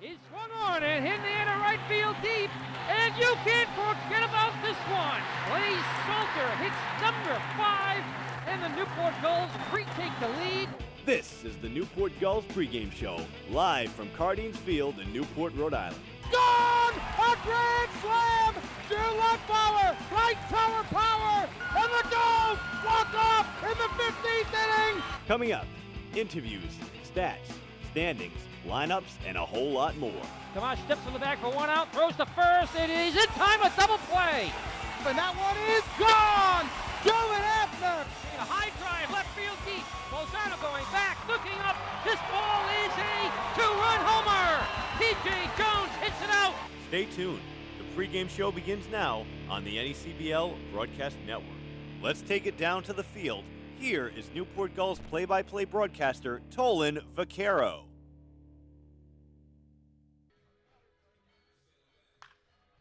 is swung on and hit in the inner right field deep, and you can't forget about this one. Blaze Salter hits number 5, and the Newport Gulls retake the lead. This is the Newport Gulls pregame show, live from Cardines Field in Newport, Rhode Island. Gone! A grand slam! Two-left power, right tower power, and the Gulls walk off in the 15th inning! Coming up, interviews, stats, standings, lineups, and a whole lot more. Tomas steps on the back for one out, throws to first, it is in time, a double play. And that one is gone! Joey Abner! A high drive, left field deep. Bolzano going back, looking up. This ball is a two-run homer. T.J. Jones hits it out. Stay tuned. The pregame show begins now on the NECBL Broadcast Network. Let's take it down to the field. Here is Newport Gulls play-by-play broadcaster Tolan Vaquero.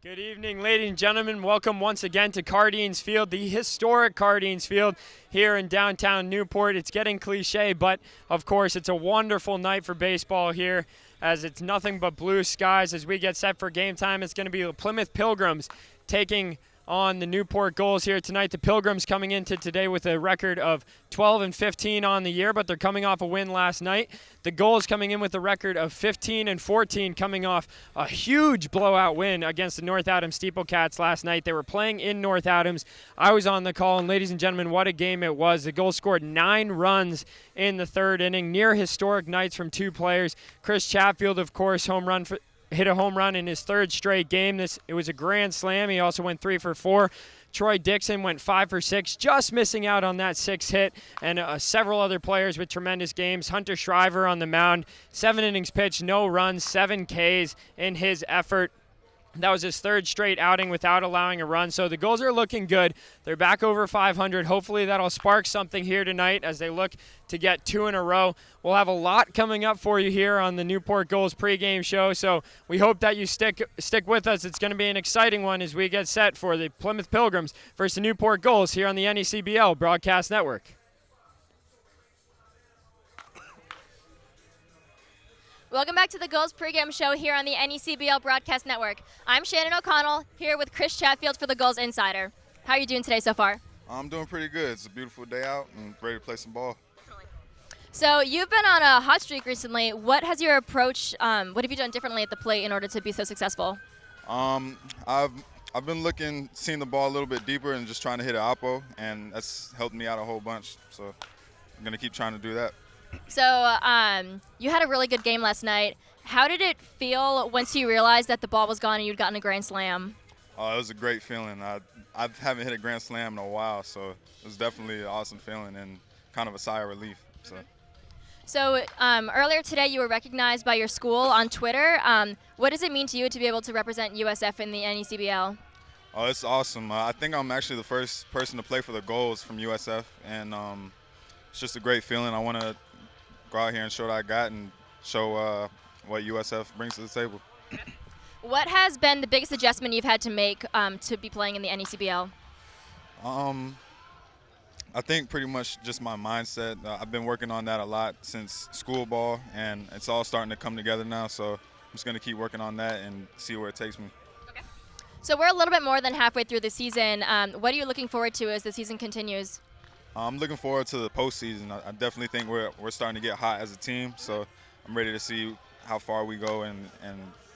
Good evening, ladies and gentlemen. Welcome once again to Cardines Field, the historic Cardines Field here in downtown Newport. It's getting cliche, but of course it's a wonderful night for baseball here as it's nothing but blue skies. As we get set for game time, it's going to be the Plymouth Pilgrims taking on the Newport Gulls here tonight. The Pilgrims coming into today with a record of 12-15 on the year, but they're coming off a win last night. The Gulls coming in with a record of 15-14, coming off a huge blowout win against the North Adams Steeplecats last night. They were playing in North Adams. I was on the call, and ladies and gentlemen, what a game it was. The Gulls scored 9 runs in the third inning, near historic nights from 2 players. Chris Chatfield, of course, hit a home run in his 3rd straight game. It was a grand slam. He also went 3 for 4. Troy Dixon went 5 for 6, just missing out on that 6th hit, and several other players with tremendous games. Hunter Shriver on the mound, 7 innings pitched, no runs, 7 Ks in his effort. That was his 3rd straight outing without allowing a run. So the Gulls are looking good. They're back over 500. Hopefully that'll spark something here tonight as they look to get 2 in a row. We'll have a lot coming up for you here on the Newport Gulls pregame show. So we hope that you stick with us. It's going to be an exciting one as we get set for the Plymouth Pilgrims versus the Newport Gulls here on the NECBL Broadcast Network. Welcome back to the Gulls pregame show here on the NECBL Broadcast Network. I'm Shannon O'Connell here with Chris Chatfield for the Gulls Insider. How are you doing today so far? I'm doing pretty good. It's a beautiful day out and ready to play some ball. So you've been on a hot streak recently. What has your approach, what have you done differently at the plate in order to be so successful? I've been seeing the ball a little bit deeper and just trying to hit an oppo, and that's helped me out a whole bunch. So I'm going to keep trying to do that. So you had a really good game last night. How did it feel once you realized that the ball was gone and you'd gotten a grand slam? Oh, it was a great feeling. I haven't hit a grand slam in a while, so it was definitely an awesome feeling and kind of a sigh of relief. So earlier today you were recognized by your school on Twitter. What does it mean to you to be able to represent USF in the NECBL? Oh, it's awesome. I think I'm actually the first person to play for the Gulls from USF, and it's just a great feeling. I want to go out here and show what I got and show what USF brings to the table. What has been the biggest adjustment you've had to make to be playing in the NECBL? I think pretty much just my mindset. I've been working on that a lot since school ball, and it's all starting to come together now, so I'm just going to keep working on that and see where it takes me. Okay. So we're a little bit more than halfway through the season. What are you looking forward to as the season continues? I'm looking forward to the postseason. I definitely think we're starting to get hot as a team, so I'm ready to see how far we go and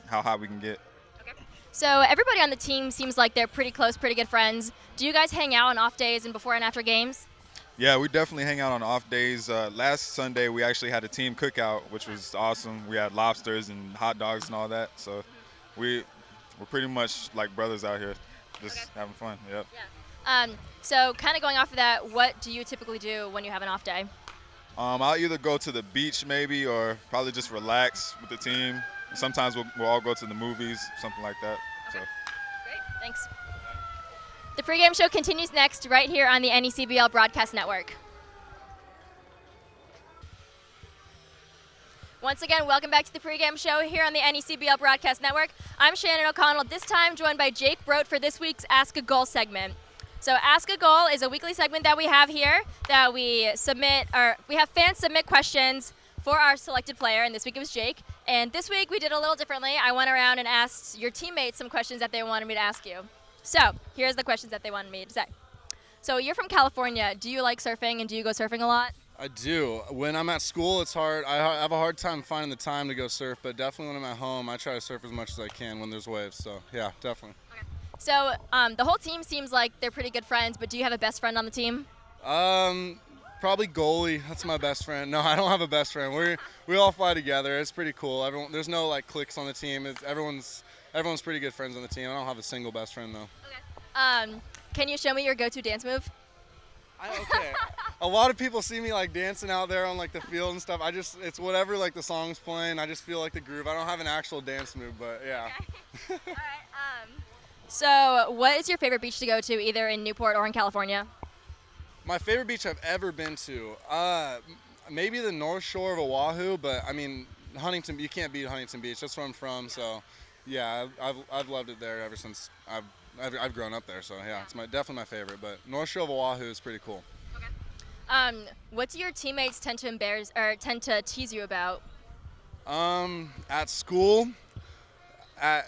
how hot we can get. Okay. So everybody on the team seems like they're pretty close, pretty good friends. Do you guys hang out on off days and before and after games? Yeah, we definitely hang out on off days. Last Sunday we actually had a team cookout, which was awesome. We had lobsters and hot dogs and all that, so we're pretty much like brothers out here, just having fun. Yep. Yeah. So kind of going off of that, what do you typically do when you have an off day? I'll either go to the beach maybe or probably just relax with the team. Sometimes we'll all go to the movies, something like that. Okay. Great, thanks. The pregame show continues next right here on the NECBL Broadcast Network. Once again, welcome back to the pregame show here on the NECBL Broadcast Network. I'm Shannon O'Connell, this time joined by Jake Brote for this week's Ask a Goal segment. So Ask a Goal is a weekly segment that we have here that we have fans submit questions for our selected player, and this week it was Jake. And this week we did a little differently. I went around and asked your teammates some questions that they wanted me to ask you. So here's the questions that they wanted me to say. So you're from California. Do you like surfing, and do you go surfing a lot? I do. When I'm at school, it's hard. I have a hard time finding the time to go surf, but definitely when I'm at home, I try to surf as much as I can when there's waves. So yeah, definitely. Okay. So the whole team seems like they're pretty good friends, but do you have a best friend on the team? Probably goalie. That's my best friend. No, I don't have a best friend. We all fly together. It's pretty cool. There's no like cliques on the team. Everyone's pretty good friends on the team. I don't have a single best friend though. Okay. Can you show me your go-to dance move? Okay. A lot of people see me like dancing out there on like the field and stuff. It's whatever like the song's playing. I just feel like the groove. I don't have an actual dance move, but yeah. Okay. All right. So what is your favorite beach to go to, either in Newport or in California? My favorite beach I've ever been to, maybe the North Shore of Oahu, but I mean Huntington. You can't beat Huntington Beach. That's where I'm from, so yeah, I've loved it there ever since I've grown up there. So yeah, it's definitely my favorite. But North Shore of Oahu is pretty cool. Okay. What do your teammates tend to embarrass or tend to tease you about? At school, I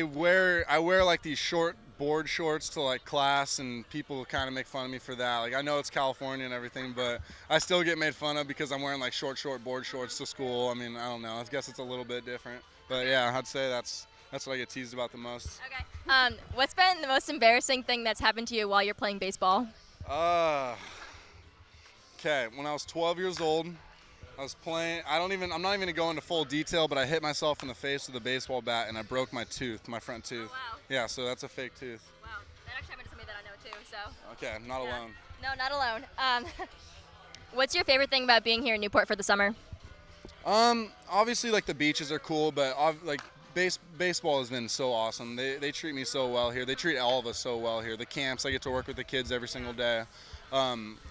wear like these short board shorts to like class, and people kind of make fun of me for that. Like I know it's California and everything, but I still get made fun of because I'm wearing like short board shorts to school. I mean, I don't know. I guess it's a little bit different, but yeah, I'd say that's what I get teased about the most. Okay. What's been the most embarrassing thing that's happened to you while you're playing baseball? Okay. When I was 12 years old, I was playing. I'm not even going to go into full detail, but I hit myself in the face with a baseball bat and I broke my tooth, my front tooth. Oh, wow. Yeah, so that's a fake tooth. Wow. That actually happened to somebody that I know too. So. Okay, I'm not alone. No, not alone. What's your favorite thing about being here in Newport for the summer? Obviously like the beaches are cool, but like baseball has been so awesome. They treat me so well here. They treat all of us so well here. The camps, I get to work with the kids every single day.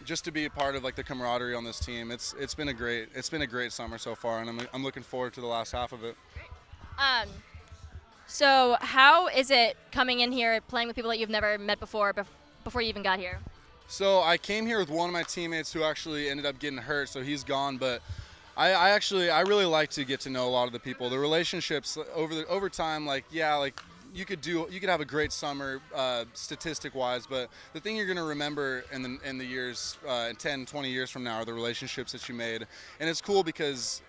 Just to be a part of like the camaraderie on this team, it's been a great summer so far, and I'm looking forward to the last half of it. So how is it coming in here playing with people that you've never met before you even got here? So I came here with one of my teammates who actually ended up getting hurt, so he's gone. But I really like to get to know a lot of the people. The relationships over time, like you could have a great summer statistic-wise, but the thing you're going to remember in the years 10, 20 years from now are the relationships that you made. And it's cool because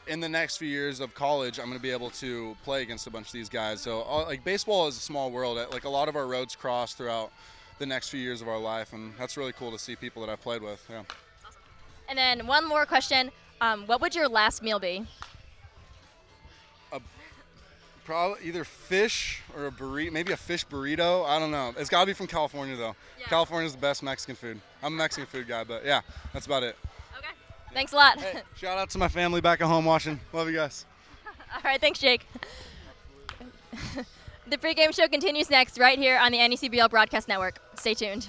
in the next few years of college, I'm going to be able to play against a bunch of these guys. So like baseball is a small world. Like a lot of our roads cross throughout the next few years of our life, and that's really cool to see people that I've played with. Yeah. Awesome. And then one more question. What would your last meal be? Probably either fish or a burrito, maybe a fish burrito. I don't know. It's got to be from California, though. Yeah. California's the best Mexican food. I'm a Mexican food guy, but yeah, that's about it. Okay. Yeah. Thanks a lot. Hey, shout out to my family back at home watching. Love you guys. All right, thanks, Jake. The pregame show continues next right here on the NECBL Broadcast Network. Stay tuned.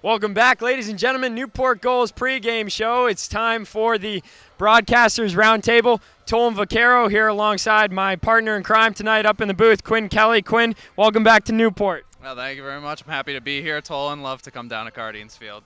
Welcome back, ladies and gentlemen. Newport Gulls pregame show. It's time for the Broadcasters Roundtable. Tolan Vaquero here alongside my partner in crime tonight up in the booth, Quinn Kelly. Quinn, welcome back to Newport. Well, thank you very much. I'm happy to be here. Tolan, love to come down to Cardines Field.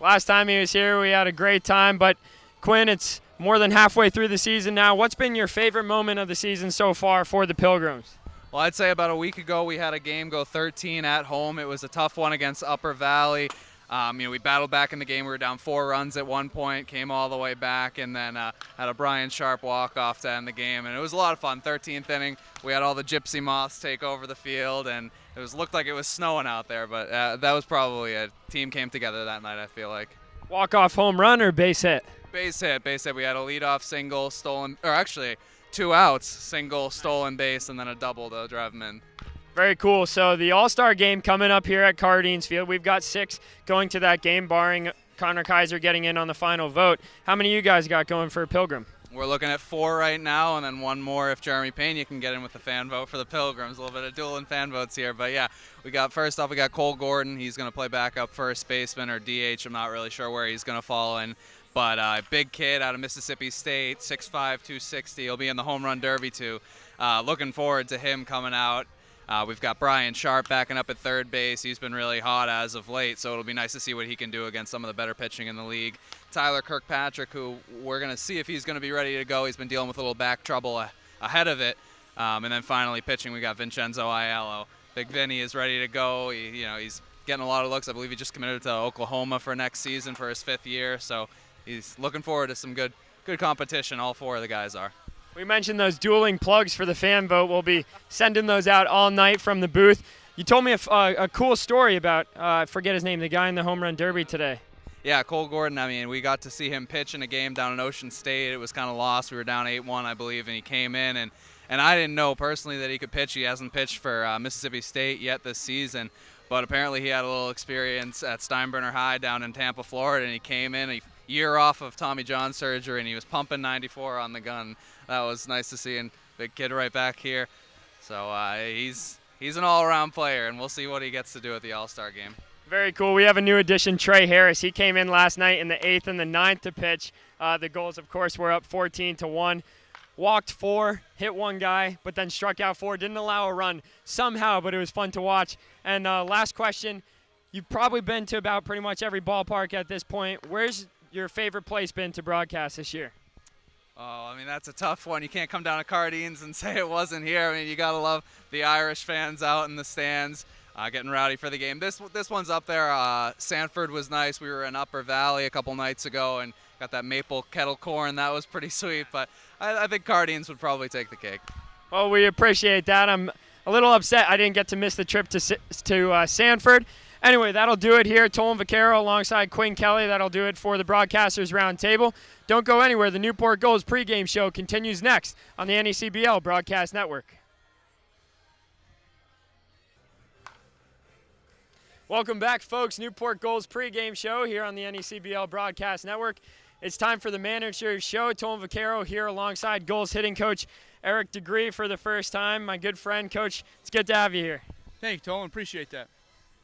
Last time he was here, we had a great time, but Quinn, it's more than halfway through the season now. What's been your favorite moment of the season so far for the Pilgrims? Well, I'd say about a week ago we had a game go 13 at home. It was a tough one against Upper Valley. We battled back in the game. We were down 4 runs at one point, came all the way back, and then had a Brian Sharp walk-off to end the game. And it was a lot of fun. 13th inning, we had all the gypsy moths take over the field, and it looked like it was snowing out there. But that was probably a team came together that night, I feel like. Walk-off home run or base hit? Base hit. We had a leadoff single, stolen, or actually 2 outs, single, stolen base, and then a double to drive them in. Very cool. So the All-Star game coming up here at Cardines Field. We've got 6 going to that game, barring Connor Kaiser getting in on the final vote. How many of you guys got going for Pilgrim? We're looking at 4 right now, and then 1 more if Jeremy Pena can get in with the fan vote for the Pilgrims. A little bit of dueling fan votes here. But yeah, first off, we got Cole Gordon. He's going to play backup first baseman or DH. I'm not really sure where he's going to fall in. But big kid out of Mississippi State, 6'5", 260. He'll be in the home run derby too. Looking forward to him coming out. We've got Brian Sharp backing up at third base. He's been really hot as of late, so it'll be nice to see what he can do against some of the better pitching in the league. Tyler Kirkpatrick, who we're going to see if he's going to be ready to go. He's been dealing with a little back trouble ahead of it. And then finally pitching, we got Vincenzo Aiello. Big Vinny is ready to go. He's getting a lot of looks. I believe he just committed to Oklahoma for next season for his 5th year, so he's looking forward to some good competition. All 4 of the guys are. We mentioned those dueling plugs for the fan vote. We'll be sending those out all night from the booth. You told me a cool story about, I forget his name, the guy in the home run derby today. Yeah, Cole Gordon. I mean, we got to see him pitch in a game down in Ocean State. It was kind of lost. We were down 8-1, I believe, and he came in. And I didn't know personally that he could pitch. He hasn't pitched for Mississippi State yet this season. But apparently he had a little experience at Steinbrenner High down in Tampa, Florida, and he came in a year off of Tommy John surgery, and he was pumping 94 on the gun. That was nice to see, and big kid right back here. So he's an all-around player, and we'll see what he gets to do at the All-Star game. Very cool. We have a new addition, Trey Harris. He came in last night in the 8th and the 9th to pitch. The Gulls, of course, were up 14-1. Walked 4, hit 1 guy, but then struck out 4. Didn't allow a run somehow, but it was fun to watch. And last question, you've probably been to about pretty much every ballpark at this point. Where's your favorite place been to broadcast this year? Oh, I mean, that's a tough one. You can't come down to Cardines and say it wasn't here. I mean, you got to love the Irish fans out in the stands getting rowdy for the game. This one's up there. Sanford was nice. We were in Upper Valley a couple nights ago and got that maple kettle corn. That was pretty sweet, but I think Cardines would probably take the cake. Well, we appreciate that. I'm a little upset I didn't get to miss the trip to Sanford. Anyway, that'll do it here. Tolan Vaquero alongside Quinn Kelly. That'll do it for the Broadcasters Roundtable. Don't go anywhere. The Newport Gulls pregame show continues next on the NECBL Broadcast Network. Welcome back, folks. Newport Gulls pregame show here on the NECBL Broadcast Network. It's time for the manager's show. Tolan Vaquero here alongside Gulls hitting coach Eric DeGree for the first time. My good friend, Coach, it's good to have you here. Thank you, Tolan. Appreciate that.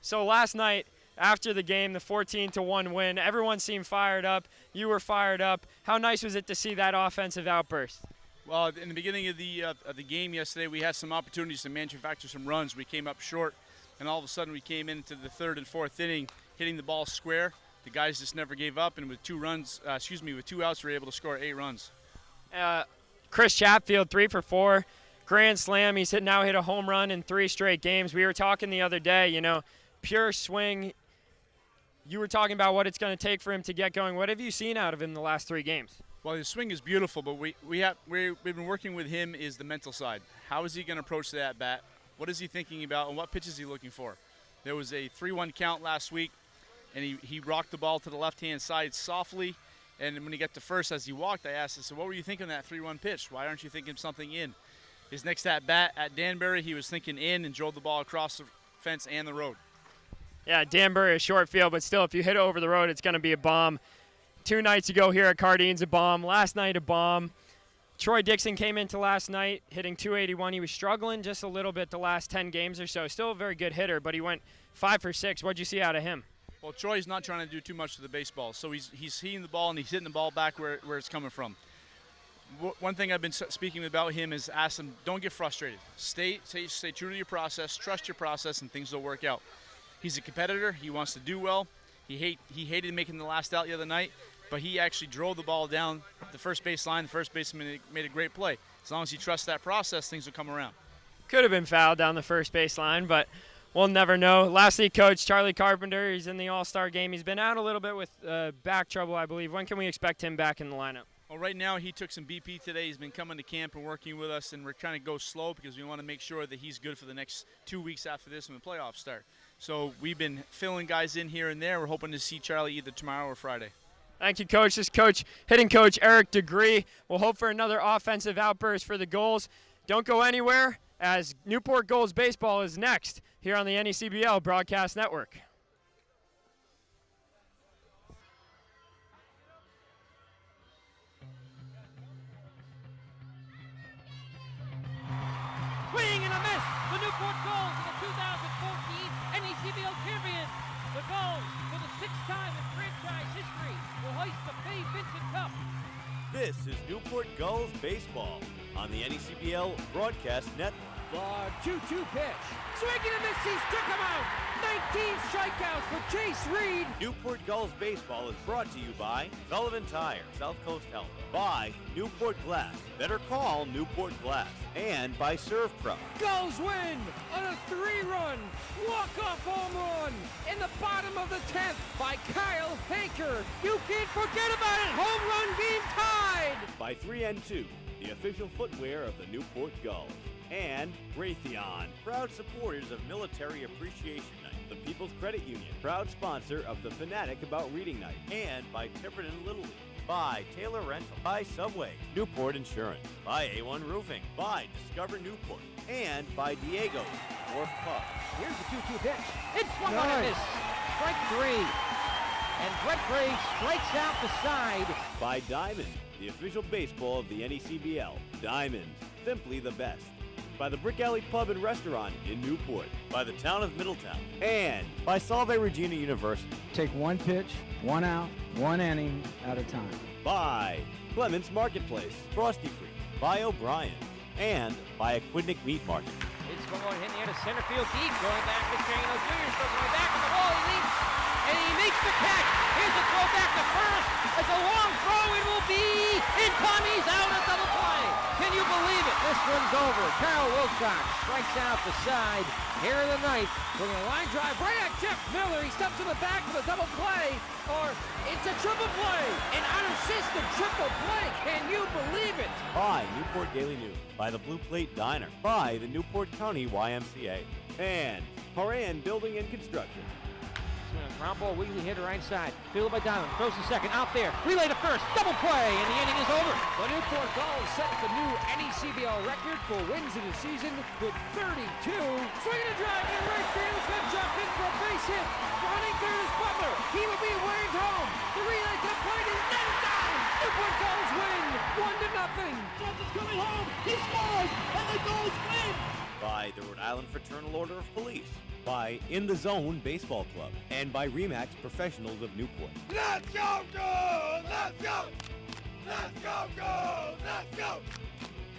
So last night, after the game, the 14-1 win, everyone seemed fired up. You were fired up. How nice was it to see that offensive outburst? Well, in the beginning of the game yesterday, we had some opportunities to manufacture some runs. We came up short, and all of a sudden we came into the 3rd and 4th inning, hitting the ball square. The guys just never gave up, and with 2 outs, we were able to score 8 runs. Chris Chatfield, 3 for 4, grand slam. He's now hit a home run in 3 straight games. We were talking the other day, pure swing. You were talking about what it's going to take for him to get going. What have you seen out of him the last 3 games? Well, his swing is beautiful, but we've been working with him is the mental side. How is he going to approach the at-bat? What is he thinking about, and what pitch is he looking for? There was a 3-1 count last week, and he rocked the ball to the left-hand side softly, and when he got to first, as he walked, I asked him, what were you thinking of that 3-1 pitch? Why aren't you thinking something in? His next at-bat at Danbury, he was thinking in and drove the ball across the fence and the road. Yeah, Danbury is short field, but still, if you hit it over the road, it's going to be a bomb. 2 nights ago here at Cardines, a bomb. Last night, a bomb. Troy Dixon came into last night hitting .281. He was struggling just a little bit the last 10 games or so. Still a very good hitter, but he went 5 for 6. What'd you see out of him? Well, Troy's not trying to do too much to the baseball, so he's hitting the ball and he's hitting the ball back where it's coming from. One thing I've been speaking about him is ask him, don't get frustrated. Stay true to your process, trust your process, and things will work out. He's a competitor. He wants to do well. He hated making the last out the other night, but he actually drove the ball down the first base line. The first baseman made a great play. As long as he trusts that process, things will come around. Could have been fouled down the first base line, but we'll never know. Lastly, Coach Charlie Carpenter, he's in the All-Star game. He's been out a little bit with back trouble, I believe. When can we expect him back in the lineup? Well, right now he took some BP today. He's been coming to camp and working with us, and we're trying to go slow because we want to make sure that he's good for the next 2 weeks after this when the playoffs start. So we've been filling guys in here and there. We're hoping to see Charlie either tomorrow or Friday. Thank you, Coach. This is hitting coach Eric DeGree. We'll hope for another offensive outburst for the Gulls. Don't go anywhere, as Newport Gulls baseball is next here on the NECBL Broadcast Network. Swing and a miss. The Newport Gulls are the 2014 NECBL champions. The Gulls, for the 6th time in franchise history, will hoist the Fay Vincent Cup. This is Newport Gulls baseball on the NECBL Broadcast Network. The 2-2 pitch. Swinging and miss, he struck him out. 19 strikeouts for Chase Reed. Newport Gulls baseball is brought to you by Sullivan Tire, South Coast Health, by Newport Glass, better call Newport Glass, and by Serve Pro. Gulls win on a 3-run walk-off home run in the bottom of the 10th by Kyle Hanker. You can't forget about it. Home run game tied. By 3N2, the official footwear of the Newport Gulls. And Raytheon, proud supporters of Military Appreciation Night, the People's Credit Union, proud sponsor of the Fanatic About Reading Night, and by Tiverton Little League, by Taylor Rental, by Subway, Newport Insurance, by A1 Roofing, by Discover Newport, and by Diego's Wharf Pub. Here's the 2-2 pitch. It's swung on and missed. Strike 3. And Brett Gray strikes out the side. By Diamond, the official baseball of the NECBL. Diamond, simply the best. By the Brick Alley Pub and Restaurant in Newport. By the town of Middletown. And by Salve Regina University. Take one pitch, 1 out, 1 inning at a time. By Clements Marketplace, Frosty Free. By O'Brien. And by Aquidneck Meat Market. It's going hitting here to center field deep. Going back to Chano Jr. Still going back on the wall. He leaps. And he makes the catch. Here's a throw back to first. It's a long throw. It will be in time. He's out at double play. Can you believe it? This one's over. Carl Wilcox strikes out the side here in the ninth. With a line drive right at Jeff Miller. He steps to the back for the double play. Or it's a triple play. An unassisted triple play. Can you believe it? By Newport Daily News. By the Blue Plate Diner. By the Newport County YMCA. And Horan Building and Construction. Ground ball, Wheatley hit right side. Fielded by Donovan. Throws to second. Out there. Relay to first. Double play. And the inning is over. The Newport Gulls set the new NECBL record for wins in the season with 32. Swinging a drive in right field. It's been dropped in for a base hit. Running third is Butler. He will be waved home. The relay to the plate is netted down. Newport Gulls win 1-0. Jeff is coming home. He scores. And the Gulls win. By the Rhode Island Fraternal Order of Police. By In the Zone Baseball Club. And by Remax Professionals of Newport. Let's go, Gulls! Let's go! Let's go, Gulls! Let's go!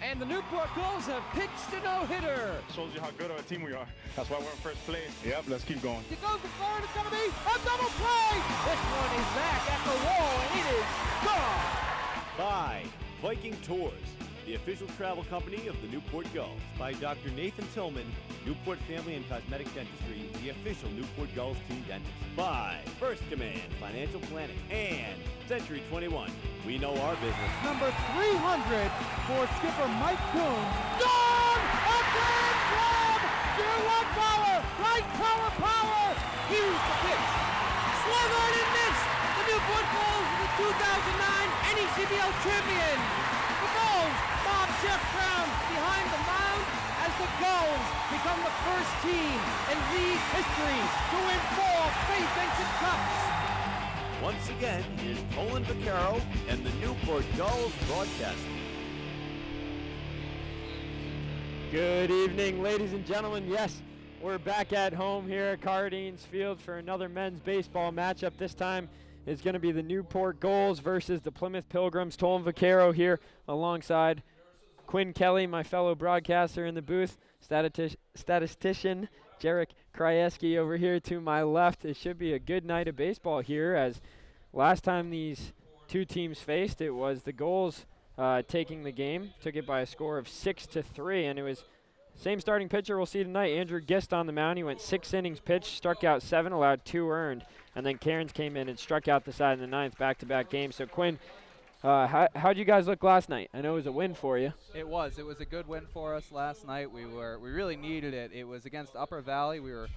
And the Newport Gulls have pitched a no-hitter. Shows you how good of a team we are. That's why we're in first place. Yep, let's keep going. He goes to third. It's going to be a double play. This one is back at the wall, and it is gone. By Viking Tours, the official travel company of the Newport Gulls. By Dr. Nathan Tillman, Newport Family and Cosmetic Dentistry, the official Newport Gulls team dentist. By First Command Financial Planning and Century 21. We know our business. Number 300 for skipper Mike Coon. Gone! A grand slam! Dear one power! Right power! Here's the pitch. Swung on and missed! The Newport Gulls are the 2009 NECBL champion. The Gulls mob Jeff Brown behind the mound as the Gulls become the first team in league history to win 4 Faye Vincent Cups. Once again, here's Colin Vaccaro and the Newport Gulls broadcasting. Good evening, ladies and gentlemen. Yes, we're back at home here at Cardines Field for another men's baseball matchup. This time it's going to be the Newport Gulls versus the Plymouth Pilgrims. Colin Vaccaro here alongside Quinn Kelly, my fellow broadcaster in the booth, statistician Jarek Krajewski over here to my left. It should be a good night of baseball here, as last time these two teams faced, it was the Gulls taking the game, took it by a score of 6-3, and it was same starting pitcher we'll see tonight, Andrew Gist on the mound. He went 6 innings pitched, struck out 7, allowed 2 earned, and then Cairns came in and struck out the side in the ninth, back-to-back games. So Quinn, how'd you guys look last night? I know it was a win for you. It was a good win for us last night. We really needed it. It was against Upper Valley. We were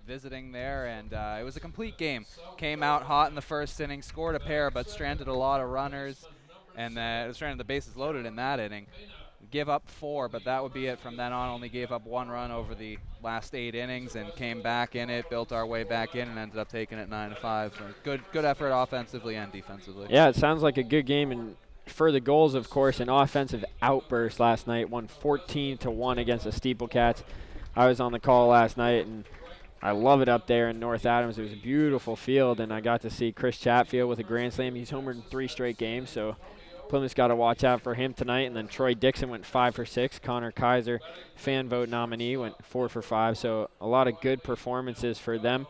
visiting there, and it was a complete game. Came out hot in the first inning, scored a pair, but stranded a lot of runners, and stranded the bases loaded in that inning. Give up 4, but that would be it from then on. Only gave up 1 run over the last 8 innings and came back in it, built our way back in, and ended up taking it 9-5. So good effort offensively and defensively. Yeah, it sounds like a good game, and for the Gulls, of course, an offensive outburst last night. Won 14-1 against the Steeplecats. I was on the call last night, and I love it up there in North Adams. It was a beautiful field, and I got to see Chris Chatfield with a grand slam. He's homered in 3 straight games, so Plymouth's got to watch out for him tonight. And then Troy Dixon went 5 for 6. Connor Kaiser, fan vote nominee, went 4 for 5. So a lot of good performances for them.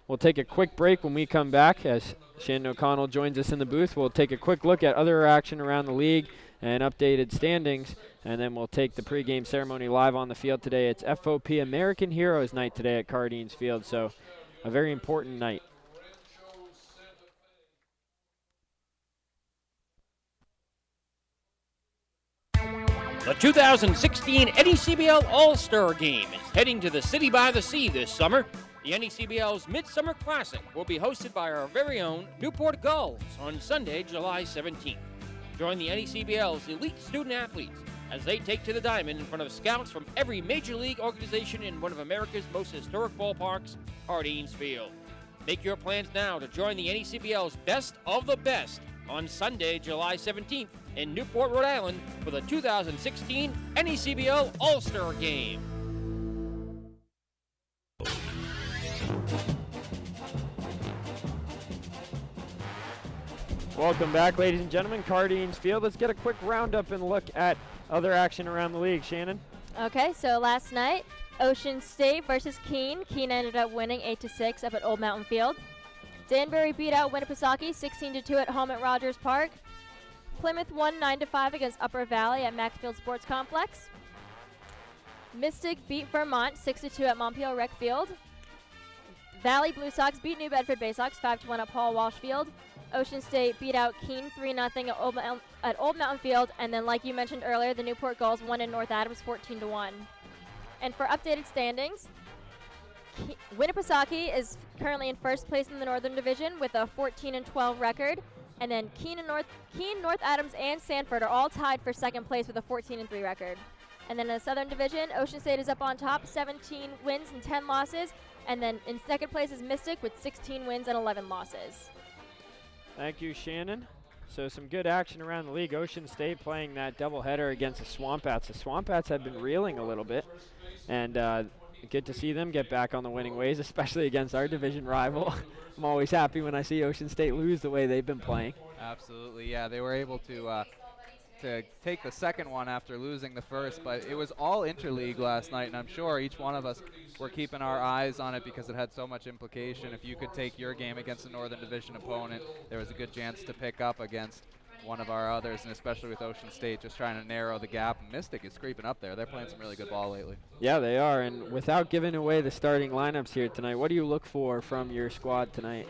We'll take a quick break. When we come back, as Shannon O'Connell joins us in the booth, we'll take a quick look at other action around the league and updated standings, and then we'll take the pregame ceremony live on the field today. It's FOP American Heroes Night today at Cardines Field, so a very important night. The 2016 NECBL All-Star Game is heading to the City by the Sea this summer. The NECBL's Midsummer Classic will be hosted by our very own Newport Gulls on Sunday, July 17th. Join the NECBL's elite student athletes as they take to the diamond in front of scouts from every major league organization in one of America's most historic ballparks, Cardines Field. Make your plans now to join the NECBL's Best of the Best on Sunday, July 17th in Newport, Rhode Island for the 2016 NECBL All-Star Game. Welcome back, ladies and gentlemen. Cardines Field. Let's get a quick roundup and look at other action around the league. Shannon? Okay, so last night, Ocean State versus Keene. Keene ended up winning 8-6 up at Old Mountain Field. Danbury beat out Winnipesaukee 16-2 at home at Rogers Park. Plymouth won 9-5 against Upper Valley at Maxfield Sports Complex. Mystic beat Vermont 6-2 at Montpelier Rec Field. Valley Blue Sox beat New Bedford Bay Sox 5-1 at Paul Walsh Field. Ocean State beat out Keene 3-0 at Old Mountain Field. And then, like you mentioned earlier, the Newport Gulls won in North Adams 14-1. And for updated standings, Winnipesaukee is currently in first place in the Northern Division with a 14-12 record. And then Keene, North Adams, and Sanford are all tied for second place with a 14-3 record. And then in the Southern Division, Ocean State is up on top, 17 wins and 10 losses. And then in second place is Mystic with 16 wins and 11 losses. Thank you, Shannon. So some good action around the league. Ocean State playing that doubleheader against the Swampats. The Swampats have been reeling a little bit, and good to see them get back on the winning ways, especially against our division rival. I'm always happy when I see Ocean State lose the way they've been playing. Absolutely, yeah. They were able to take the second one after losing the first, but it was all interleague last night, and I'm sure each one of us were keeping our eyes on it because it had so much implication. If you could take your game against a Northern Division opponent, there was a good chance to pick up against one of our others, and especially with Ocean State just trying to narrow the gap. Mystic is creeping up there. They're playing some really good ball lately. Yeah, they are, and without giving away the starting lineups here tonight, what do you look for from your squad tonight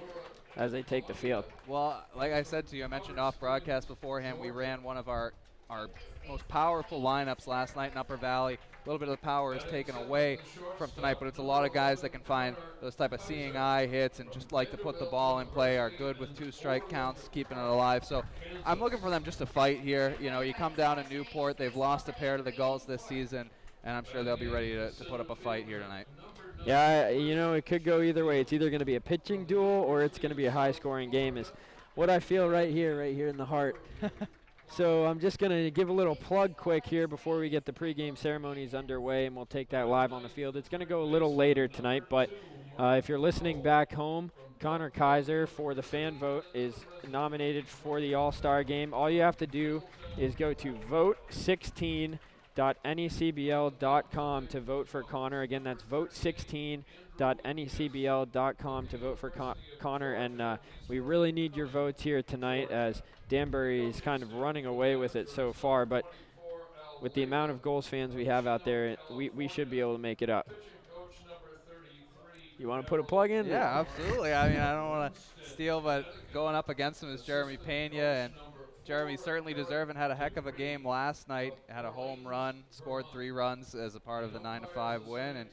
as they take the field? Well, like I said to you, I mentioned off broadcast beforehand, we ran one of our most powerful lineups last night in Upper Valley. A little bit of the power is taken away from tonight, but it's a lot of guys that can find those type of seeing eye hits and just like to put the ball in play, are good with 2 strike counts, keeping it alive. So I'm looking for them just to fight here. You know, you come down to Newport, they've lost a pair to the Gulls this season, and I'm sure they'll be ready to put up a fight here tonight. Yeah, you know, it could go either way. It's either going to be a pitching duel or it's going to be a high-scoring game is what I feel right here in the heart. So I'm just going to give a little plug quick here before we get the pregame ceremonies underway, and we'll take that live on the field. It's going to go a little later tonight, but if you're listening back home, Connor Kaiser for the fan vote is nominated for the All-Star Game. All you have to do is go to vote16.necbl.com to vote for Connor. Again, that's vote16.necbl.com to vote for Connor, and we really need your votes here tonight as Danbury is kind of running away with it so far, but with the amount of Gulls fans we have out there, we should be able to make it up. You want to put a plug in? Yeah, absolutely. I mean, I don't want to steal, but going up against him is Jeremy Pena, and Jeremy certainly deserving, had a heck of a game last night, had a home run, scored 3 runs as a part of the 9-5 win,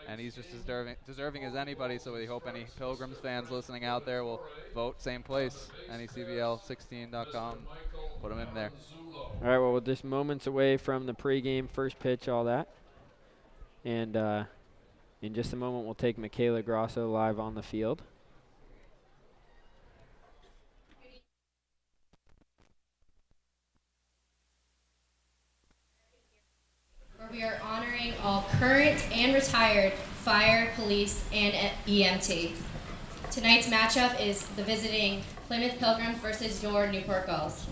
and he's just as deserving as anybody, so we hope any Pilgrims fans listening out there will vote same place, necbl16.com, put him in there. All right, well, we're just moments away from the pregame, first pitch, all that. And in just a moment, we'll take Michaela Grosso live on the field. We are honoring all current and retired fire, police, and EMT. Tonight's matchup is the visiting Plymouth Pilgrims versus your Newport Gulls.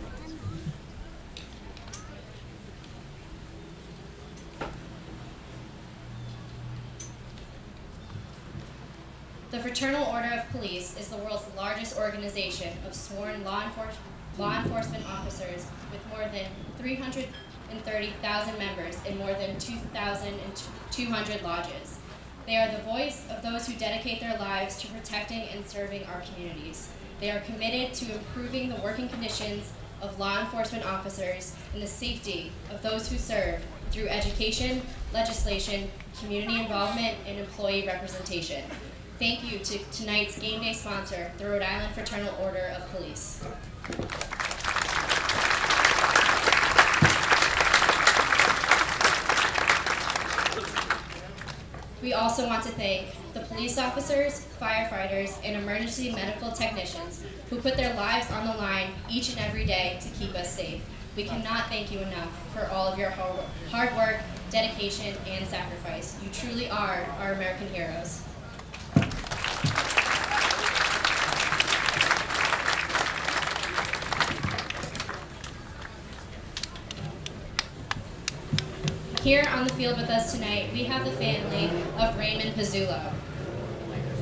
The Fraternal Order of Police is the world's largest organization of sworn law enforcement officers with more than 330,000 members in more than 2,200 lodges. They are the voice of those who dedicate their lives to protecting and serving our communities. They are committed to improving the working conditions of law enforcement officers and the safety of those who serve through education, legislation, community involvement, and employee representation. Thank you to tonight's game day sponsor, the Rhode Island Fraternal Order of Police. We also want to thank the police officers, firefighters, and emergency medical technicians who put their lives on the line each and every day to keep us safe. We cannot thank you enough for all of your hard work, dedication, and sacrifice. You truly are our American heroes. Here on the field with us tonight, we have the family of Raymond Pizzullo.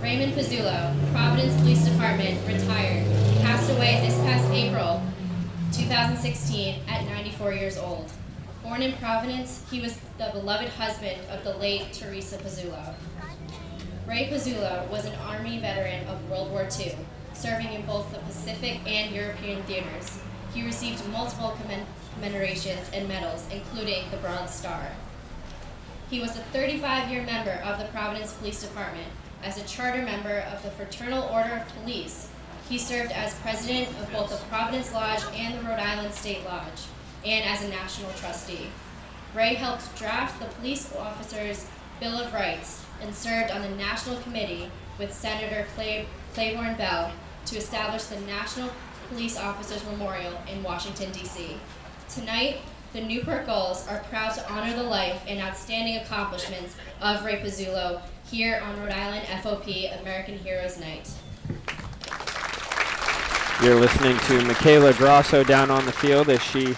Raymond Pizzullo, Providence Police Department, retired, passed away this past April 2016 at 94 years old. Born in Providence, he was the beloved husband of the late Teresa Pizzullo. Ray Pizzullo was an Army veteran of World War II, serving in both the Pacific and European theaters. He received multiple commemorations and medals, including the Bronze Star. He was a 35-year member of the Providence Police Department. As a charter member of the Fraternal Order of Police, he served as president of both the Providence Lodge and the Rhode Island State Lodge, and as a national trustee. Ray helped draft the Police Officers' Bill of Rights and served on the National Committee with Senator Claiborne Bell to establish the National Police Officers Memorial in Washington, D.C. Tonight, the Newport Gulls are proud to honor the life and outstanding accomplishments of Ray Pizzullo here on Rhode Island FOP American Heroes Night. You're listening to Michaela Grosso down on the field as she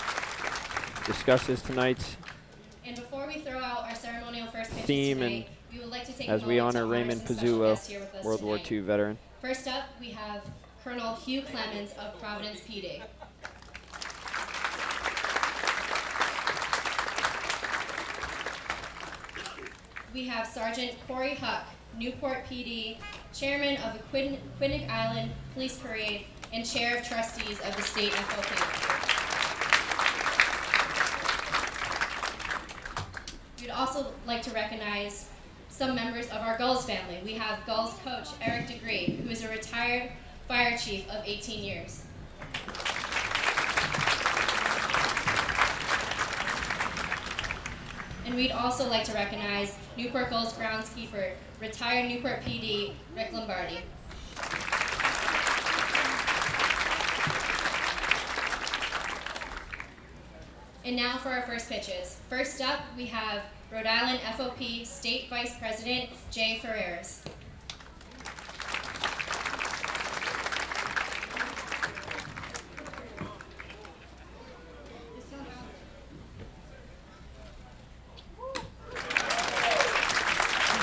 discusses tonight's And before we throw out our ceremonial first pitches theme tonight, we would like to take as a we moment honor to Raymond some special guests Pizzullo, here with us World War tonight. II veteran. First up, we have Colonel Hugh Clemens of Providence PD. We have Sergeant Corey Huck, Newport PD, Chairman of the Quinnipiac Island Police Parade, and Chair of Trustees of the State FOP. We'd also like to recognize some members of our Gulls family. We have Gulls coach Eric DeGree, who is a retired fire chief of 18 years. And we'd also like to recognize Newport Gulls groundskeeper, retired Newport PD, Rick Lombardi. And now for our first pitches. First up, we have Rhode Island FOP State Vice President, Jay Ferreras.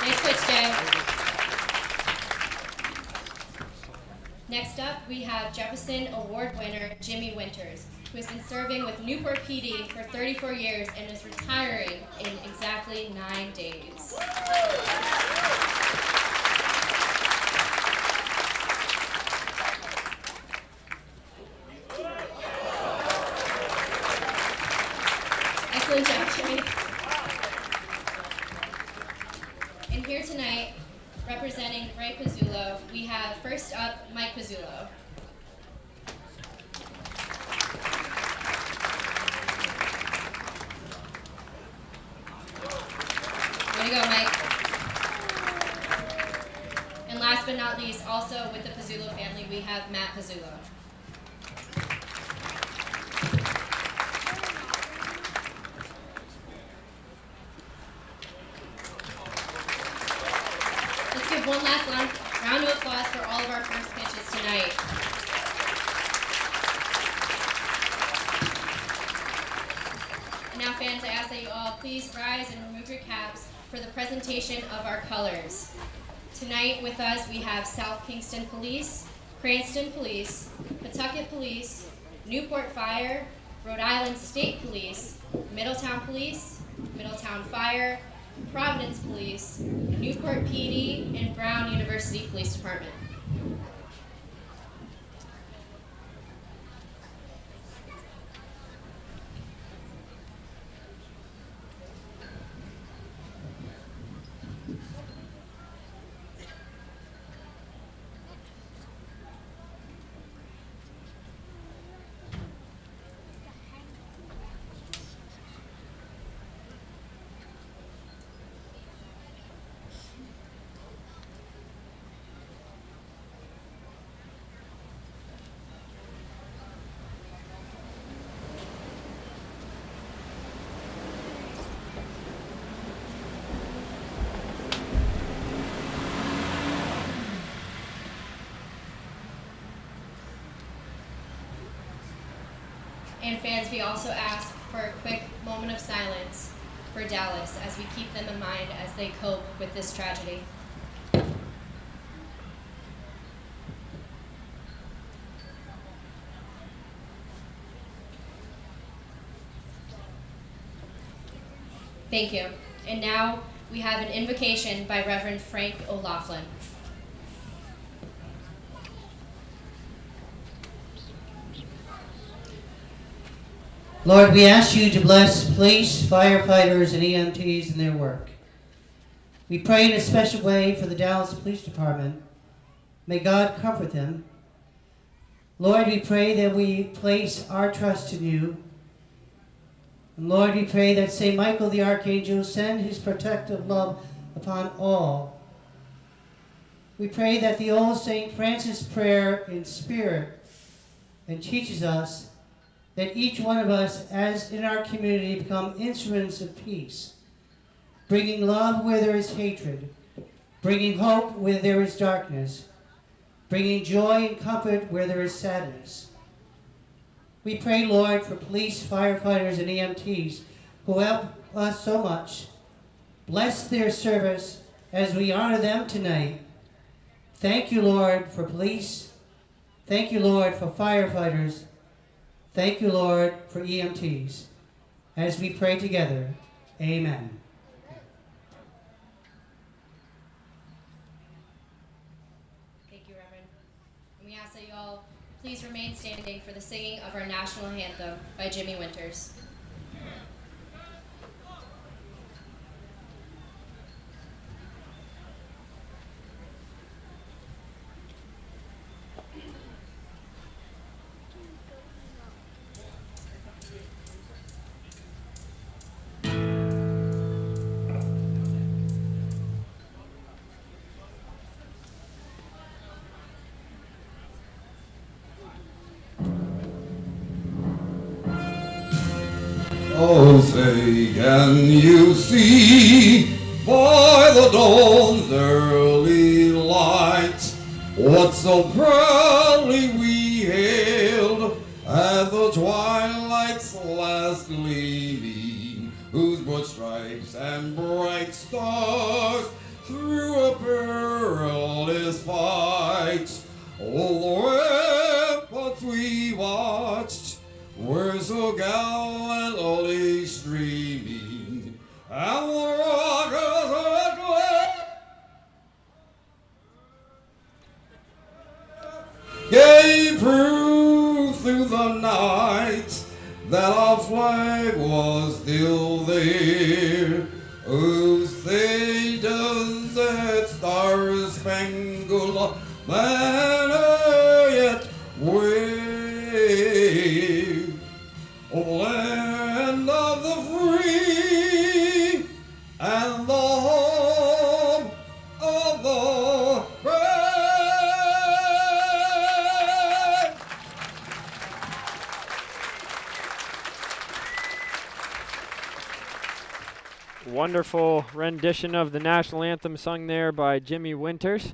Nice pitch, Jay. Next up, we have Jefferson Award winner, Jimmy Winters, who has been serving with Newport PD for 34 years and is retiring in exactly 9 days. Excellent job, Jimmy. And here tonight, representing Ray Pizzullo, we have first up Mike Pizzullo. Way to go, Mike. And last but not least, also with the Pizzullo family, we have Matt Pizzullo. Let's give one last round of applause for all of our first pitches tonight. And now, fans, I ask that you all please rise and remove your caps for the presentation of our colors. Tonight with us we have South Kingston Police, Cranston Police, Pawtucket Police, Newport Fire, Rhode Island State Police, Middletown Police, Middletown Fire, Providence Police, Newport PD, and Brown University Police Department. And fans, we also ask for a quick moment of silence for Dallas as we keep them in mind as they cope with this tragedy. Thank you. And now we have an invocation by Reverend Frank O'Laughlin. Lord, we ask you to bless police, firefighters, and EMTs in their work. We pray in a special way for the Dallas Police Department. May God comfort them. Lord, we pray that we place our trust in you. And Lord, we pray that St. Michael the Archangel send his protective love upon all. We pray that the old St. Francis prayer in spirit and teaches us that each one of us, as in our community, become instruments of peace, bringing love where there is hatred, bringing hope where there is darkness, bringing joy and comfort where there is sadness. We pray, Lord, for police, firefighters, and EMTs who help us so much. Bless their service as we honor them tonight. Thank you, Lord, for police. Thank you, Lord, for firefighters. Thank you, Lord, for EMTs. As we pray together, amen. Thank you, Reverend. And we ask that you all please remain standing for the singing of our national anthem by Jimmy Winters. Oh, say, can you see by the dawn's early light what so proudly we hailed at the twilight's last gleaming, whose broad stripes and bright stars through a perilous fight all the ramparts we watched were so gallantly streaming, and the rockers gave proof through the night that our flag was still there. Oh, say does that star-spangled banner yet wave? O land of the free and the home of the brave. Wonderful rendition of the national anthem sung there by Jimmy Winters,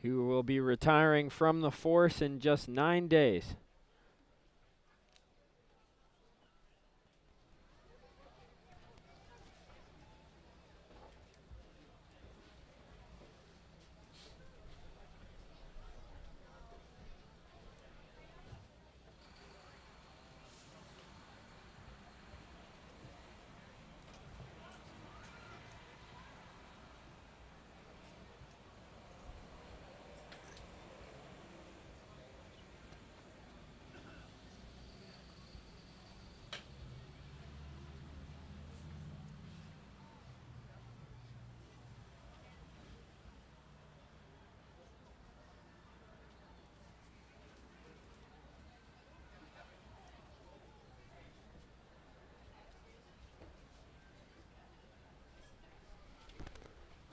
who will be retiring from the force in just 9 days.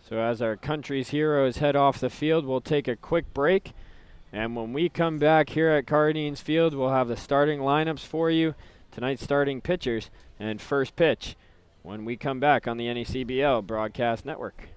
So as our country's heroes head off the field, we'll take a quick break. And when we come back here at Cardines Field, we'll have the starting lineups for you, tonight's starting pitchers, and first pitch when we come back on the NECBL Broadcast Network.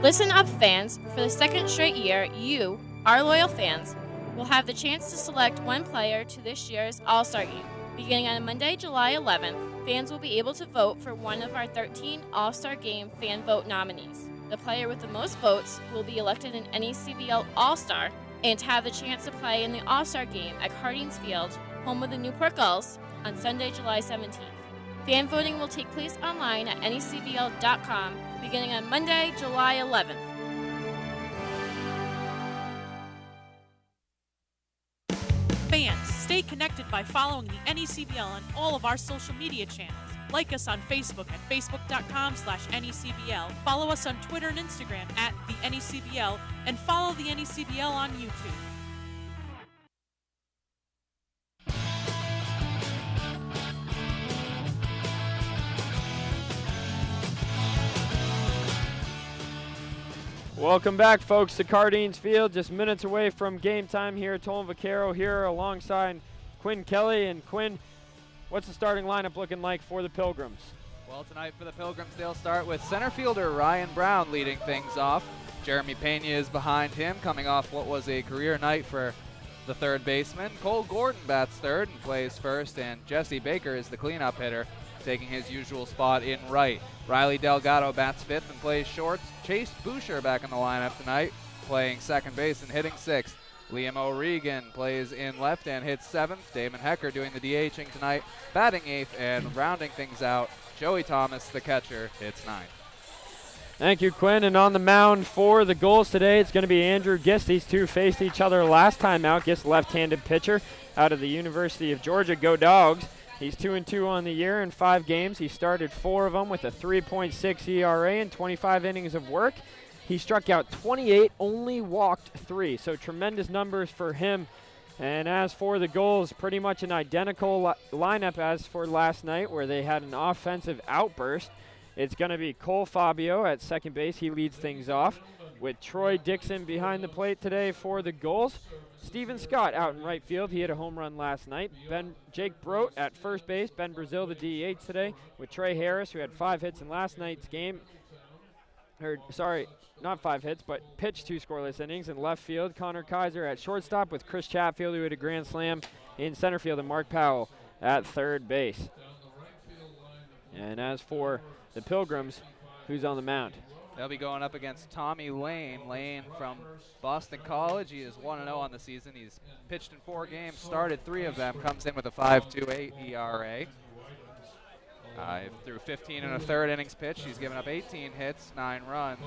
Listen up, fans. For the second straight year, you, our loyal fans, will have the chance to select one player to this year's All-Star Game. Beginning on Monday, July 11th, fans will be able to vote for one of our 13 All-Star Game fan vote nominees. The player with the most votes will be elected an NECBL All-Star and have the chance to play in the All-Star Game at Cardines Field, home of the Newport Gulls, on Sunday, July 17th. Fan voting will take place online at necbl.com beginning on Monday, July 11th. Fans, stay connected by following the NECBL on all of our social media channels. Like us on Facebook at facebook.com/NECBL. Follow us on Twitter and Instagram at the NECBL, and follow the NECBL on YouTube. Welcome back, folks, to Cardines Field. Just minutes away from game time here. Tolan Vaquero here alongside Quinn Kelly. And Quinn, what's the starting lineup looking like for the Pilgrims? Well, tonight for the Pilgrims, they'll start with center fielder Ryan Brown leading things off. Jeremy Pena is behind him, coming off what was a career night for the third baseman. Cole Gordon bats third and plays first, and Jesse Baker is the cleanup hitter, taking his usual spot in right. Riley Delgado bats fifth and plays short. Chase Boucher back in the lineup tonight, playing second base and hitting sixth. Liam O'Regan plays in left and hits seventh. Damon Hecker doing the DHing tonight, batting eighth, and rounding things out, Joey Thomas, the catcher, hits ninth. Thank you, Quinn. And on the mound for the Gulls today, it's going to be Andrew Gist. These two faced each other last time out. Gist, left-handed pitcher out of the University of Georgia. Go Dogs. He's 2-2 on the year in 5 games. He started 4 of them with a 3.6 ERA and 25 innings of work. He struck out 28, only walked 3. So tremendous numbers for him. And as for the Gulls, pretty much an identical lineup as for last night, where they had an offensive outburst. It's going to be Cole Fabio at second base. He leads things off with Troy Dixon behind the plate today for the Gulls. Steven Scott out in right field. He hit a home run last night. Jake Brote at first base. Ben Brazil, the DH today, with Trey Harris, who had 5 hits in last night's game. Not 5 hits, but pitched 2 scoreless innings. In left field, Connor Kaiser at shortstop with Chris Chatfield, who hit a grand slam in center field, and Mark Powell at third base. And as for the Pilgrims, who's on the mound? They'll be going up against Tommy Lane. Lane from Boston College. He is 1-0 on the season. He's pitched in 4 games, started 3 of them, comes in with a 5.28 ERA. Through 15 and a third innings pitched, he's given up 18 hits, 9 runs.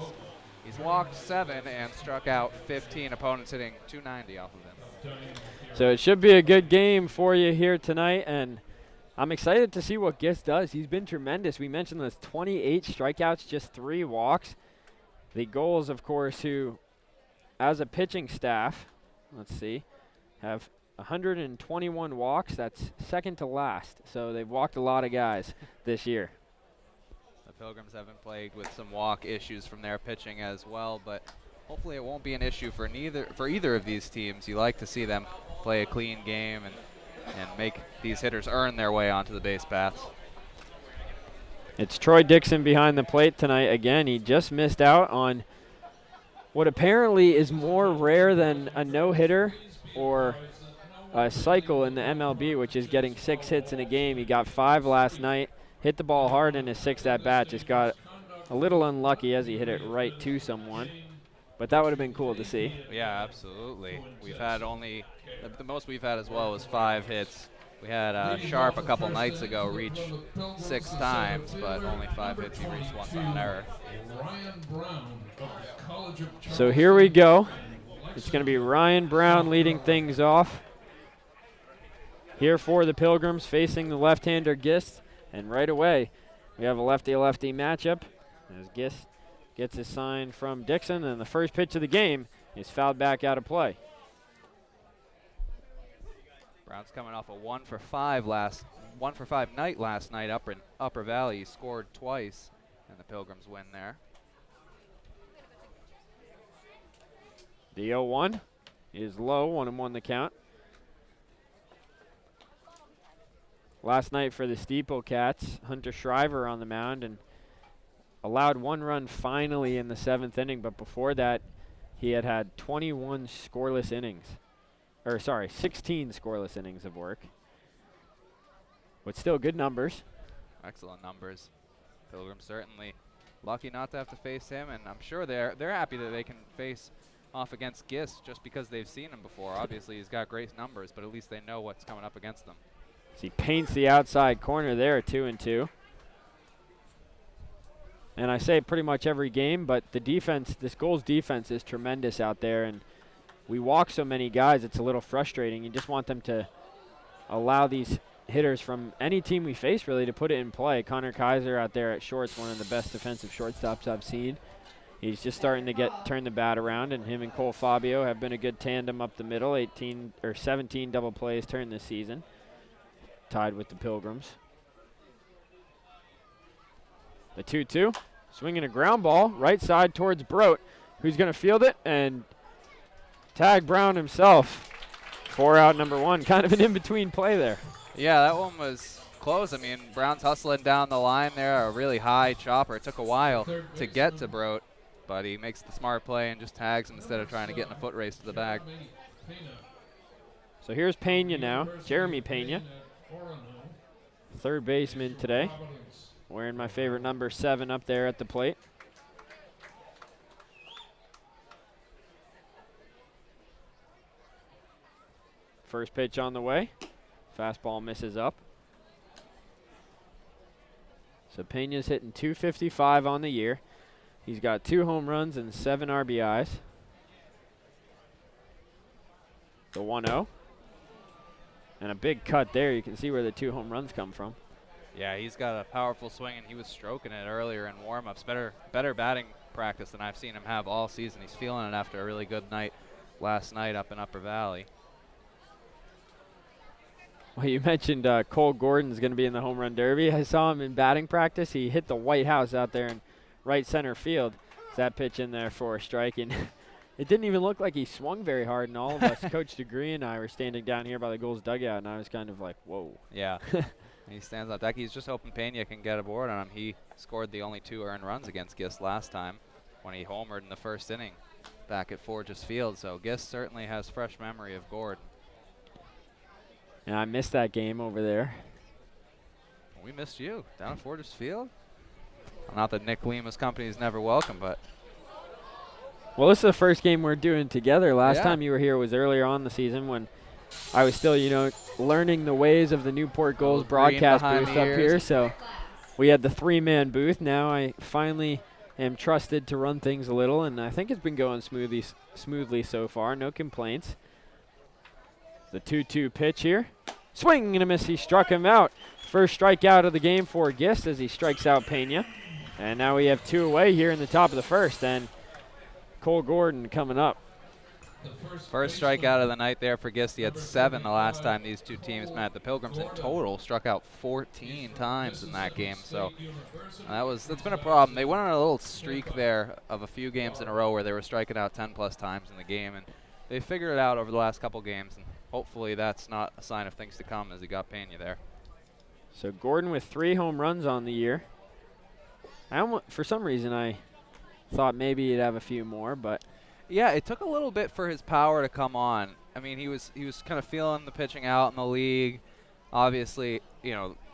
He's walked 7 and struck out 15 opponents, hitting .290 off of him. So it should be a good game for you here tonight, and I'm excited to see what Gist does. He's been tremendous. We mentioned this, 28 strikeouts, just 3 walks. The Gulls, of course, who, as a pitching staff, have 121 walks. That's second to last. So they've walked a lot of guys this year. The Pilgrims have been plagued with some walk issues from their pitching as well, but hopefully it won't be an issue for either of these teams. You like to see them play a clean game and make these hitters earn their way onto the base paths. It's Troy Dixon behind the plate tonight again. He just missed out on what apparently is more rare than a no-hitter or a cycle in the MLB, which is getting 6 hits in a game. He got 5 last night, hit the ball hard in his 6th at-bat, just got a little unlucky as he hit it right to someone. But that would have been cool to see. Yeah, absolutely. We've had the most we've had as well was 5 hits. We had Sharp a couple nights ago reach 6 times, but only 5 hits. He reached once on an error. So here we go. It's going to be Ryan Brown leading things off here for the Pilgrims, facing the left-hander Gist. And right away, we have a lefty-lefty matchup as Gist gets his sign from Dixon, and the first pitch of the game is fouled back out of play. Browns coming off a 1 for 5 night last night up in Upper Valley. He scored twice, and the Pilgrims win there. The 0-1 is low, 1-1 the count. Last night for the Steeple Cats, Hunter Shriver on the mound and allowed 1 run finally in the 7th inning, but before that he had 21 scoreless innings. 16 scoreless innings of work. But still good numbers. Excellent numbers. Pilgrims certainly lucky not to have to face him, and I'm sure they're happy that they can face off against Gist just because they've seen him before. Obviously he's got great numbers, but at least they know what's coming up against them. So he paints the outside corner there, 2-2. And I say pretty much every game, but the defense, this Gulls defense is tremendous out there, and we walk so many guys, it's a little frustrating. You just want them to allow these hitters from any team we face really to put it in play. Connor Kaiser out there at short's one of the best defensive shortstops I've seen. He's just starting to turn the bat around, and him and Cole Fabio have been a good tandem up the middle. 17 double plays turned this season, tied with the Pilgrims. The 2-2, swinging a ground ball right side towards Brote, who's going to field it and tag Brown himself. 4 out, number 1. Kind of an in-between play there. Yeah, that one was close. I mean, Brown's hustling down the line there, a really high chopper. It took a while to get to Brote, but he makes the smart play and just tags him instead of trying to get in a foot race to the bag. So here's Pena now, Jeremy Pena, third baseman today, wearing my favorite number 7 up there at the plate. First pitch on the way. Fastball misses up. So Pena's hitting .255 on the year. He's got 2 home runs and 7 RBIs. The 1-0. And a big cut there. You can see where the 2 home runs come from. Yeah, he's got a powerful swing, and he was stroking it earlier in warm-ups. Better batting practice than I've seen him have all season. He's feeling it after a really good night last night up in Upper Valley. Well, you mentioned Cole Gordon's going to be in the home run derby. I saw him in batting practice. He hit the White House out there in right center field. That pitch in there for a strike. And it didn't even look like he swung very hard. And all of us, Coach DeGree and I, were standing down here by the Gulls dugout, and I was kind of like, whoa. Yeah. He stands on deck. He's just hoping Pena can get aboard on him. He scored the only 2 earned runs against Gist last time when he homered in the first inning back at Forges Field. So Gist certainly has fresh memory of Gordon. And I missed that game over there. We missed you down at Forges Field. Not that Nick Lima's company is never welcome, but. Well, this is the first game we're doing together. Last time you were here was earlier on the season when I was still, learning the ways of the Newport Gulls broadcast booth up here. So we had the 3-man booth. Now I finally am trusted to run things a little, and I think it's been going smoothly so far. No complaints. The 2-2 pitch here. Swing and a miss. He struck him out. First strikeout of the game for Gist as he strikes out Pena. And now we have 2 away here in the top of the first. And Cole Gordon coming up. First strikeout of the night there for Gist. He had 7 the last time these 2 teams met. The Pilgrims in total struck out 14 times in that game. So that's been a problem. They went on a little streak there of a few games in a row where they were striking out 10+ times in the game. And they figured it out over the last couple games. And hopefully that's not a sign of things to come as he got Pena there. So Gordon with 3 home runs on the year. For some reason, I thought maybe he'd have a few more, but. Yeah, it took a little bit for his power to come on. I mean, he was kind of feeling the pitching out in the league. Obviously,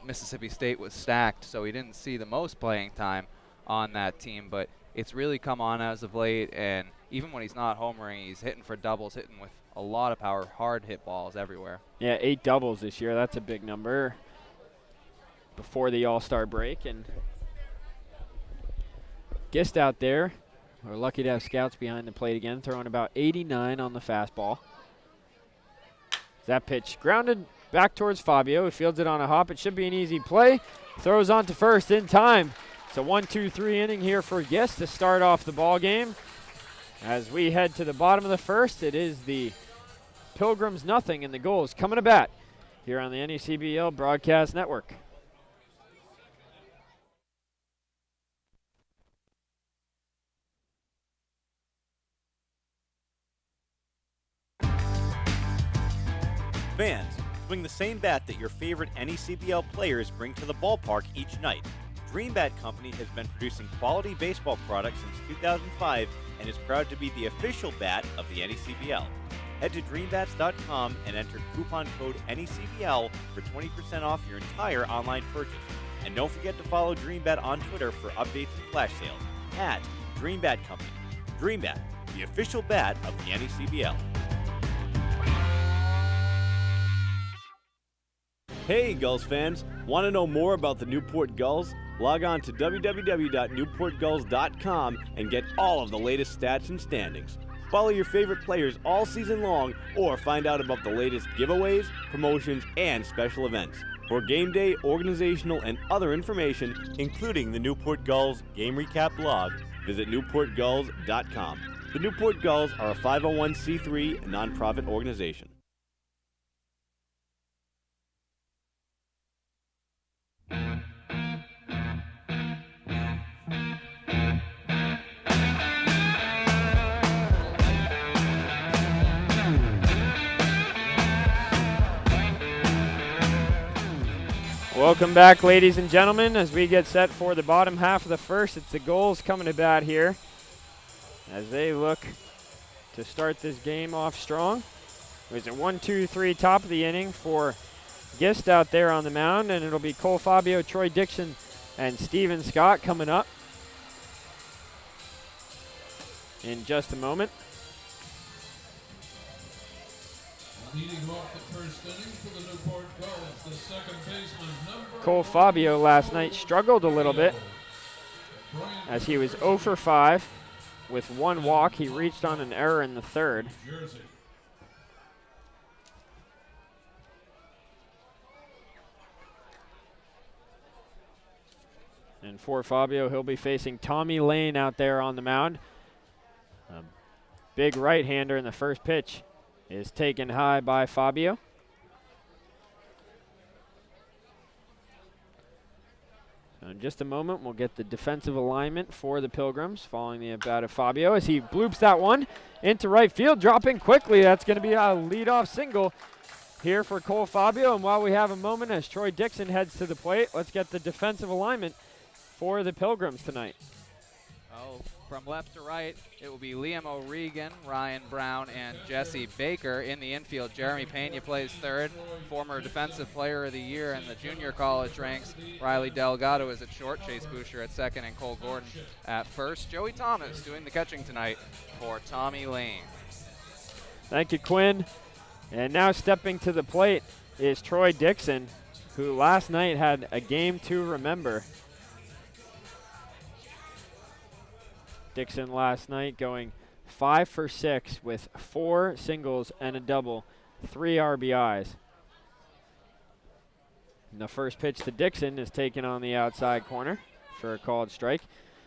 Mississippi State was stacked, so he didn't see the most playing time on that team, but it's really come on as of late, and even when he's not homering, he's hitting for doubles, hitting with a lot of power, hard hit balls everywhere. Yeah, 8 doubles this year. That's a big number before the All-Star break. And Gist out there. We're lucky to have scouts behind the plate again, throwing about 89 on the fastball. That pitch grounded back towards Fabio. He fields it on a hop. It should be an easy play. Throws on to first in time. It's a 1-2-3 inning here for Gist to start off the ball game. As we head to the bottom of the first, it is the Pilgrims nothing and the Gulls coming to bat here on the NECBL Broadcast Network. Fans, swing the same bat that your favorite NECBL players bring to the ballpark each night. Dream Bat Company has been producing quality baseball products since 2005 and is proud to be the official bat of the NECBL. Head to dreambats.com and enter coupon code NECBL for 20% off your entire online purchase. And don't forget to follow Dream Bat on Twitter for updates and flash sales at Dream Bat Company. Dream Bat, the official bat of the NECBL. Hey Gulls fans, want to know more about the Newport Gulls? Log on to www.newportgulls.com and get all of the latest stats and standings. Follow your favorite players all season long or find out about the latest giveaways, promotions, and special events. For game day, organizational, and other information, including the Newport Gulls game recap blog, visit newportgulls.com. The Newport Gulls are a 501c3 nonprofit organization. Welcome back, ladies and gentlemen, as we get set for the bottom half of the first. It's the Gulls coming to bat here as they look to start this game off strong. It was a 1-2-3 top of the inning for Gist out there on the mound, and it'll be Cole Fabio, Troy Dixon, and Steven Scott coming up in just a moment. Leading off the first inning for the Newport Gulls, the second baseman, Cole Fabio last night struggled a little bit as he was 0 for 5 with one walk. He reached on an error in the third. And for Fabio, he'll be facing Tommy Lane out there on the mound. A big right-hander, in the first pitch is taken high by Fabio. So in just a moment, we'll get the defensive alignment for the Pilgrims following the at-bat of Fabio as he bloops that one into right field, dropping quickly. That's going to be a leadoff single here for Cole Fabio. And while we have a moment as Troy Dixon heads to the plate, let's get the defensive alignment for the Pilgrims tonight. Oh, from left to right, it will be Liam O'Regan, Ryan Brown, and Jesse Baker. In the infield, Jeremy Pena plays third. Former Defensive Player of the Year in the junior college ranks. Riley Delgado is at short, Chase Boucher at second, and Cole Gordon at first. Joey Thomas doing the catching tonight for Tommy Lane. Thank you, Quinn. And now stepping to the plate is Troy Dixon, who last night had a game to remember. Dixon last night going 5 for 6 with 4 singles and a double, 3 RBIs. And the first pitch to Dixon is taken on the outside corner for a called strike.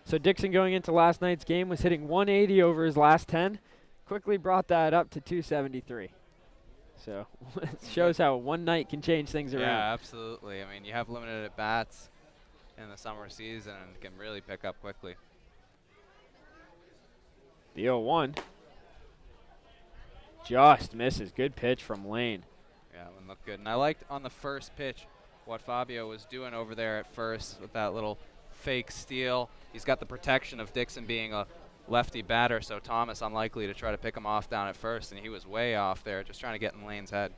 So Dixon going into last night's game was hitting 180 over his last 10. Quickly brought that up to 273. So it shows how one night can change things around. Yeah, absolutely. I mean, you have limited at-bats in the summer season and can really pick up quickly. The 0-1 just misses. Good pitch from Lane. Yeah, it looked good. And I liked on the first pitch what Fabio was doing over there at first with that little fake steal. He's got the protection of Dixon being a lefty batter, so Thomas unlikely to try to pick him off down at first, and he was way off there, just trying to get in Lane's head.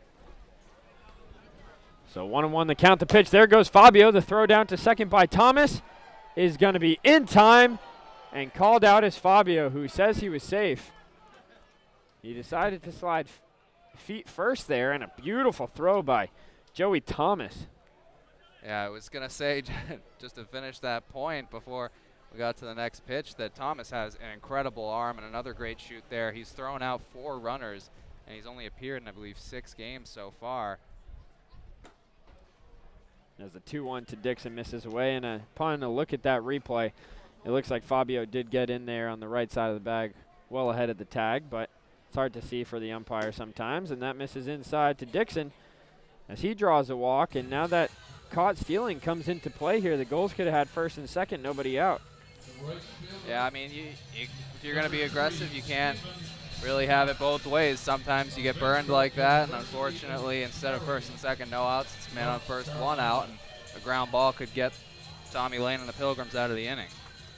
So 1-1 the count, the pitch. There goes Fabio. The throw down to second by Thomas is going to be in time. And called out as Fabio, who says he was safe. He decided to slide feet first there, and a beautiful throw by Joey Thomas. Yeah, I was going to say, just to finish that point before we got to the next pitch, that Thomas has an incredible arm and another great shoot there. He's thrown out 4 runners, and he's only appeared in, I believe, 6 games so far. As the 2-1 to Dixon misses away, and upon a look at that replay, it looks like Fabio did get in there on the right side of the bag well ahead of the tag, but it's hard to see for the umpire sometimes, and that misses inside to Dixon. as he draws a walk, and now that caught stealing comes into play here. The Gulls could have had first and second, nobody out. Yeah, I mean, if you're going to be aggressive, you can't really have it both ways. Sometimes you get burned like that, and unfortunately, instead of first and second, no outs, it's man on first, one out, and a ground ball could get Tommy Lane and the Pilgrims out of the inning.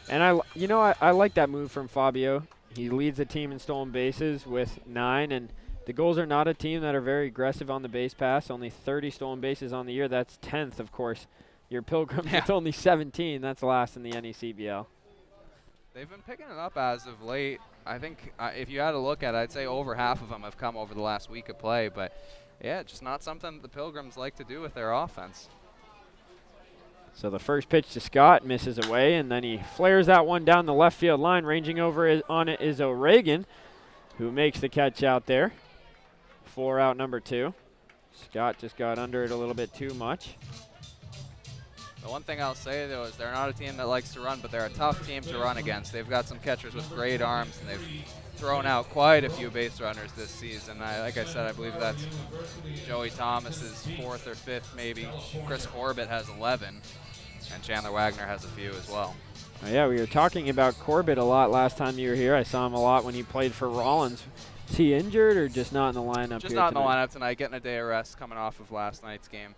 And I like that move from Fabio. He leads the team in stolen bases with 9, and the Gulls are not a team that are very aggressive on the base pass. Only 30 stolen bases on the year. That's 10th, of course. Your Pilgrims, it's only 17. That's last in the NECBL. They've been picking it up as of late. I think if you had to look at it, I'd say over half of them have come over the last week of play. But, yeah, just not something that the Pilgrims like to do with their offense. So the first pitch to Scott misses away, and then he flares that one down the left field line. Ranging over on it is O'Regan, who makes the catch out there. 4 out, number 2. Scott just got under it a little bit too much. The one thing I'll say, though, is they're not a team that likes to run, but they're a tough team to run against. They've got some catchers with great arms, and they've thrown out quite a few base runners this season. Like I said, I believe that's Joey Thomas's 4th or 5th, maybe. Chris Corbett has 11, and Chandler Wagner has a few as well. Oh, yeah, we were talking about Corbett a lot last time you were here. I saw him a lot when he played for Rollins. Is he injured or just not in the lineup? Just not in the lineup tonight, getting a day of rest coming off of last night's game.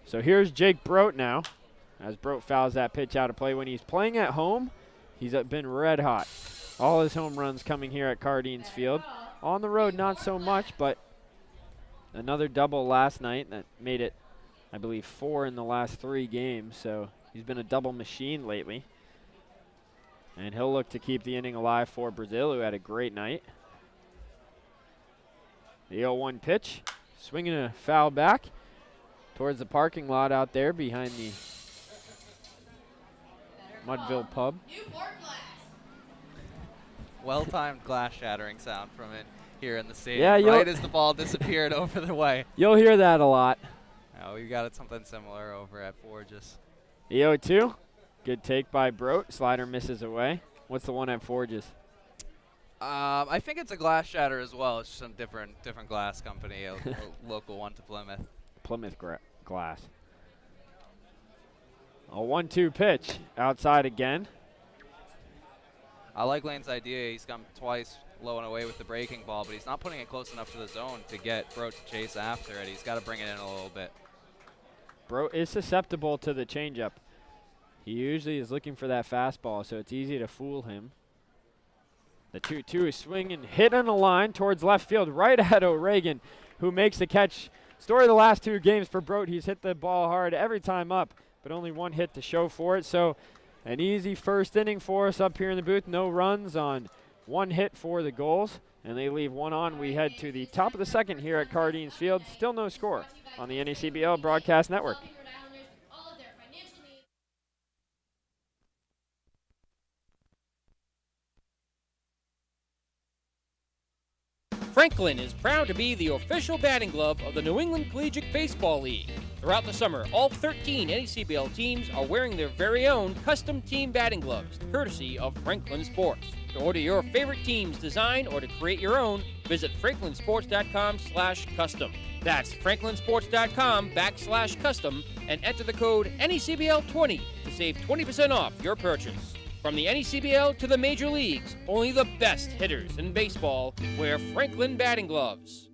So here's Jake Brote now, as Brote fouls that pitch out of play. When he's playing at home, he's been red hot. All his home runs coming here at Cardines Field. On the road, not so much, but another double last night that made it, I believe, 4 in the last 3 games. So he's been a double machine lately. And he'll look to keep the inning alive for Brazil, who had a great night. The 0-1 pitch, swinging a foul back towards the parking lot out there behind the Mudville Pub. Well-timed glass shattering sound from it here in the stadium. Yeah, right as the ball disappeared over the way. You'll hear that a lot. We got something similar over at Forges. The 0-2. Good take by Brote. Slider misses away. What's the one at Forges? I think it's a glass shatter as well. It's some different glass company, a local one to Plymouth. Plymouth Glass. A 1-2 pitch. Outside again. I like Lane's idea. He's come twice low and away with the breaking ball, but he's not putting it close enough to the zone to get Brote to chase after it. He's got to bring it in a little bit. Brote is susceptible to the changeup. He usually is looking for that fastball, so it's easy to fool him. The 2-2 is swinging, hit on the line towards left field, right at O'Regan, who makes the catch. Story of the last 2 games for Brote. He's hit the ball hard every time up, but only 1 hit to show for it. So an easy first inning for us up here in the booth. No runs on 1 hit for the Gulls, and they leave 1 on. We head to the top of the second here at Cardines Field. Still no score on the NECBL Broadcast Network. Franklin is proud to be the official batting glove of the New England Collegiate Baseball League. Throughout the summer, all 13 NECBL teams are wearing their very own custom team batting gloves, courtesy of Franklin Sports. To order your favorite team's design or to create your own, visit franklinsports.com/custom. That's franklinsports.com/custom and enter the code NECBL20 to save 20% off your purchase. From the NECBL to the major leagues, only the best hitters in baseball wear Franklin batting gloves.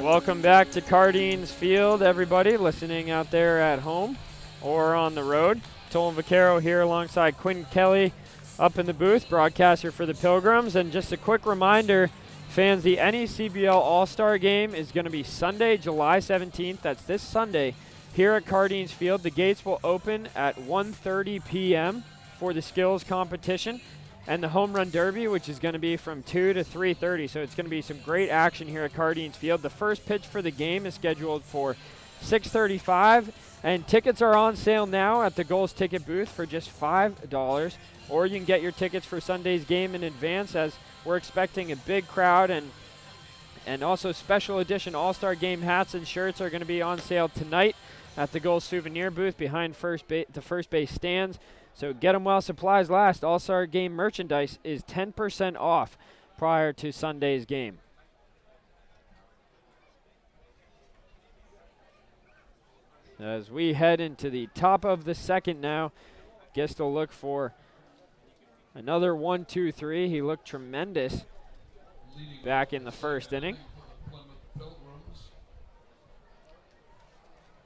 Welcome back to Cardines Field, everybody listening out there at home or on the road. Tolan Vaccaro here alongside Quinn Kelly up in the booth, broadcaster for the Pilgrims. And just a quick reminder, fans, the NECBL All-Star Game is going to be Sunday, July 17th. That's this Sunday here at Cardines Field. The gates will open at 1:30 p.m. for the skills competition and the home run derby, which is going to be from 2 to 3:30. So it's going to be some great action here at Cardines Field. The first pitch for the game is scheduled for 6:35, and tickets are on sale now at the Gulls ticket booth for just $5. Or you can get your tickets for Sunday's game in advance, as we're expecting a big crowd, and also special edition All-Star Game hats and shirts are going to be on sale tonight at the Gulls souvenir booth behind the first base stands. So get 'em while supplies last. All-Star Game merchandise is 10% off prior to Sunday's game. As we head into the top of the second now, Gist will look for another 1-2-3. He looked tremendous back in the first inning.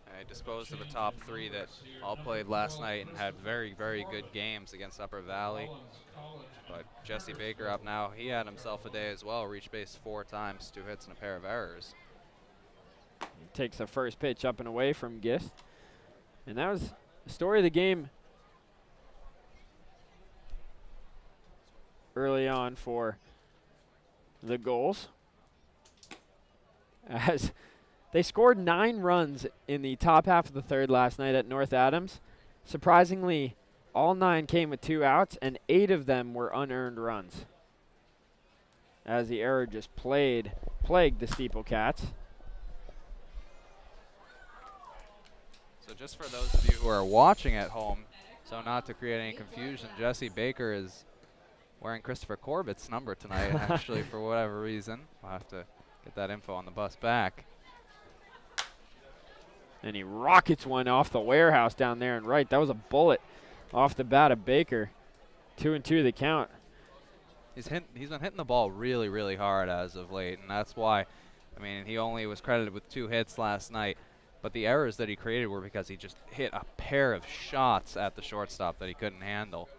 I disposed of a top three that all played last night and had very, very good games against Upper Valley. But Jesse Baker up now, he had himself a day as well. Reached base 4 times, 2 hits and a pair of errors. He takes the first pitch up and away from Gist. And that was the story of the game early on for the Gulls, as they scored 9 runs in the top half of the third last night at North Adams. Surprisingly, all 9 came with 2 outs, and 8 of them were unearned runs, as the error just plagued the Steeple Cats. So just for those of you who are watching at home, so not to create any confusion, Jesse Baker is wearing Christopher Corbett's number tonight, actually, for whatever reason. I'll have to get that info on the bus back. And he rockets one off the warehouse down there and right. That was a bullet off the bat of Baker. 2-2 the count. He's been hitting the ball really, really hard as of late, and that's why, I mean, he only was credited with 2 hits last night, but the errors that he created were because he just hit a pair of shots at the shortstop that he couldn't handle.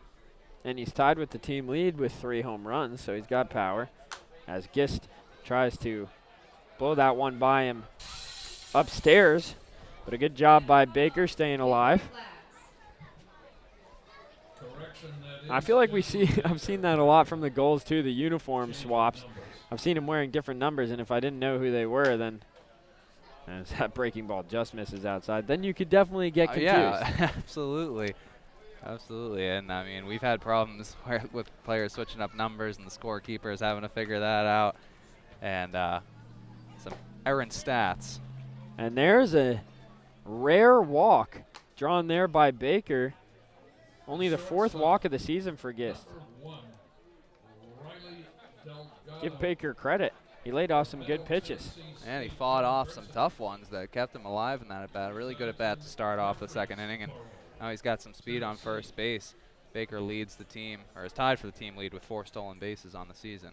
And he's tied with the team lead with 3 home runs, so he's got power. As Gist tries to blow that one by him upstairs, but a good job by Baker staying alive. I feel like I've seen that a lot from the Gulls too, the uniform swaps. I've seen him wearing different numbers, and if I didn't know who they were, then as that breaking ball just misses outside, then you could definitely get confused. Yeah, absolutely. Absolutely, and I mean, we've had problems with players switching up numbers and the scorekeepers having to figure that out, and some errant stats. And there's a rare walk drawn there by Baker. Only the 4th walk of the season for Gist. Give Baker credit. He laid off some good pitches. And he fought off some tough ones that kept him alive in that at bat. Really good at bat to start off the second inning, and now he's got some speed on first base. Baker leads the team, or is tied for the team lead with 4 stolen bases on the season.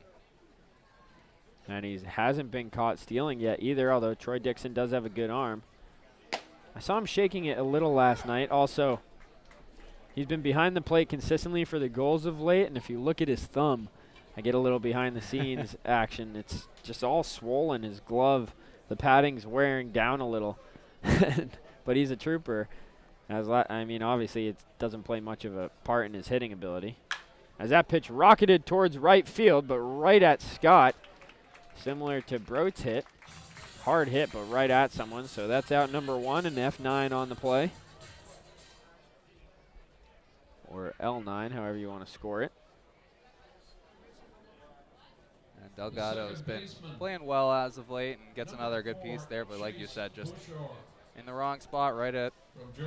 And he hasn't been caught stealing yet either, although Troy Dixon does have a good arm. I saw him shaking it a little last night. Also, he's been behind the plate consistently for the Gulls of late, and if you look at his thumb, I get a little behind-the-scenes action. It's just all swollen. His glove, the padding's wearing down a little. But he's a trooper. I mean, obviously, it doesn't play much of a part in his hitting ability. As that pitch rocketed towards right field, but right at Scott, similar to Brote's hit. Hard hit, but right at someone. So that's out number 1, and F9 on the play. Or L9, however you want to score it. And Delgado's been playing well as of late and gets another good piece there, but like you said, just in the wrong spot right at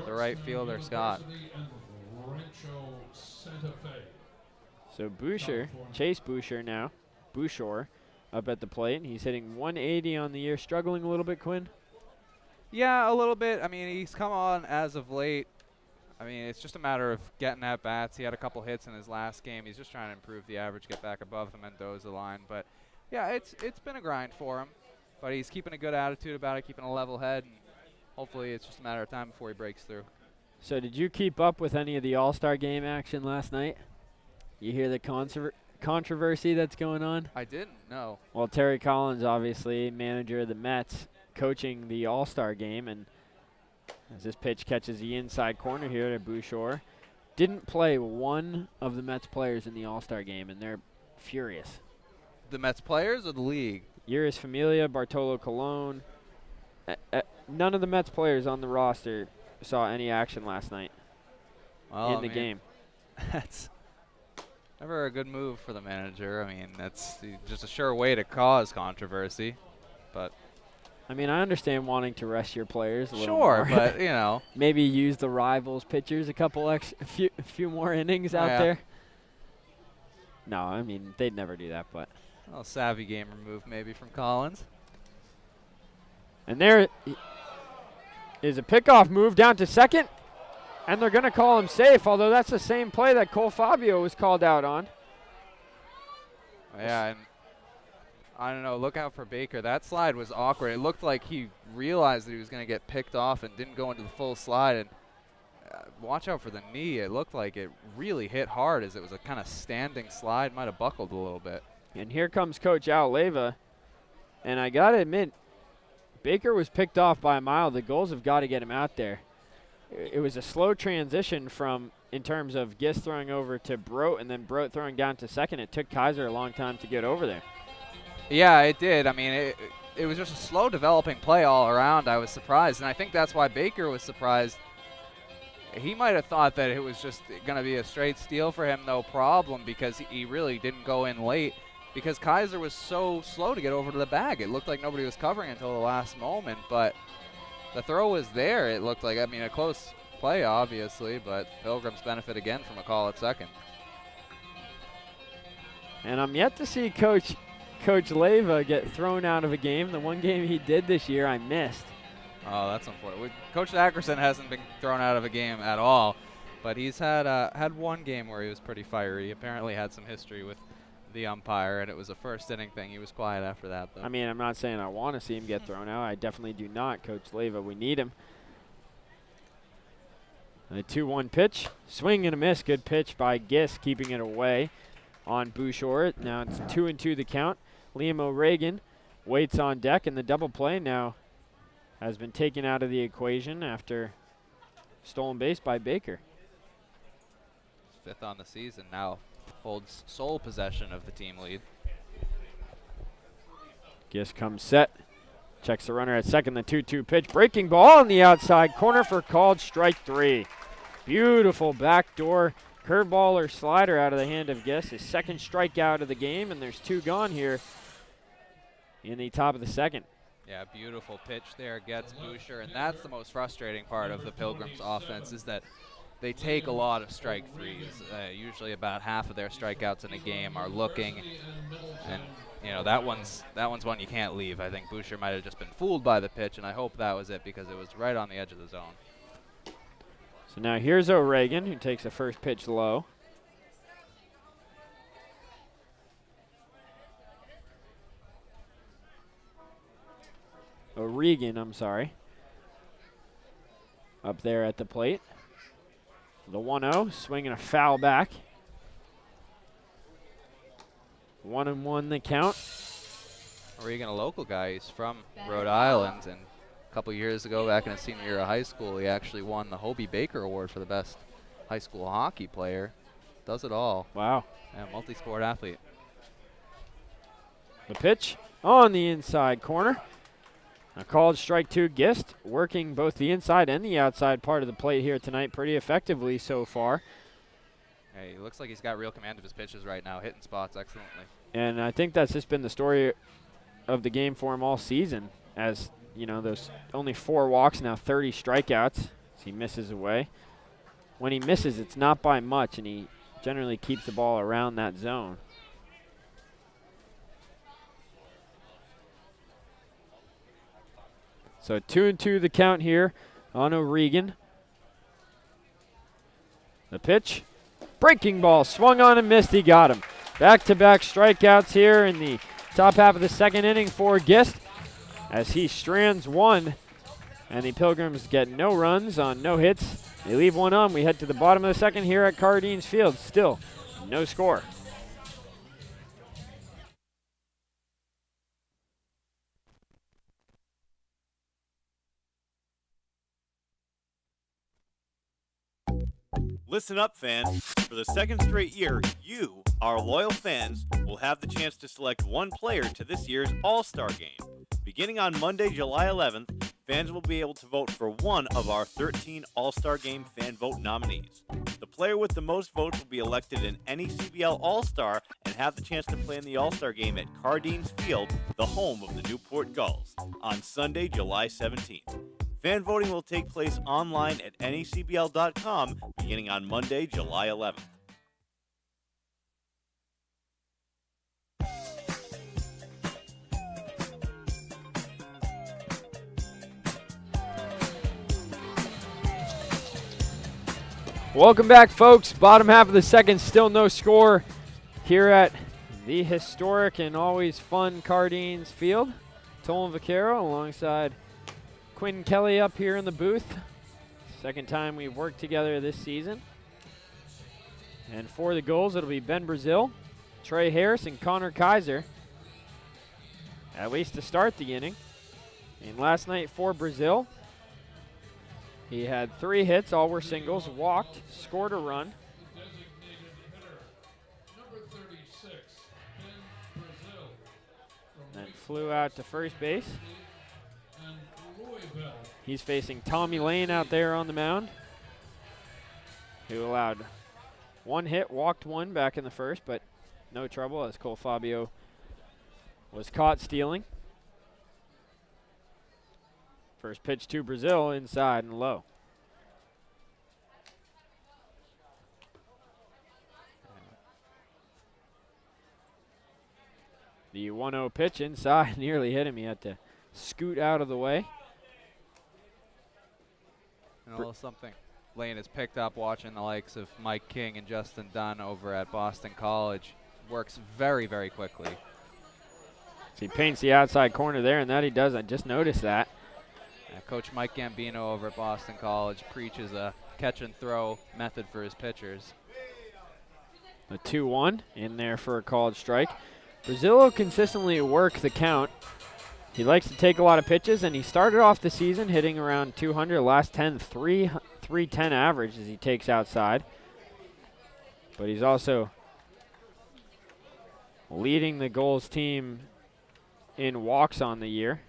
the right fielder, Scott. So Boucher, Chase Boucher now, Bouchard up at the plate. He's hitting 180 on the year, struggling a little bit, Quinn? Yeah, a little bit. I mean, he's come on as of late. I mean, it's just a matter of getting at bats. He had a couple hits in his last game. He's just trying to improve the average, get back above the Mendoza line. But, yeah, it's been a grind for him. But he's keeping a good attitude about it, keeping a level head. And hopefully it's just a matter of time before he breaks through. So did you keep up with any of the All-Star Game action last night? You hear the controversy that's going on? I didn't, no. Well, Terry Collins, obviously, manager of the Mets, coaching the All-Star Game, and as this pitch catches the inside corner here to Bouchard, didn't play one of the Mets players in the All-Star Game, and they're furious. The Mets players or the league? Uris Familia, Bartolo Colon. None of the Mets players on the roster saw any action last night in the game. That's never a good move for the manager. I mean, that's just a sure way to cause controversy. But I mean, I understand wanting to rest your players a little Sure, more. but, you know. Maybe use the rivals' pitchers a few more innings out there. No, I mean, they'd never do that, but. A little savvy gamer move maybe from Collins. And there is a pickoff move down to second, and they're going to call him safe, although that's the same play that Cole Fabio was called out on. Yeah, and I don't know, look out for Baker. That slide was awkward. It looked like he realized that he was going to get picked off and didn't go into the full slide. And watch out for the knee. It looked like it really hit hard as it was a kind of standing slide. Might have buckled a little bit. And here comes Coach Al Leyva. And I got to admit, Baker was picked off by a mile. The Gulls have got to get him out there. It was a slow transition from, in terms of Gist throwing over to Broat and then Broat throwing down to second. It took Kaiser a long time to get over there. Yeah, it did. I mean, it was just a slow developing play all around. I was surprised, and I think that's why Baker was surprised. He might have thought that it was just going to be a straight steal for him, no problem, because he really didn't go in late because Kaiser was so slow to get over to the bag. It looked like nobody was covering until the last moment, but the throw was there. It looked like, I mean, a close play, obviously, but Pilgrims benefit again from a call at second. And I'm yet to see Coach Leyva get thrown out of a game. The one game he did this year, I missed. Oh, that's unfortunate. Coach Ackerson hasn't been thrown out of a game at all, but he's had one game where he was pretty fiery. He apparently had some history with the umpire, and it was a first inning thing. He was quiet after that, though. I mean, I'm not saying I want to see him get thrown out. I definitely do not, Coach Leyva. We need him. A 2-1 pitch. Swing and a miss. Good pitch by Gist, keeping it away on Bouchard. Now it's 2-2 the count. Liam O'Regan waits on deck, and the double play now has been taken out of the equation after stolen base by Baker. Fifth on the season, now holds sole possession of the team lead. Gist comes set. Checks the runner at second, the 2-2 pitch. Breaking ball on the outside corner for called strike 3. Beautiful backdoor curveball or slider out of the hand of Gist. His second strikeout of the game, and there's 2 gone here in the top of the second. Yeah, beautiful pitch there, gets Boucher, and that's the most frustrating part of the Pilgrims offense is that they take a lot of strike threes. Usually about half of their strikeouts in a game are looking, and you know that one's one you can't leave. I think Boucher might have just been fooled by the pitch, and I hope that was it because it was right on the edge of the zone. So now here's O'Regan, who takes the first pitch low. O'Regan, I'm sorry. Up there at the plate. The 1-0, swinging a foul back. 1-1 the count. O'Regan, a local guy. He's from Rhode Island, and a couple years ago, back in his senior year of high school, he actually won the Hobie Baker Award for the best high school hockey player. Does it all. Wow. Yeah, multi-sport athlete. The pitch on the inside corner. A called strike 2. Gist working both the inside and the outside part of the plate here tonight pretty effectively so far. Hey, he looks like he's got real command of his pitches right now, hitting spots excellently. And I think that's just been the story of the game for him all season. As, you know, those only 4 walks, now 30 strikeouts as he misses away. When he misses, it's not by much, and he generally keeps the ball around that zone. So 2-2 the count here on O'Regan. The pitch. Breaking ball. Swung on and missed. He got him. Back-to-back strikeouts here in the top half of the second inning for Gist as he strands one. And the Pilgrims get no runs on no hits. They leave one on. We head to the bottom of the second here at Cardines Field. Still no score. Listen up, fans. For the second straight year, you, our loyal fans, will have the chance to select one player to this year's All-Star Game. Beginning on Monday, July 11th, fans will be able to vote for one of our 13 All-Star Game fan vote nominees. The player with the most votes will be elected an NECBL All-Star and have the chance to play in the All-Star Game at Cardines Field, the home of the Newport Gulls, on Sunday, July 17th. Fan voting will take place online at necbl.com beginning on Monday, July 11th. Welcome back, folks. Bottom half of the second, still no score here at the historic and always fun Cardines Field. Tolan Vaquero alongside Quinn Kelly up here in the booth. Second time we've worked together this season. And for the goals, it'll be Ben Brazil, Trey Harris, and Connor Kaiser, at least to start the inning. And last night for Brazil, he had 3 hits, all were singles, walked, scored a run. Then flew out to first base. He's facing Tommy Lane out there on the mound, who allowed 1 hit, walked 1 back in the first, but no trouble as Cole Fabio was caught stealing. First pitch to Brazil, inside and low. The 1-0 pitch inside nearly hit him. He had to scoot out of the way. And a little something Lane has picked up watching the likes of Mike King and Justin Dunn over at Boston College. Works very, very quickly. So he paints the outside corner there, and that he does. I just noticed that. Coach Mike Gambino over at Boston College preaches a catch-and-throw method for his pitchers. The 2-1 in there for a called strike. Brazil will consistently work the count. He likes to take a lot of pitches, and he started off the season hitting around 200. Last 10, 310 average as he takes outside. But he's also leading the goals team in walks on the year.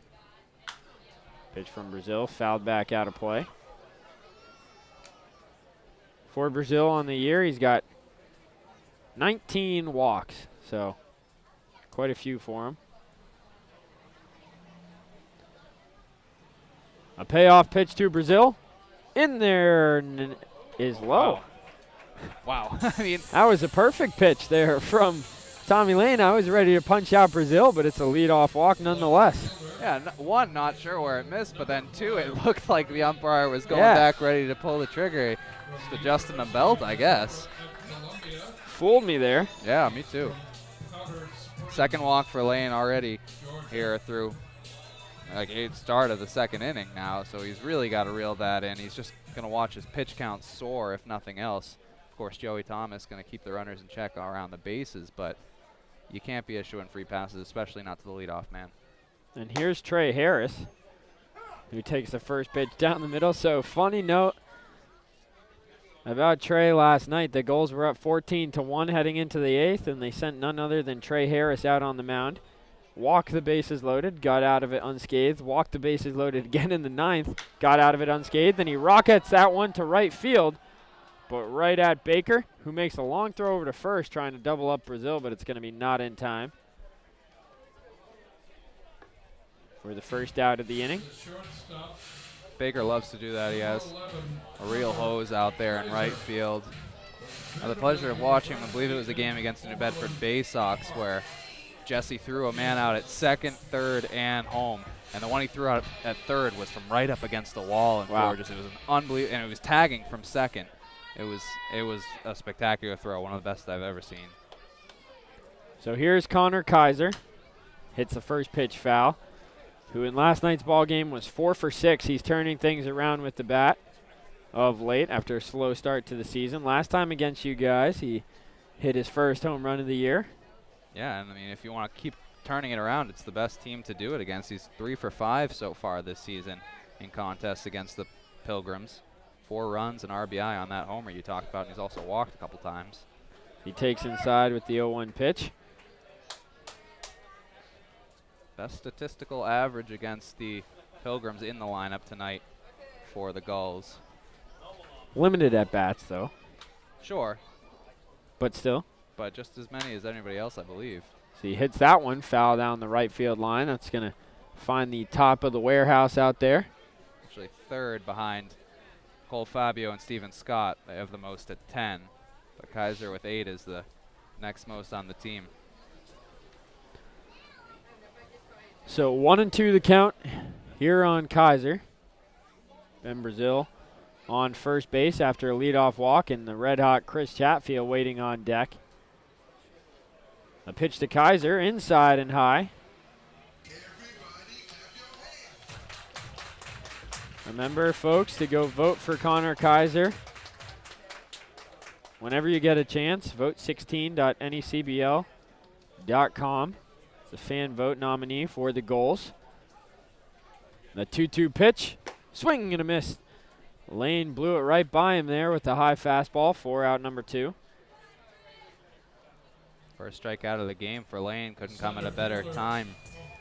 Pitch from Brazil, fouled back out of play. For Brazil on the year, he's got 19 walks, so quite a few for him. A payoff pitch to Brazil. In there is low. Wow. I mean, that was a perfect pitch there from Tommy Lane. I was ready to punch out Brazil, but it's a leadoff walk nonetheless. Yeah, 1, not sure where it missed, but then 2, it looked like the umpire was going back ready to pull the trigger. Just adjusting the belt, I guess. Fooled me there. Yeah, me too. Second walk for Lane already here through like 8th start of the second inning now, so he's really got to reel that in. He's just going to watch his pitch count soar, if nothing else. Of course, Joey Thomas going to keep the runners in check around the bases, but you can't be issuing free passes, especially not to the leadoff man. And here's Trey Harris, who takes the first pitch down the middle. So funny note about Trey last night. The Gulls were up 14-1 heading into the 8th, and they sent none other than Trey Harris out on the mound. Walked the bases loaded, got out of it unscathed. Walked the bases loaded again in the 9th, got out of it unscathed. Then he rockets that one to right field, but right at Baker, who makes a long throw over to first, trying to double up Brazil, but it's going to be not in time for the first out of the inning. Baker loves to do that. He has a real hose out there in right field. I had the pleasure of watching, I believe it was a game against the New Bedford Bay Sox, where Jesse threw a man out at second, third, and home. And the one he threw out at third was from right up against the wall. And gorgeous. It was an unbelievable, and it was tagging from second. It was a spectacular throw, one of the best I've ever seen. So here's Connor Kaiser. Hits the first pitch foul, who in last night's ball game was 4 for 6. He's turning things around with the bat of late after a slow start to the season. Last time against you guys, he hit his first home run of the year. Yeah, and I mean, if you want to keep turning it around, it's the best team to do it against. He's 3 for 5 so far this season in contests against the Pilgrims. 4 runs and RBI on that homer you talked about, and he's also walked a couple times. He takes inside with the 0-1 pitch. Best statistical average against the Pilgrims in the lineup tonight for the Gulls. Limited at bats, though. Sure. But still. But just as many as anybody else, I believe. So he hits that one, foul down the right field line. That's going to find the top of the warehouse out there. Actually third behind Cole Fabio and Steven Scott. They have the most at 10. But Kaiser with 8 is the next most on the team. So 1-2 the count here on Kaiser. Ben Brazil on first base after a leadoff walk, and the red-hot Chris Chatfield waiting on deck. A pitch to Kaiser, inside and high. Remember, folks, to go vote for Connor Kaiser. Whenever you get a chance, vote16.necbl.com. It's a fan vote nominee for the Gulls. The 2-2 pitch, swing and a miss. Lane blew it right by him there with the high fastball, 4 out number 2. First strikeout of the game for Lane. Couldn't come at a better time.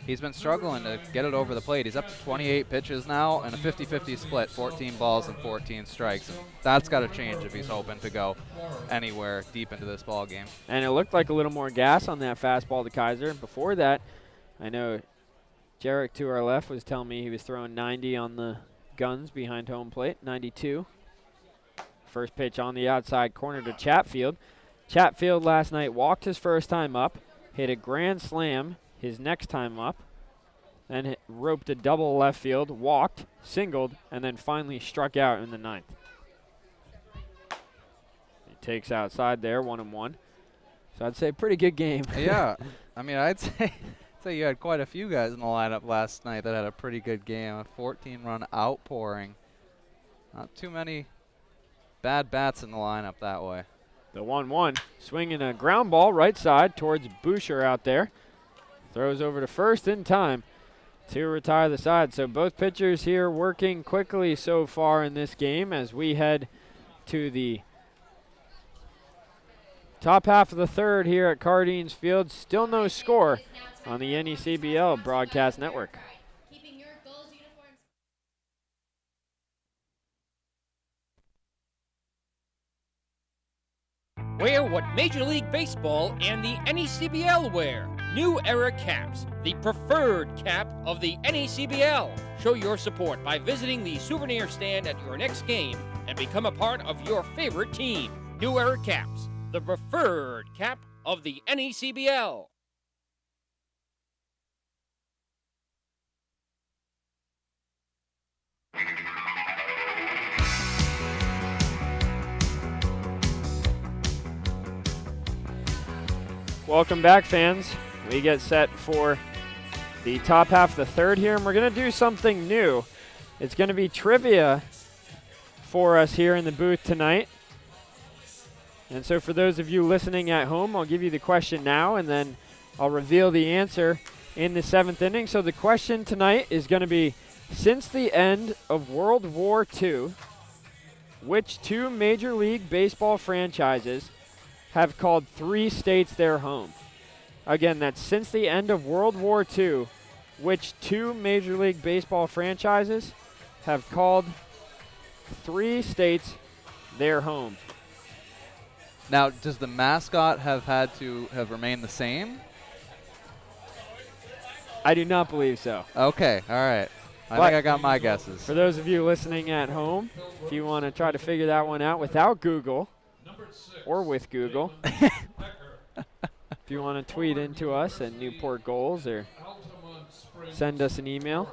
He's been struggling to get it over the plate. He's up to 28 pitches now and a 50-50 split, 14 balls and 14 strikes. And that's got to change if he's hoping to go anywhere deep into this ball game. And it looked like a little more gas on that fastball to Kaiser. Before that, I know Jarek to our left was telling me he was throwing 90 on the guns behind home plate, 92. First pitch on the outside corner to Chatfield. Chatfield last night walked his first time up, hit a grand slam his next time up, then roped a double left field, walked, singled, and then finally struck out in the 9th. He takes outside there, 1-1. So I'd say pretty good game. Yeah, I mean, I'd say you had quite a few guys in the lineup last night that had a pretty good game. A 14-run outpouring. Not too many bad bats in the lineup that way. The 1-1, swinging a ground ball right side towards Boucher out there. Throws over to first in time to retire the side. So both pitchers here working quickly so far in this game as we head to the top half of the third here at Cardines Field. Still no score on the NECBL broadcast network. Wear what Major League Baseball and the NECBL wear. New Era Caps, the preferred cap of the NECBL. Show your support by visiting the souvenir stand at your next game and become a part of your favorite team. New Era Caps, the preferred cap of the NECBL. Welcome back, fans. We get set for the top half of the third here, and we're going to do something new. It's going to be trivia for us here in the booth tonight. And so for those of you listening at home, I'll give you the question now, and then I'll reveal the answer in the 7th inning. So the question tonight is going to be, since the end of World War II, which 2 Major League Baseball franchises have called 3 states their home? Again, that's since the end of World War II, which 2 Major League Baseball franchises have called 3 states their home? Now, does the mascot have had to have remained the same? I do not believe so. Okay, all right. I think I got my guesses. For those of you listening at home, if you want to try to figure that one out without Google, or with Google, if you want to tweet into us at Newport Gulls or send us an email,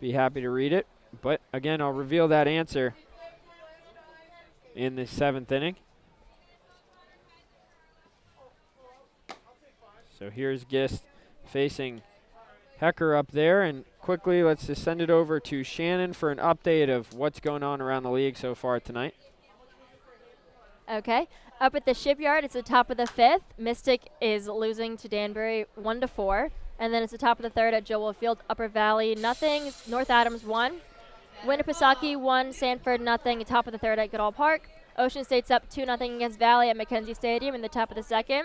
be happy to read it. But again, I'll reveal that answer in the 7th inning. So here's Gist facing Hecker up there, and quickly let's just send it over to Shannon for an update of what's going on around the league so far tonight. Okay. Up at the Shipyard, it's the top of the 5th. Mystic is losing to Danbury 1-4. And then it's the top of the 3rd at Joel Field. Upper Valley, nothing. North Adams 1. Winnipesaukee 1. Sanford, nothing. Top of the 3rd at Goodall Park. Ocean State's up 2-0 against Valley at Mackenzie Stadium in the top of the 2nd.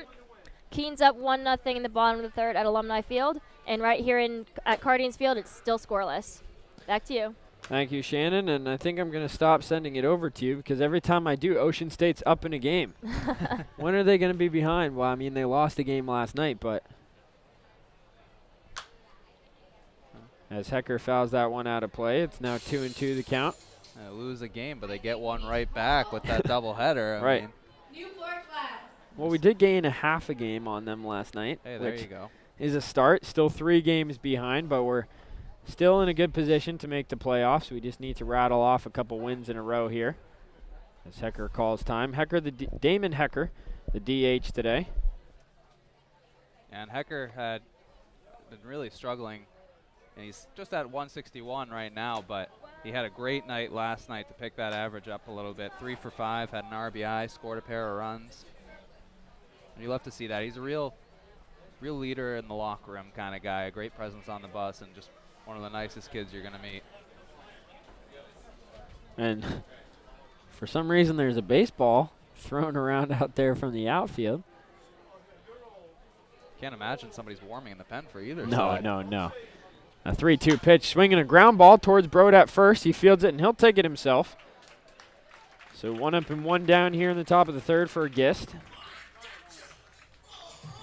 Keene's up 1-0 in the bottom of the 3rd at Alumni Field. And right here at Cardines Field, it's still scoreless. Back to you. Thank you, Shannon, and I think I'm going to stop sending it over to you because every time I do, Ocean State's up in a game. When are they going to be behind? Well, I mean, they lost a game last night, but as Hecker fouls that one out of play, it's now 2-2 the count. They lose a game, but they get one right back with that doubleheader. Right. Well, we did gain a half a game on them last night. Hey, there which you go. Is a start. Still 3 games behind, but we're still in a good position to make the playoffs. We just need to rattle off a couple wins in a row here as Hecker calls time. Damon Hecker, the DH today. And Hecker had been really struggling, and he's just at 161 right now, but he had a great night last night to pick that average up a little bit. 3 for 5, had an RBI, scored a pair of runs. And you love to see that. He's a real leader in the locker room kind of guy, a great presence on the bus, and just one of the nicest kids you're going to meet. And for some reason, there's a baseball thrown around out there from the outfield. Can't imagine somebody's warming in the pen for either side. No. A 3-2 pitch, swinging a ground ball towards Broad at first. He fields it, and he'll take it himself. So 1 up and 1 down here in the top of the third for Gist.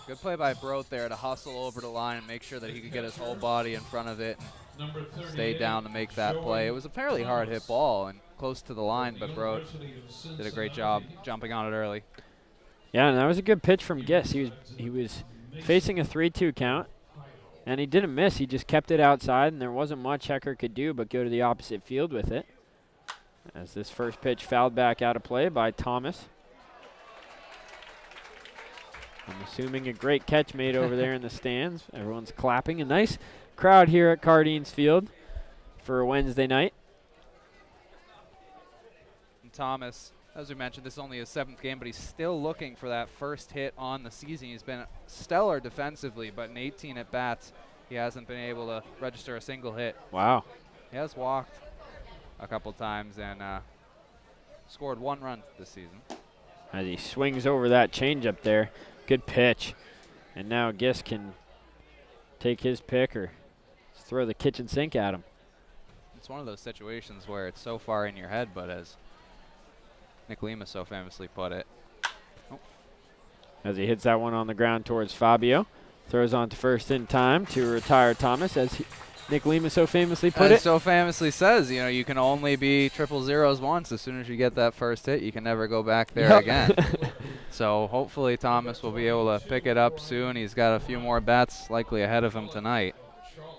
Good play by Broth there to hustle over the line and make sure that he could get his whole body in front of it and stay down to make that play. It was a fairly hard hit ball and close to the line, but Broth did a great job jumping on it early. Yeah, and that was a good pitch from Gist. He was facing a 3-2 count, and he didn't miss. He just kept it outside, and there wasn't much Hecker could do but go to the opposite field with it. As this first pitch fouled back out of play by Thomas. I'm assuming a great catch made over there in the stands. Everyone's clapping. A nice crowd here at Cardines Field for a Wednesday night. And Thomas, as we mentioned, this is only his 7th game, but he's still looking for that first hit on the season. He's been stellar defensively, but in 18 at-bats, he hasn't been able to register a single hit. Wow. He has walked a couple times and scored 1 run this season. As he swings over that changeup there. Good pitch. And now Gist can take his pick or throw the kitchen sink at him. It's one of those situations where it's so far in your head, but as Nick Lima so famously put it. As he hits that one on the ground towards Fabio. Throws on to first in time to retire Thomas, as Nick Lima so famously put it. So famously says, you know, you can only be 000s once. As soon as you get that first hit, you can never go back there again. So hopefully Thomas will be able to pick it up soon. He's got a few more bats likely ahead of him tonight.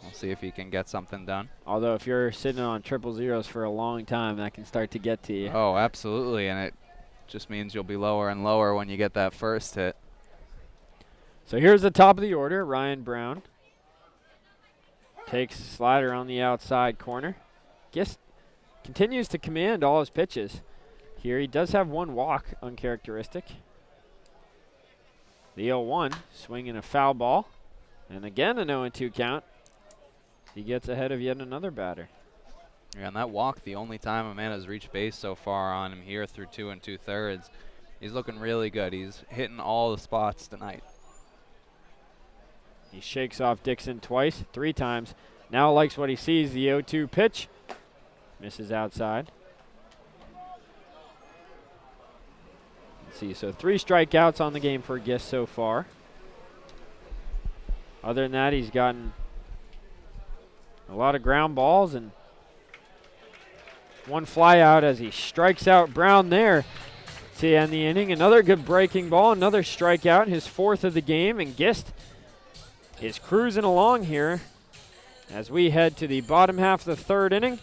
We'll see if he can get something done. Although if you're sitting on 000s for a long time, that can start to get to you. Oh, absolutely, and it just means you'll be lower and lower when you get that first hit. So here's the top of the order. Ryan Brown takes a slider on the outside corner. Gist continues to command all his pitches. Here he does have 1 walk, uncharacteristic. The 0-1, swinging a foul ball. And again, an 0-2 count. He gets ahead of yet another batter. Yeah, and that walk, the only time a man has reached base so far on him here through 2 2/3. He's looking really good. He's hitting all the spots tonight. He shakes off Dixon twice, 3 times. Now likes what he sees, the 0-2 pitch. Misses outside. Let's see, so 3 strikeouts on the game for Gist so far. Other than that, he's gotten a lot of ground balls and 1 fly out as he strikes out Brown there to end the inning. Another good breaking ball, another strikeout, his 4th of the game, and Gist is cruising along here as we head to the bottom half of the 3rd inning.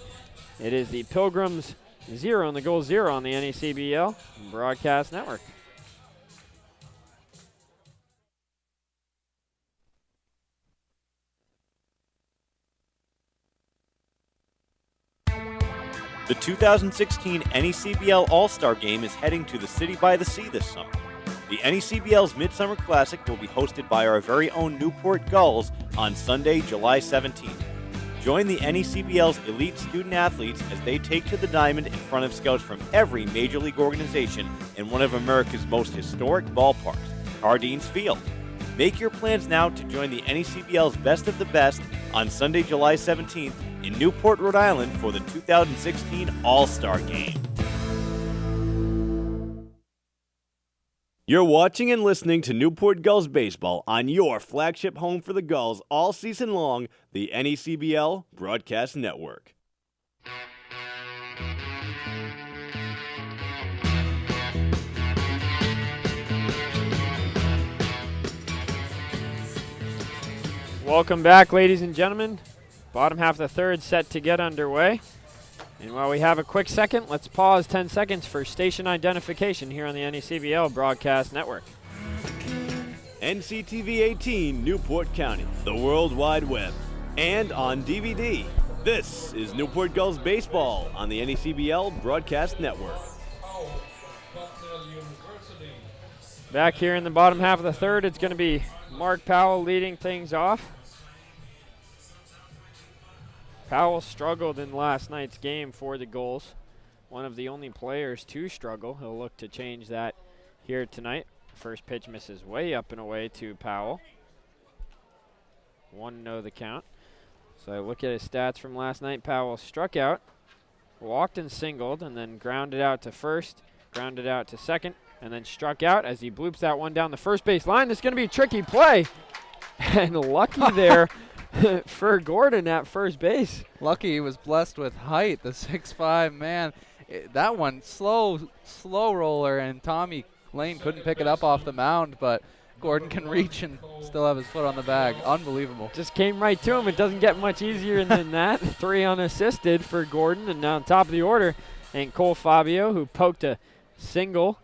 It is the Pilgrims 0 and the Gulls 0 on the NECBL Broadcast Network. The 2016 NECBL All-Star Game is heading to the City by the Sea this summer. The NECBL's Midsummer Classic will be hosted by our very own Newport Gulls on Sunday, July 17th. Join the NECBL's elite student athletes as they take to the diamond in front of scouts from every major league organization in one of America's most historic ballparks, Cardines Field. Make your plans now to join the NECBL's Best of the Best on Sunday, July 17th in Newport, Rhode Island for the 2016 All-Star Game. You're watching and listening to Newport Gulls Baseball on your flagship home for the Gulls all season long, the NECBL Broadcast Network. Welcome back, ladies and gentlemen. Bottom half of the third set to get underway. And while we have a quick second, let's pause 10 seconds for station identification here on the NECBL Broadcast Network. NCTV 18, Newport County, the World Wide Web, and on DVD. This is Newport Gulls Baseball on the NECBL Broadcast Network. Back here in the bottom half of the third, it's going to be Mark Powell leading things off. Powell struggled in last night's game for the Gulls. One of the only players to struggle. He'll look to change that here tonight. First pitch misses way up and away to Powell. 1-0 the count. So I look at his stats from last night. Powell struck out, walked and singled, and then grounded out to first, grounded out to second, and then struck out as he bloops that one down the first base line. This is going to be a tricky play. And lucky there for Gordon at first base. Lucky he was blessed with height, the 6'5", man. That one, slow roller, and Tommy Lane couldn't pick it up off the mound, but Gordon can reach and still have his foot on the bag. Unbelievable. Just came right to him. It doesn't get much easier than that. 3 unassisted for Gordon, and now on top of the order, and Cole Fabio, who poked a single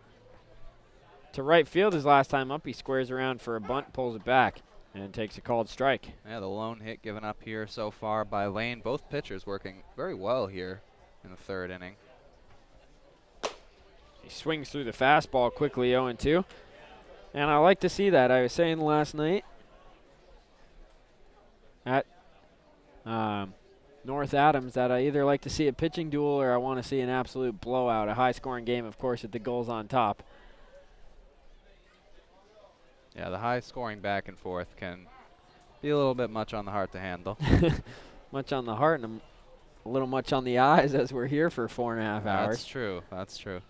to right field his last time up. He squares around for a bunt, pulls it back, and takes a called strike. Yeah, the lone hit given up here so far by Lane. Both pitchers working very well here in the third inning. He swings through the fastball quickly, 0-2. And I like to see that. I was saying last night at North Adams that I either like to see a pitching duel or I want to see an absolute blowout, a high-scoring game, of course, with the Gulls on top. Yeah, the high-scoring back and forth can be a little bit much on the heart to handle. Much on the heart and a little much on the eyes as we're here for 4.5 hours. That's true. That's true.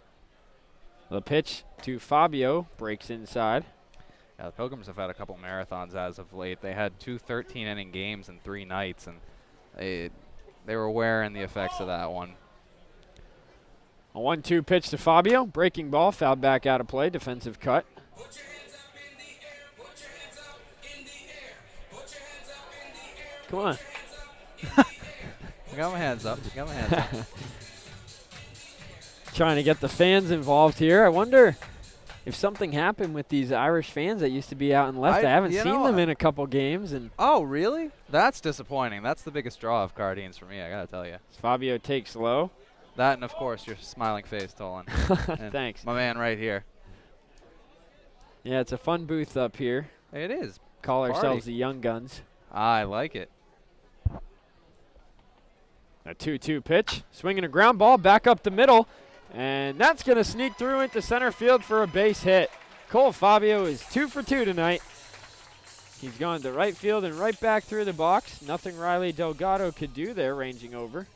The pitch to Fabio breaks inside. Yeah, the Pilgrims have had a couple marathons as of late. They had 2 13-inning games in 3 nights, and they were wearing the effects of that one. A 1-2 pitch to Fabio. Breaking ball, fouled back out of play. Defensive cut. Come on. I got my hands up. Got my hands up. Trying to get the fans involved here. I wonder if something happened with these Irish fans that used to be out and left. I haven't seen them in a couple games. And oh, really? That's disappointing. That's the biggest draw of Cardines for me, I got to tell you. Fabio takes low. That and, of course, your smiling face, Tolan. Thanks. My man right here. Yeah, it's a fun booth up here. It is. Call Party. ourselves the Young Guns. I like it. A 2-2 pitch. Swinging a ground ball back up the middle. And that's going to sneak through into center field for a base hit. Cole Fabio is 2 for 2 tonight. He's gone to right field and right back through the box. Nothing Riley Delgado could do there, ranging over.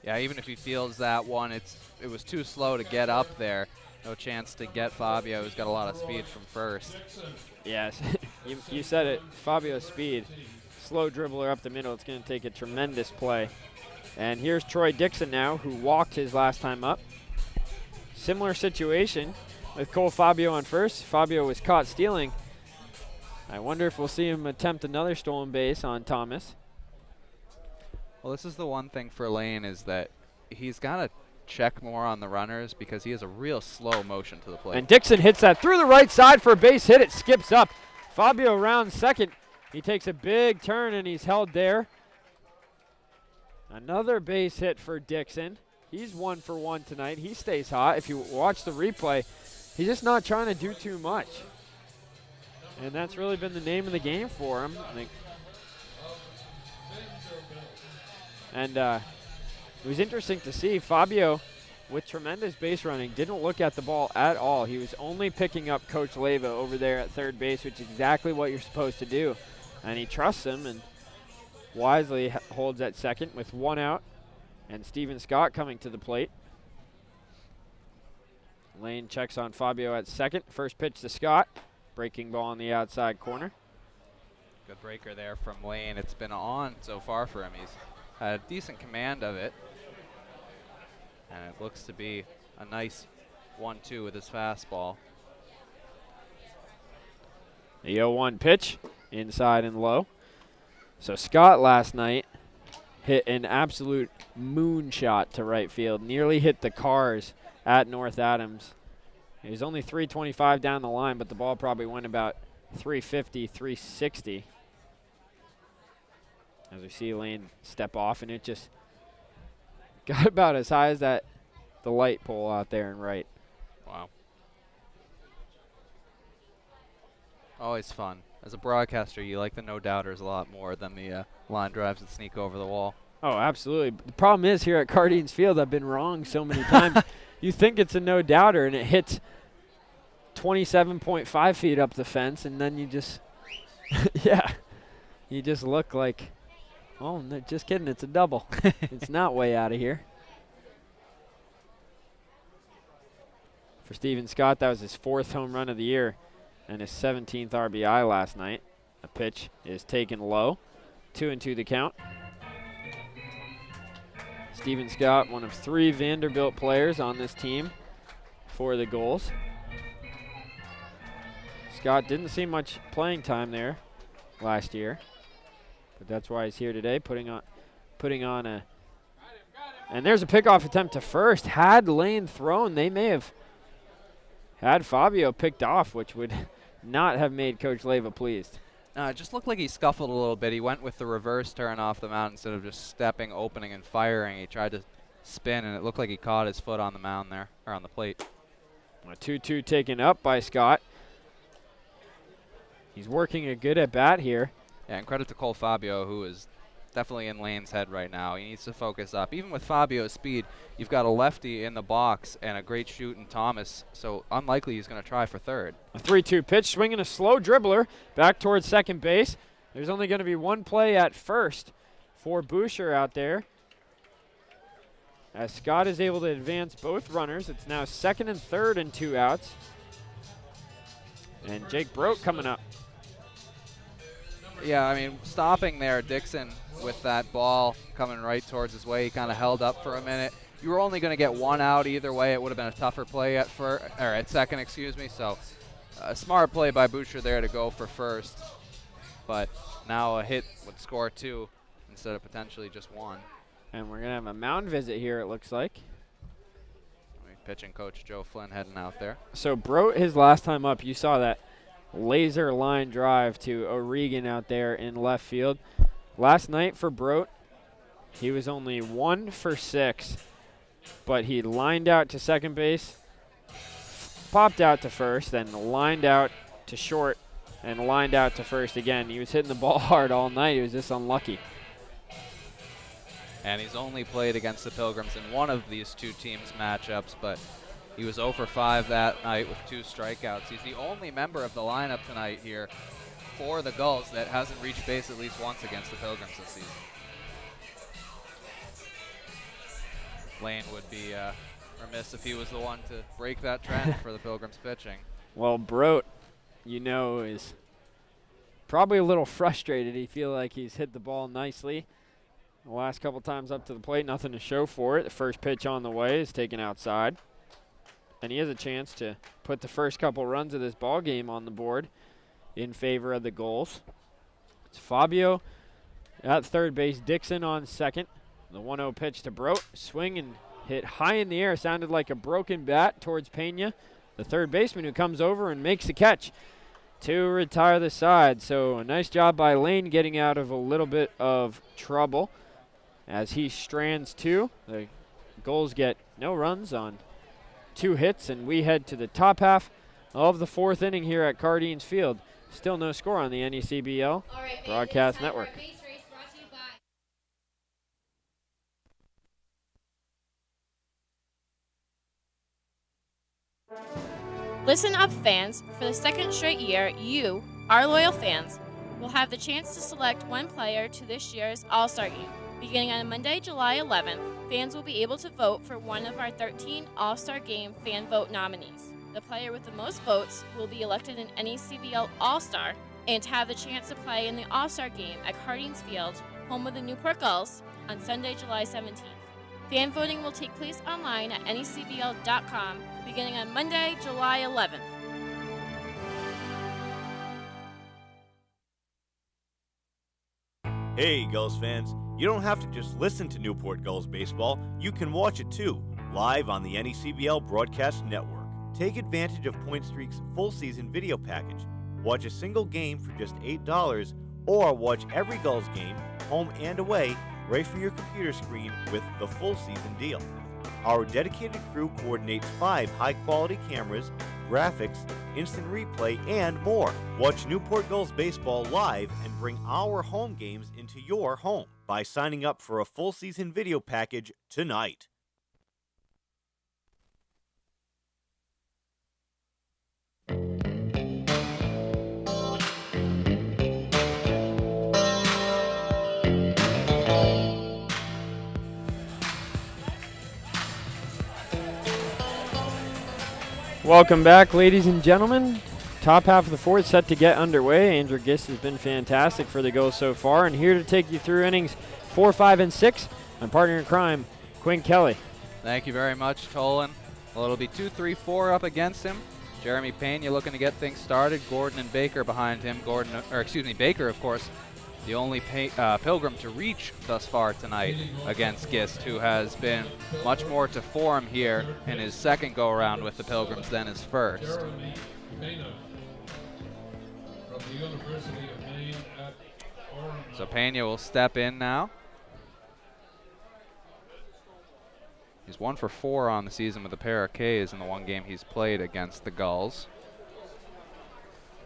Yeah, even if he fields that one, it was too slow to get up there. No chance to get Fabio, who's got a lot of speed from first. Yes, you said it. Fabio's speed. Slow dribbler up the middle. It's going to take a tremendous play. And here's Troy Dixon now, who walked his last time up. Similar situation with Cole Fabio on first. Fabio was caught stealing. I wonder if we'll see him attempt another stolen base on Thomas. Well, this is the one thing for Lane is that he's got to check more on the runners because he has a real slow motion to the plate. And Dixon hits that through the right side for a base hit. It skips up. Fabio rounds second. He takes a big turn and he's held there. Another base hit for Dixon. He's 1 for 1 tonight. He stays hot. If you watch the replay, he's just not trying to do too much. And that's really been the name of the game for him. And it was interesting to see Fabio with tremendous base running, didn't look at the ball at all. He was only picking up Coach Leva over there at third base, which is exactly what you're supposed to do. And he trusts him and wisely holds at second with 1 out. And Steven Scott coming to the plate. Lane checks on Fabio at second. First pitch to Scott. Breaking ball on the outside corner. Good breaker there from Lane. It's been on so far for him. He's had a decent command of it. And it looks to be a nice 1-2 with his fastball. The 0-1 pitch, inside and low. So Scott last night hit an absolute moonshot to right field. Nearly hit the cars at North Adams. He was only 325 down the line, but the ball probably went about 350, 360. As we see Lane step off, and it just got about as high as the light pole out there and right. Wow. Always fun. As a broadcaster, you like the no-doubters a lot more than the line drives that sneak over the wall. Oh, absolutely. The problem is here at Cardines Field, I've been wrong so many times. You think it's a no-doubter, and it hits 27.5 feet up the fence, and then you just, yeah, you just look like, oh, no, just kidding, it's a double. It's not way out of here. For Steven Scott, that was his 4th home run of the year and his 17th RBI last night. A pitch is taken low. 2-2 the count. Steven Scott, one of 3 Vanderbilt players on this team for the Gulls. Scott didn't see much playing time there last year, but that's why he's here today, putting on a. And there's a pickoff attempt to first. Had Lane thrown, they may have had Fabio picked off, which would not have made Coach Leva pleased. It just looked like he scuffled a little bit. He went with the reverse turn off the mound instead of just stepping, opening, and firing. He tried to spin, and it looked like he caught his foot on the mound there, or on the plate. A 2-2 taken up by Scott. He's working a good at-bat here. Yeah, and credit to Cole Fabio, who is definitely in Lane's head right now. He needs to focus up. Even with Fabio's speed, you've got a lefty in the box and a great shoot in Thomas, so unlikely he's going to try for third. A 3-2 pitch, swinging a slow dribbler back towards second base. There's only going to be one play at first for Boucher out there. As Scott is able to advance both runners, it's now second and third and 2 outs. And Jake Brote coming up. Yeah, I mean, stopping there, Dixon with that ball coming right towards his way. He kind of held up for a minute. You were only going to get 1 out either way. It would have been a tougher play at second, excuse me. So a smart play by Boucher there to go for first. But now a hit would score 2 instead of potentially just 1. And we're going to have a mound visit here, it looks like. Pitching coach Joe Flynn heading out there. So Brote, his last time up, you saw that laser line drive to O'Regan out there in left field. Last night for Brote, he was only 1 for 6, but he lined out to second base, popped out to first, then lined out to short, and lined out to first again. He was hitting the ball hard all night. He was just unlucky. And he's only played against the Pilgrims in one of these 2 teams' matchups, but he was 0 for 5 that night with 2 strikeouts. He's the only member of the lineup tonight here for the Gulls that hasn't reached base at least once against the Pilgrims this season. Lane would be remiss if he was the one to break that trend for the Pilgrims pitching. Well, Brote, you know, is probably a little frustrated. He feels like he's hit the ball nicely. The last couple times up to the plate, nothing to show for it. The first pitch on the way is taken outside. And he has a chance to put the first couple runs of this ball game on the board in favor of the Gulls. It's Fabio at third base, Dixon on second. The 1-0 pitch to Brote. Swing and hit high in the air. Sounded like a broken bat towards Pena, the third baseman, who comes over and makes the catch to retire the side. So a nice job by Lane getting out of a little bit of trouble. As he strands 2, the Gulls get no runs on 2 hits, and we head to the top half of the 4th inning here at Cardines Field. Still no score on the NECBL Broadcast Network. Listen up, fans. For the second straight year, you, our loyal fans, will have the chance to select one player to this year's All-Star Game. Beginning on Monday, July 11th, fans will be able to vote for one of our 13 All-Star Game fan vote nominees. The player with the most votes will be elected an NECBL All-Star and have the chance to play in the All-Star Game at Cardines Field, home of the Newport Gulls, on Sunday, July 17th. Fan voting will take place online at necbl.com beginning on Monday, July 11th. Hey, Gulls fans, you don't have to just listen to Newport Gulls baseball, you can watch it too, live on the NECBL Broadcast Network. Take advantage of Point Streak's full season video package. Watch a single game for just $8, or watch every Gulls game, home and away, right from your computer screen with the full season deal. Our dedicated crew coordinates 5 high-quality cameras, graphics, instant replay, and more. Watch Newport Gulls baseball live and bring our home games into your home by signing up for a full season video package tonight. Welcome back, ladies and gentlemen. Top half of the fourth set to get underway. Andrew Gist has been fantastic for the Gulls so far, and here to take you through innings 4, 5, and 6, my partner in crime, Quinn Kelly. Thank you very much, Tolan. Well, it'll be 2, 3, 4 up against him. Jeremy Pena looking to get things started. Gordon and Baker behind him. Baker, of course, the only Pilgrim to reach thus far tonight against Gist, who has been much more to form here in his second go-around with the Pilgrims than his first. Jeremy Pena from the University of Maine at Orono. So Pena will step in now. He's 1 for 4 on the season with a pair of Ks in the one game he's played against the Gulls.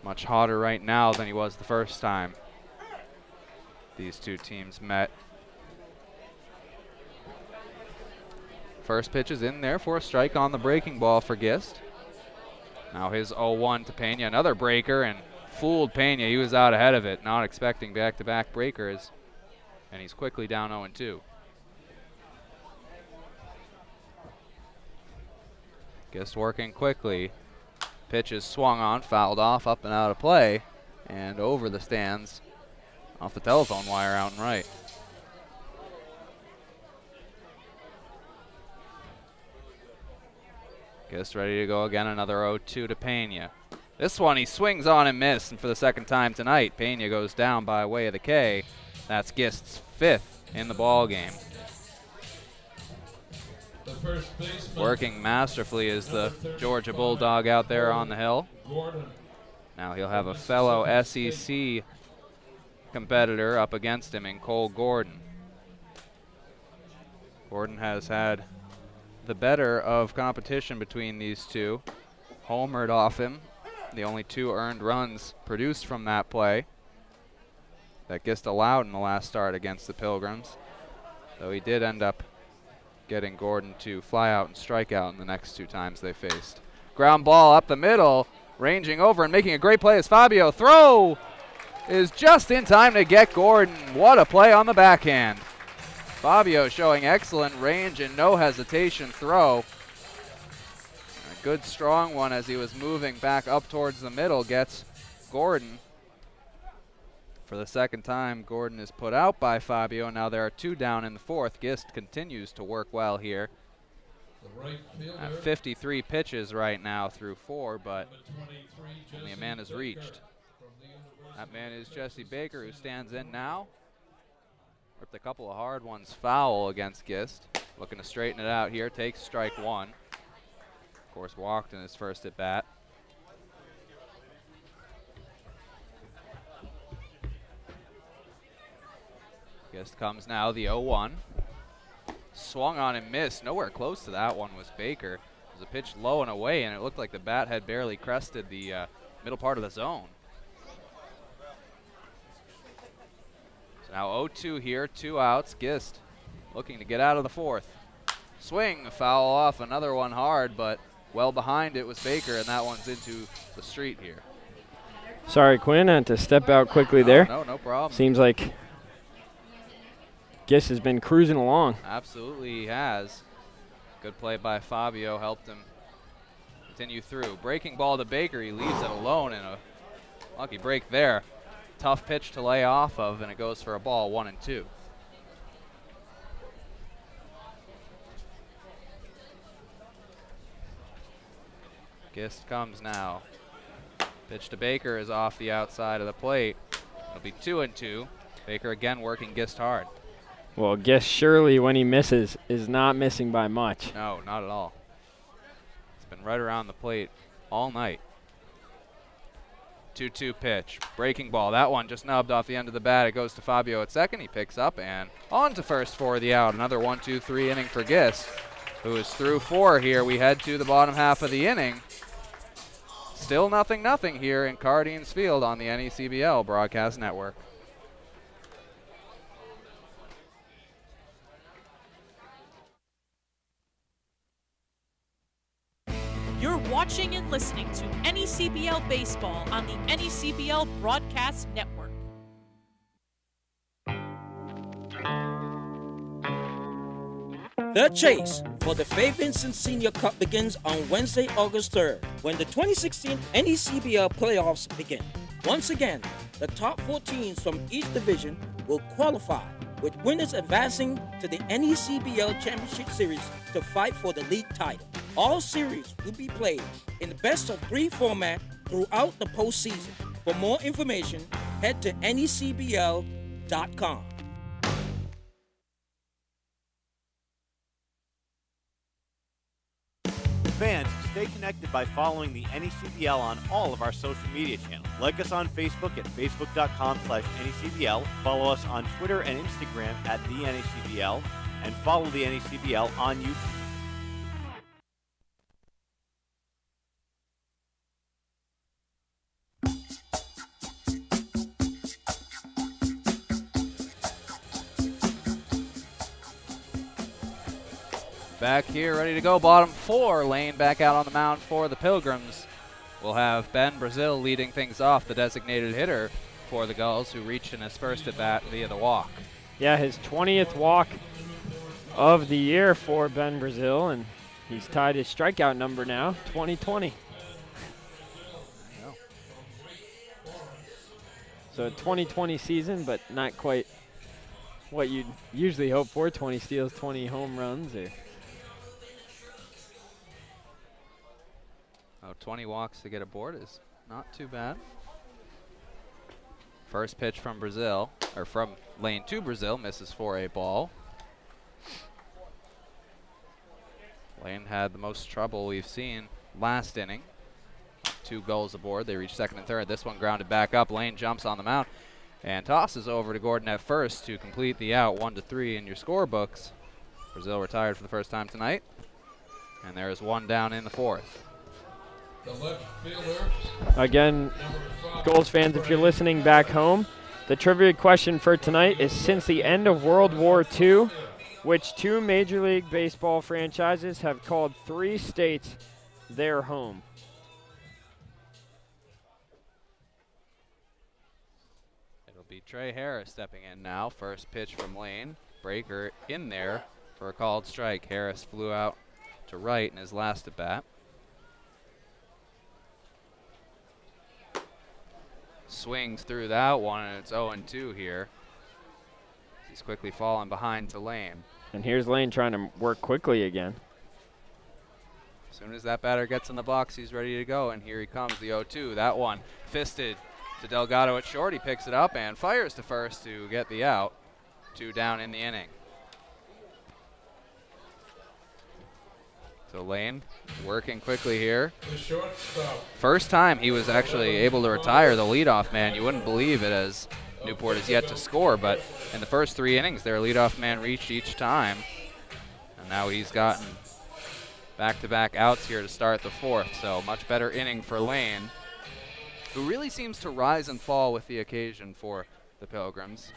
Much hotter right now than he was the first time these two teams met. First pitch is in there for a strike on the breaking ball for Gist. Now his 0-1 to Pena, another breaker, and fooled Pena. He was out ahead of it, not expecting back-to-back breakers, and he's quickly down 0-2. Gist working quickly. Pitch is swung on, fouled off, up and out of play, and over the stands, off the telephone wire out and right. Gist ready to go again, another 0-2 to Pena. This one he swings on and missed, and for the second time tonight, Pena goes down by way of the K. That's Gist's 5th in the ball game. The first baseman, working masterfully is the Georgia Bulldog out there on the hill. Gordon. Now he'll have a fellow SEC competitor up against him in Cole Gordon. Gordon has had the better of competition between these two. Homered off him. The only 2 earned runs produced from that play that Gist allowed in the last start against the Pilgrims. Though he did end up getting Gordon to fly out and strike out in the next 2 times they faced. Ground ball up the middle, ranging over and making a great play is Fabio. Throw is just in time to get Gordon. What a play on the backhand. Fabio showing excellent range and no hesitation throw. A good strong one as he was moving back up towards the middle gets Gordon. For the second time, Gordon is put out by Fabio. Now there are 2 down in the 4th. Gist continues to work well here. At 53 pitches right now through 4, but only a man has reached. That man is Jesse Baker, who stands in now. Ripped a couple of hard ones foul against Gist. Looking to straighten it out here, takes strike 1. Of course, walked in his first at bat. Gist comes now, the 0-1. Swung on and missed. Nowhere close to that one was Baker. It was a pitch low and away, and it looked like the bat had barely crested the middle part of the zone. So now 0-2 here, 2 outs. Gist looking to get out of the 4th. Swing, foul off, another one hard, but well behind it was Baker, and that one's into the street here. Sorry, Quinn, I had to step out quickly there. No problem. Seems like Gist has been cruising along. Absolutely he has. Good play by Fabio, helped him continue through. Breaking ball to Baker, he leaves it alone, and a lucky break there. Tough pitch to lay off of, and it goes for a ball, 1-2. Gist comes now. Pitch to Baker is off the outside of the plate. It'll be 2-2. Baker again working Gist hard. Well, Gist surely when he misses is not missing by much. No, not at all. It's been right around the plate all night. 2-2 pitch. Breaking ball. That one just nubbed off the end of the bat. It goes to Fabio at second. He picks up and on to first for the out. Another 1-2-3 inning for Gist, who is through 4 here. We head to the bottom half of the inning. Still 0-0 here in Cardines Field on the NECBL Broadcast Network. You're watching and listening to NECBL Baseball on the NECBL Broadcast Network. The chase for the Faye Vincent Senior Cup begins on Wednesday, August 3rd, when the 2016 NECBL playoffs begin. Once again, the top 4 teams from each division will qualify, with winners advancing to the NECBL Championship Series to fight for the league title. All series will be played in the best-of-3 format throughout the postseason. For more information, head to NECBL.com. Fans, stay connected by following the NECBL on all of our social media channels. Like us on Facebook at facebook.com/NECBL. Follow us on Twitter and Instagram at the NECBL. And follow the NECBL on YouTube. Back here, ready to go. Bottom 4. Lane back out on the mound for the Pilgrims. We'll have Ben Brazil leading things off, the designated hitter for the Gulls, who reached in his first at bat via the walk. Yeah, his 20th walk of the year for Ben Brazil, and he's tied his strikeout number now, 2020. So a 2020 season, but not quite what you'd usually hope for, 20 steals, 20 home runs. 20 walks to get aboard is not too bad. First pitch from Brazil, or from Lane to Brazil, misses for a ball. Lane had the most trouble we've seen last inning. 2 goals aboard. They reach second and third. This one grounded back up. Lane jumps on the mound and tosses over to Gordon at first to complete the out. 1-3 in your scorebooks. Brazil retired for the first time tonight. And there is one down in the 4th. The left fielder. Again, Gulls fans, if you're listening back home, the trivia question for tonight is, since the end of World War II, which 2 Major League Baseball franchises have called 3 states their home? It'll be Trey Harris stepping in now. First pitch from Lane. Breaker in there for a called strike. Harris flew out to right in his last at bat. Swings through that one, and it's 0-2 here. He's quickly falling behind to Lane. And here's Lane trying to work quickly again. As soon as that batter gets in the box, he's ready to go, and here he comes, the 0-2. That one fisted to Delgado at short. He picks it up and fires to first to get the out. 2 down in the inning. So Lane working quickly here. First time he was actually able to retire the leadoff man. You wouldn't believe it, as Newport is yet to score, but in the first 3 innings, their leadoff man reached each time. And now he's gotten back-to-back outs here to start the 4th, so much better inning for Lane, who really seems to rise and fall with the occasion for the Pilgrims.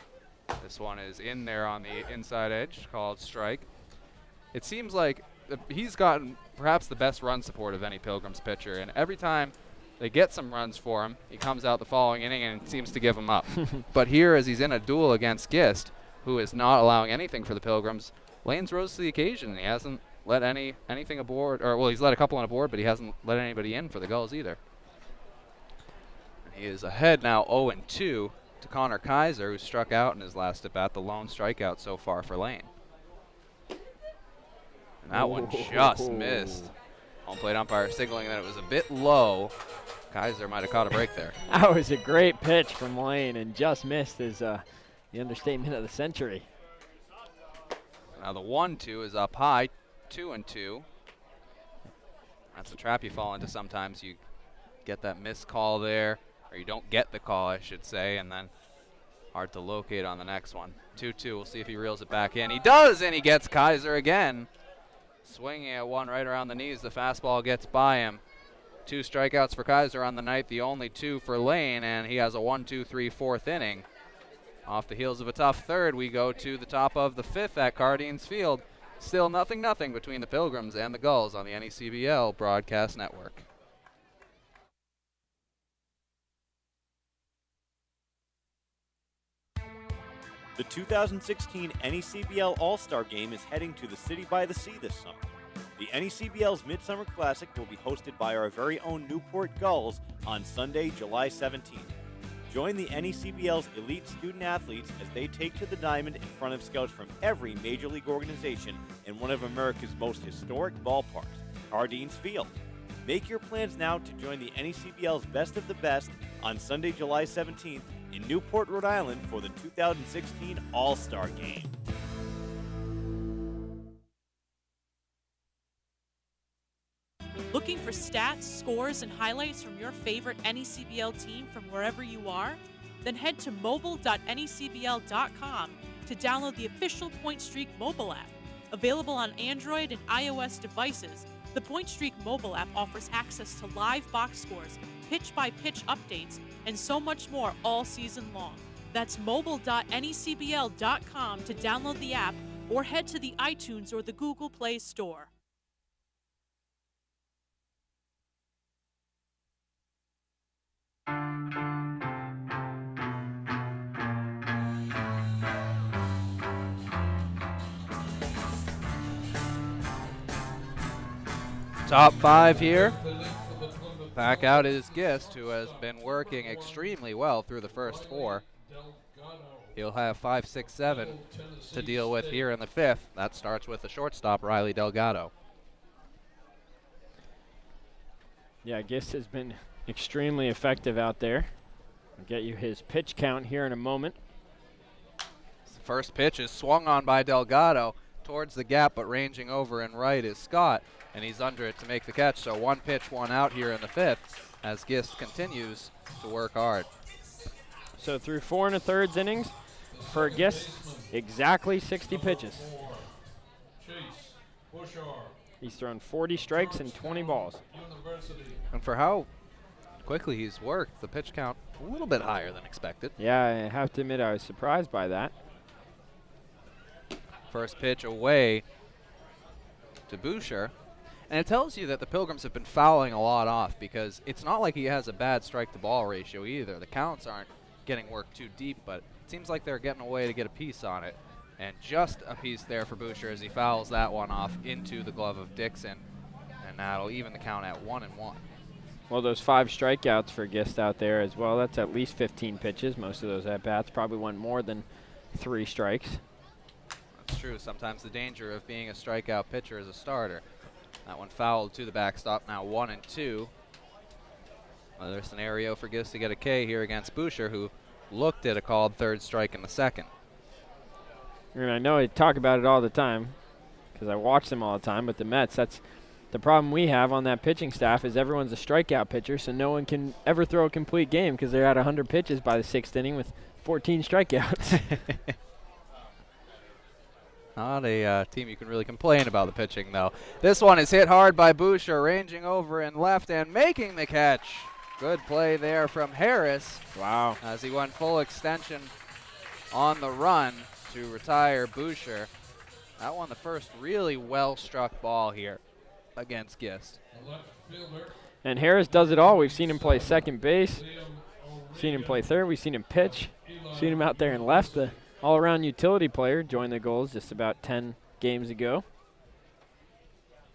This one is in there on the inside edge, called strike. It seems like he's gotten perhaps the best run support of any Pilgrims pitcher, and every time they get some runs for him, he comes out the following inning and seems to give them up. But here, as he's in a duel against Gist, who is not allowing anything for the Pilgrims, Lanes rose to the occasion. He hasn't let anything aboard, or well, he's let a couple on aboard, but he hasn't let anybody in for the Gulls either. And he is ahead now 0-2 to Connor Kaiser, who struck out in his last at bat, the lone strikeout so far for Lane. And that one just missed. Home plate umpire signaling that it was a bit low. Kaiser might have caught a break there. That was a great pitch from Lane, and just missed is the understatement of the century. Now the 1-2 is up high, 2-2. That's a trap you fall into sometimes. You get that missed call there, or you don't get the call, I should say, and then hard to locate on the next one. 2-2, we'll see if he reels it back in. He does, and he gets Kaiser again. Swinging at one right around the knees, the fastball gets by him. 2 strikeouts for Kaiser on the night, the only 2 for Lane, and he has a 1-2-3 fourth inning. Off the heels of a tough third, we go to the top of the 5th at Cardines Field. Still 0-0 between the Pilgrims and the Gulls on the NECBL Broadcast Network. The 2016 NECBL All-Star Game is heading to the City by the Sea this summer. The NECBL's Midsummer Classic will be hosted by our very own Newport Gulls on Sunday, July 17th. Join the NECBL's elite student athletes as they take to the diamond in front of scouts from every major league organization in one of America's most historic ballparks, Cardines Field. Make your plans now to join the NECBL's Best of the Best on Sunday, July 17th in Newport, Rhode Island for the 2016 All-Star Game. Looking for stats, scores, and highlights from your favorite NECBL team from wherever you are? Then head to mobile.necbl.com to download the official Point Streak mobile app. Available on Android and iOS devices, the Point Streak mobile app offers access to live box scores, pitch-by-pitch updates, and so much more all season long. That's mobile.necbl.com to download the app or head to the iTunes or the Google Play Store. Top 5 here. Back out is Gist, who has been working extremely well through the first 4. He'll have 5, 6, 7 to deal with here in the 5th. That starts with the shortstop, Riley Delgado. Yeah, Gist has been extremely effective out there. I'll get you his pitch count here in a moment. The first pitch is swung on by Delgado towards the gap, but ranging over and right is Scott, and he's under it to make the catch. So 1 pitch, 1 out here in the 5th as Gist continues to work hard. So through 4 1/3 innings for Gist, exactly 60 pitches. He's thrown 40 strikes and 20 balls. And for how quickly he's worked, the pitch count a little bit higher than expected. Yeah, I have to admit I was surprised by that. First pitch away to Boucher. And it tells you that the Pilgrims have been fouling a lot off, because it's not like he has a bad strike-to-ball ratio either. The counts aren't getting worked too deep, but it seems like they're getting away to get a piece on it. And just a piece there for Boucher as he fouls that one off into the glove of Dixon. And that'll even the count at 1-1. Well, those 5 strikeouts for Gist out there as well, that's at least 15 pitches. Most of those at-bats probably went more than 3 strikes. That's true. Sometimes the danger of being a strikeout pitcher as a starter. That one fouled to the backstop, now 1-2. Another scenario for Gist to get a K here against Boucher, who looked at a called 3rd strike in the 2nd. And I know I talk about it all the time because I watch them all the time, but the Mets, that's the problem we have on that pitching staff is everyone's a strikeout pitcher, so no one can ever throw a complete game because they're at 100 pitches by the 6th inning with 14 strikeouts. Not a team you can really complain about the pitching, though. This one is hit hard by Boucher, ranging over and left and making the catch. Good play there from Harris. Wow. As he went full extension on the run to retire Boucher. That one, the first really well-struck ball here against Gist. And Harris does it all. We've seen him play second base, seen him play third, we've seen him pitch, seen him out there in left. The all-around utility player joined the Gulls just about 10 games ago.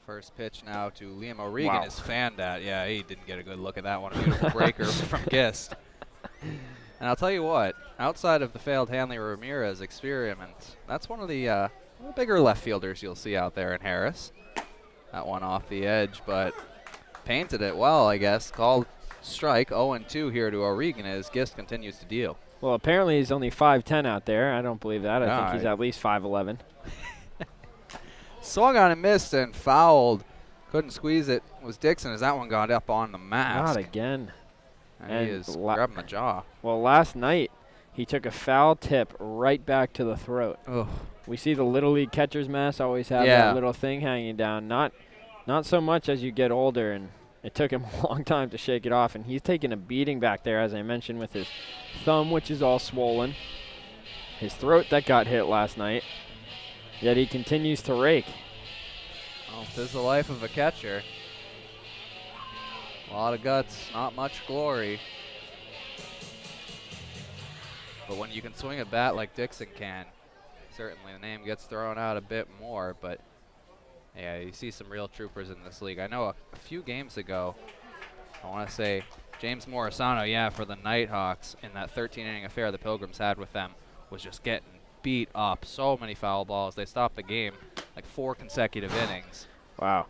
First pitch now to Liam O'Regan Wow. is fanned at. Yeah, he didn't get a good look at that one. A beautiful breaker from Gist. And I'll tell you what, outside of the failed Hanley Ramirez experiment, that's one of the bigger left fielders you'll see out there in Harris. That one off the edge, but painted it well, I guess. Called strike. 0-2 here to O'Regan as Gist continues to deal. Well, apparently he's only 5'10" out there. I don't believe that. I think he's at least 5'11". Swung on and missed and fouled. Couldn't squeeze it. Was Dixon as that one got up on the mask. Not again. And he is grabbing the jaw. Well, last night he took a foul tip right back to the throat. Ugh. We see the Little League catcher's mask always have that little thing hanging down. Not so much as you get older, and it took him a long time to shake it off. And he's taking a beating back there, as I mentioned, with his thumb, which is all swollen. His throat that got hit last night. Yet he continues to rake. Well, this is the life of a catcher. A lot of guts, not much glory. But when you can swing a bat like Dixon can, certainly the name gets thrown out a bit more. But yeah, you see some real troopers in this league. I know a few games ago, I want to say James Morisano, for the Nighthawks in that 13-inning affair the Pilgrims had with them, was just getting beat up. So many foul balls. They stopped the game like 4 consecutive innings. Wow.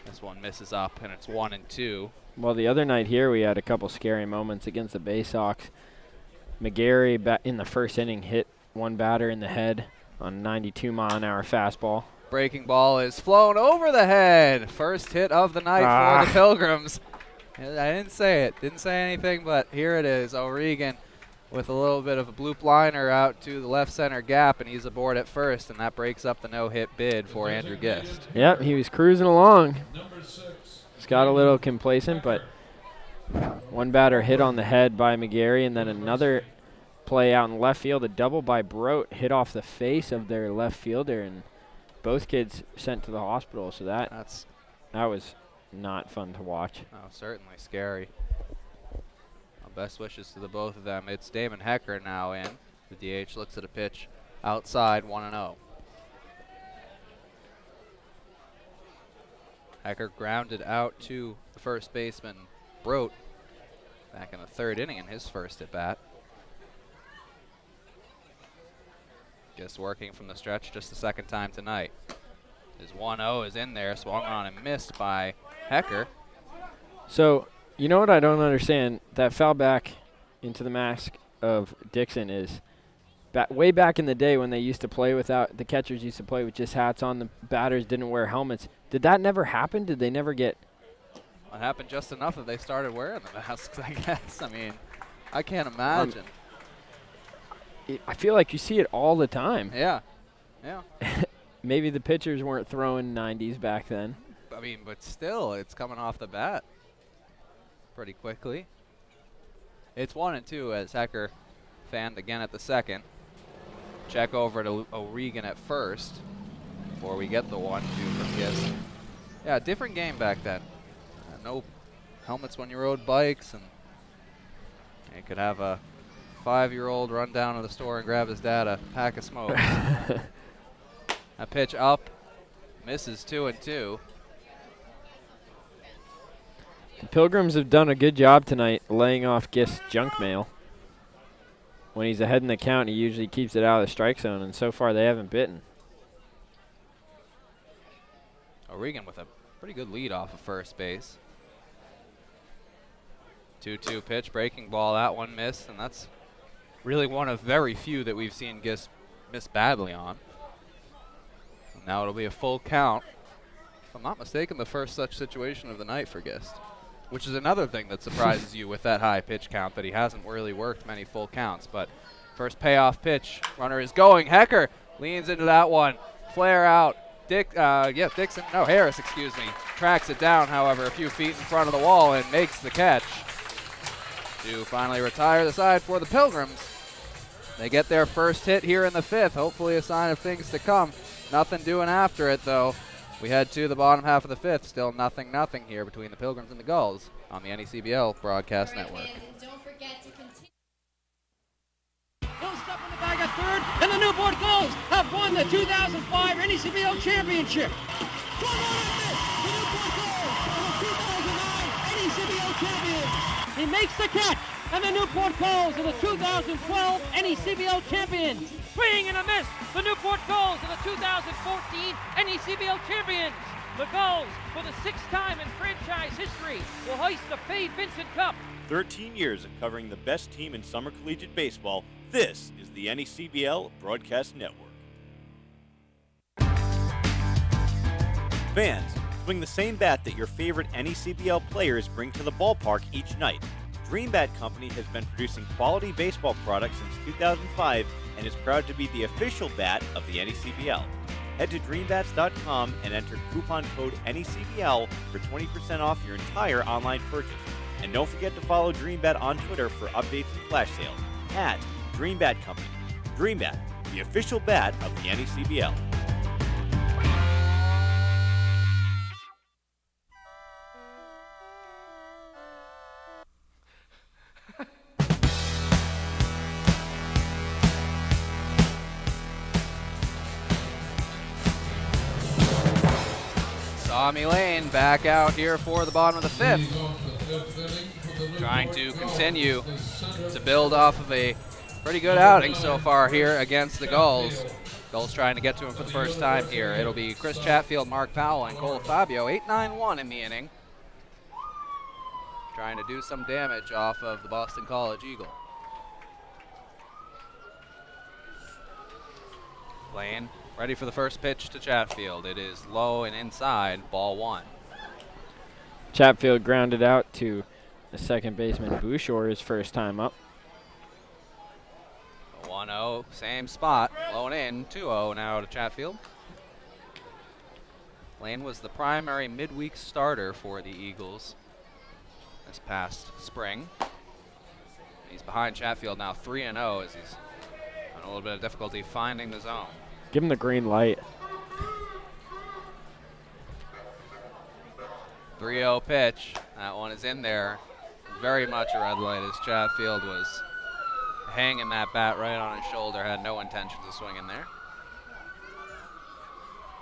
This one misses up, and it's 1-2. Well, the other night here we had a couple scary moments against the Bay Sox. McGarry in the first inning hit one batter in the head on a 92-mile-an-hour fastball. Breaking ball is flown over the head. First hit of the night for the Pilgrims. I didn't say it. Didn't say anything, but here it is. O'Regan with a little bit of a bloop liner out to the left center gap, and he's aboard at first, and that breaks up the no-hit bid for Andrew Gist. Yep, he was cruising along. Just got a little complacent, but one batter hit on the head by McGarry, and then another play out in left field, a double by Brote, hit off the face of their left fielder, and both kids sent to the hospital. So that was not fun to watch. Oh, certainly scary. Best wishes to the both of them. It's Damon Hecker now in. The DH looks at a pitch outside, 1-0. Hecker grounded out to the first baseman, Brote, back in the third inning in his first at bat. Just working from the stretch just the second time tonight. His 1-0 is in there, swung on and missed by Hecker. So, you know what I don't understand? That foul back into the mask of Dixon is way back in the day when they used to play without, the catchers used to play with just hats on, the batters didn't wear helmets. Did that never happen? Did they never get? It happened just enough that they started wearing the masks, I guess. I mean, I can't imagine. I feel like you see it all the time. Yeah. Maybe the pitchers weren't throwing 90s back then. I mean, but still, it's coming off the bat pretty quickly. It's 1-2 as Hecker fanned again at the second. Check over to O'Regan at first before we get the 1-2 from Gist. Yeah, different game back then. No helmets when you rode bikes, and you could have a 5-year-old run down to the store and grab his dad a pack of smokes. A pitch up, misses 2-2. The Pilgrims have done a good job tonight laying off Gist's junk mail. When he's ahead in the count, he usually keeps it out of the strike zone, and so far they haven't bitten. O'Regan with a pretty good lead off of first base. 2-2 pitch, breaking ball, that one missed, and that's really one of very few that we've seen Gist miss badly on. And now it'll be a full count. If I'm not mistaken, the first such situation of the night for Gist, which is another thing that surprises you with that high pitch count, that he hasn't really worked many full counts. But first payoff pitch, runner is going. Hecker leans into that one. Flare out. Harris, excuse me. Tracks it down, however, a few feet in front of the wall and makes the catch to finally retire the side for the Pilgrims. They get their first hit here in the fifth, hopefully a sign of things to come Nothing doing after it, though. We head to the bottom half of the fifth. Still nothing here between the Pilgrims and the Gulls on the NECBL Broadcast Network. Don't forget to continue. Full step in the bag at third, and the Newport Gulls have won the 2005 NECBL Championship. The Newport Gulls are the 2009 NECBL champions. He makes the catch, and the Newport Gulls are the 2012 NECBL champions. Swing and a miss. The Newport Gulls are the 2014 NECBL champions. The Gulls, for the 6th time in franchise history, will hoist the Fay Vincent Cup. 13 years of covering the best team in summer collegiate baseball. This is the NECBL Broadcast Network. Fans, swing the same bat that your favorite NECBL players bring to the ballpark each night. Dream Bat Company has been producing quality baseball products since 2005 and is proud to be the official bat of the NECBL. Head to dreambats.com and enter coupon code NECBL for 20% off your entire online purchase. And don't forget to follow Dreambat on Twitter for updates and flash sales. At Dreambat Company. Dreambat, the official bat of the NECBL. Tommy Lane back out here for the bottom of the fifth. Trying to continue to build off of a pretty good outing so far here against the Gulls. Gulls trying to get to him for the first time here. It'll be Chris Chatfield, Mark Powell, and Cole Fabio. 8-9-1 in the inning. Trying to do some damage off of the Boston College Eagle. Lane ready for the first pitch to Chatfield. It is low and inside, ball one. Chatfield grounded out to the second baseman Bouchard his first time up. 1-0, same spot, low and in, 2-0 now to Chatfield. Lane was the primary midweek starter for the Eagles this past spring. He's behind Chatfield now 3-0 as he's having a little bit of difficulty finding the zone. Give him the green light. 3-0 pitch. That one is in there. Very much a red light as Chatfield was hanging that bat right on his shoulder. Had no intentions of swinging there.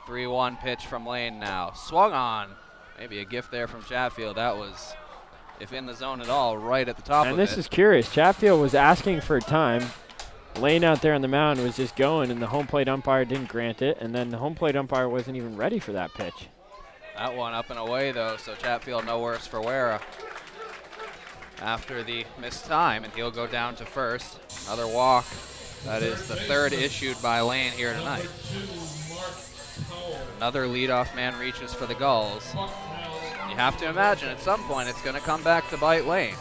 3-1 pitch from Lane now. Swung on. Maybe a gift there from Chatfield. That was, if in the zone at all, right at the top of it. And this is curious. Chatfield was asking for time. Lane out there on the mound was just going, and the home plate umpire didn't grant it, and then the home plate umpire wasn't even ready for that pitch. That one up and away, though, so Chatfield no worse for wear after the missed time, and he'll go down to first. Another walk. That is the third issued by Lane here tonight. Another leadoff man reaches for the Gulls. You have to imagine at some point it's going to come back to bite Lane.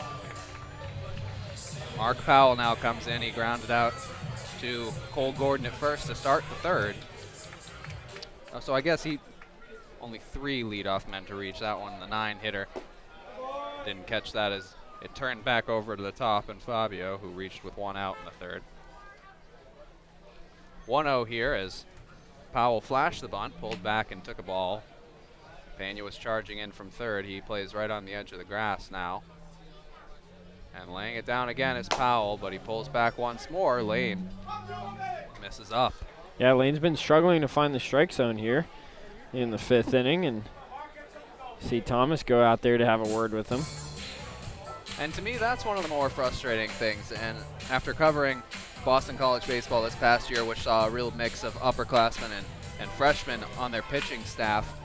Mark Powell now comes in. He grounded out to Cole Gordon at first to start the third. So I guess he only 3 leadoff men to reach that one. The 9-hitter didn't catch that as it turned back over to the top, and Fabio, who reached with 1 out in the third. 1-0 here as Powell flashed the bunt, pulled back and took a ball. Pena was charging in from third. He plays right on the edge of the grass now. And laying it down again is Powell, but he pulls back once more. Lane misses up. Yeah, Lane's been struggling to find the strike zone here in the 5th inning, and see Thomas go out there to have a word with him. And to me, that's one of the more frustrating things. And after covering Boston College baseball this past year, which saw a real mix of upperclassmen and freshmen on their pitching staff,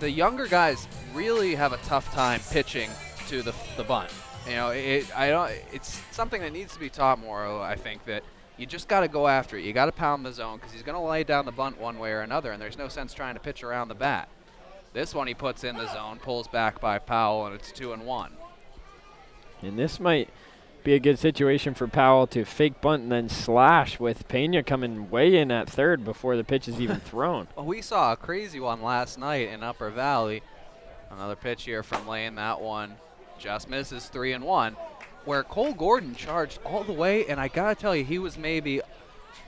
the younger guys really have a tough time pitching to the bunt. You know, it's something that needs to be taught more. I think that you just got to go after it. You got to pound the zone because he's going to lay down the bunt one way or another, and there's no sense trying to pitch around the bat. This one he puts in the zone, pulls back by Powell, and it's 2-1. And this might be a good situation for Powell to fake bunt and then slash with Pena coming way in at third before the pitch is even thrown. Well, we saw a crazy one last night in Upper Valley. Another pitch here from Lane. That one just misses, 3-1, where Cole Gordon charged all the way, and I gotta tell you, he was maybe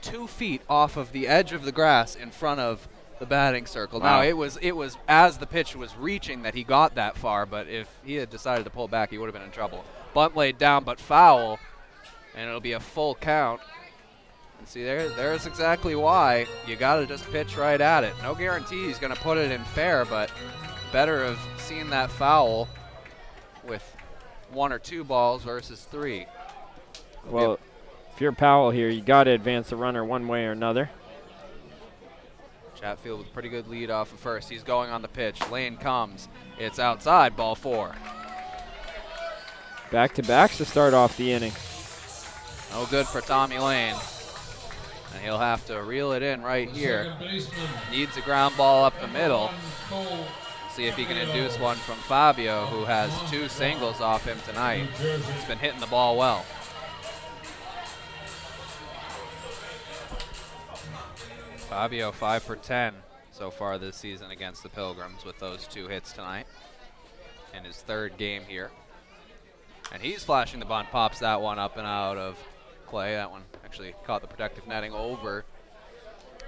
2 feet off of the edge of the grass in front of the batting circle. Wow. Now it was as the pitch was reaching that he got that far, but if he had decided to pull back, he would have been in trouble. Bunt laid down, but foul, and it'll be a full count. And see, there's exactly why you got to just pitch right at it. No guarantee he's going to put it in fair, but better have seen that foul with 1 or 2 balls versus 3. Well, if you're Powell here, you got to advance the runner one way or another. Chatfield with a pretty good lead off of first. He's going on the pitch. Lane comes. It's outside, ball 4. Back-to-backs to start off the inning. No good for Tommy Lane. And he'll have to reel it in right here. Needs a ground ball up the middle. See if he can induce one from Fabio, who has 2 singles off him tonight. He's been hitting the ball well. Fabio 5 for 10 so far this season against the Pilgrims with those 2 hits tonight in his 3rd game here. And he's flashing the bunt, pops that one up and out of play. That one actually caught the protective netting over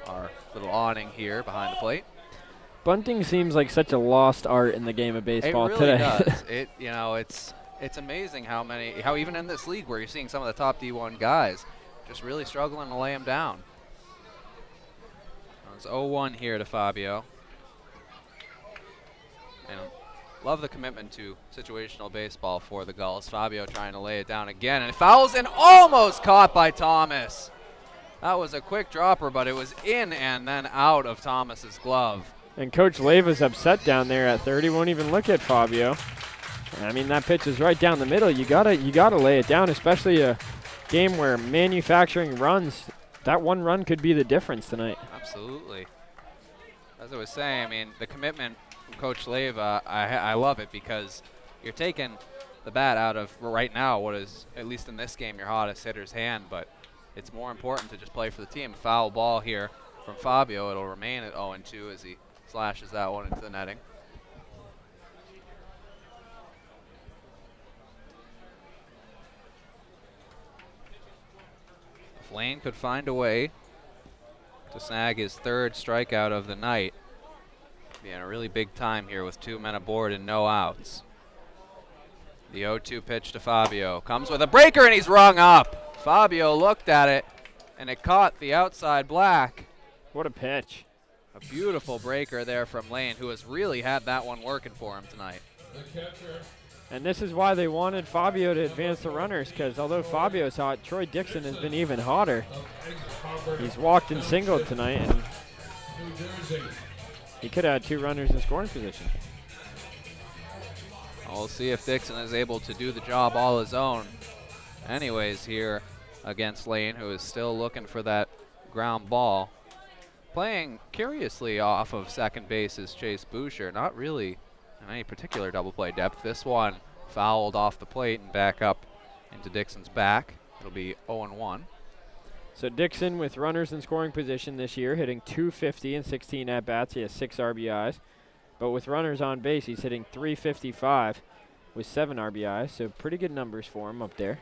our little awning here behind the plate. Bunting seems like such a lost art in the game of baseball it really today. does. It's amazing how even in this league where you're seeing some of the top D1 guys just really struggling to lay them down. It's 0-1 here to Fabio. And love the commitment to situational baseball for the Gulls. Fabio trying to lay it down again, and it fouls and almost caught by Thomas. That was a quick dropper, but it was in and then out of Thomas's glove. And Coach Leiva's upset down there at third. He won't even look at Fabio. I mean, that pitch is right down the middle. You gotta lay it down, especially a game where manufacturing runs. That 1 run could be the difference tonight. Absolutely. As I was saying, I mean, the commitment from Coach Leiva, I love it because you're taking the bat out of, right now, what is, at least in this game, your hottest hitter's hand, but it's more important to just play for the team. Foul ball here from Fabio. It'll remain at 0-2 as he slashes that one into the netting. If Lane could find a way to snag his 3rd strikeout of the night, be in a really big time here with 2 men aboard and no outs. The 0-2 pitch to Fabio comes with a breaker and he's rung up. Fabio looked at it and it caught the outside black. What a pitch. A beautiful breaker there from Lane, who has really had that one working for him tonight. And this is why they wanted Fabio to advance the runners, because although Fabio's hot, Troy Dixon has been even hotter. He's walked and singled tonight, and he could have had 2 runners in scoring position. We'll see if Dixon is able to do the job all his own anyways here against Lane, who is still looking for that ground ball. Playing curiously off of second base is Chase Boucher, not really in any particular double play depth. This one fouled off the plate and back up into Dixon's back. It'll be 0-1. So Dixon with runners in scoring position this year, hitting .250 in 16 at-bats. He has 6 RBIs. But with runners on base, he's hitting .355 with 7 RBIs. So pretty good numbers for him up there.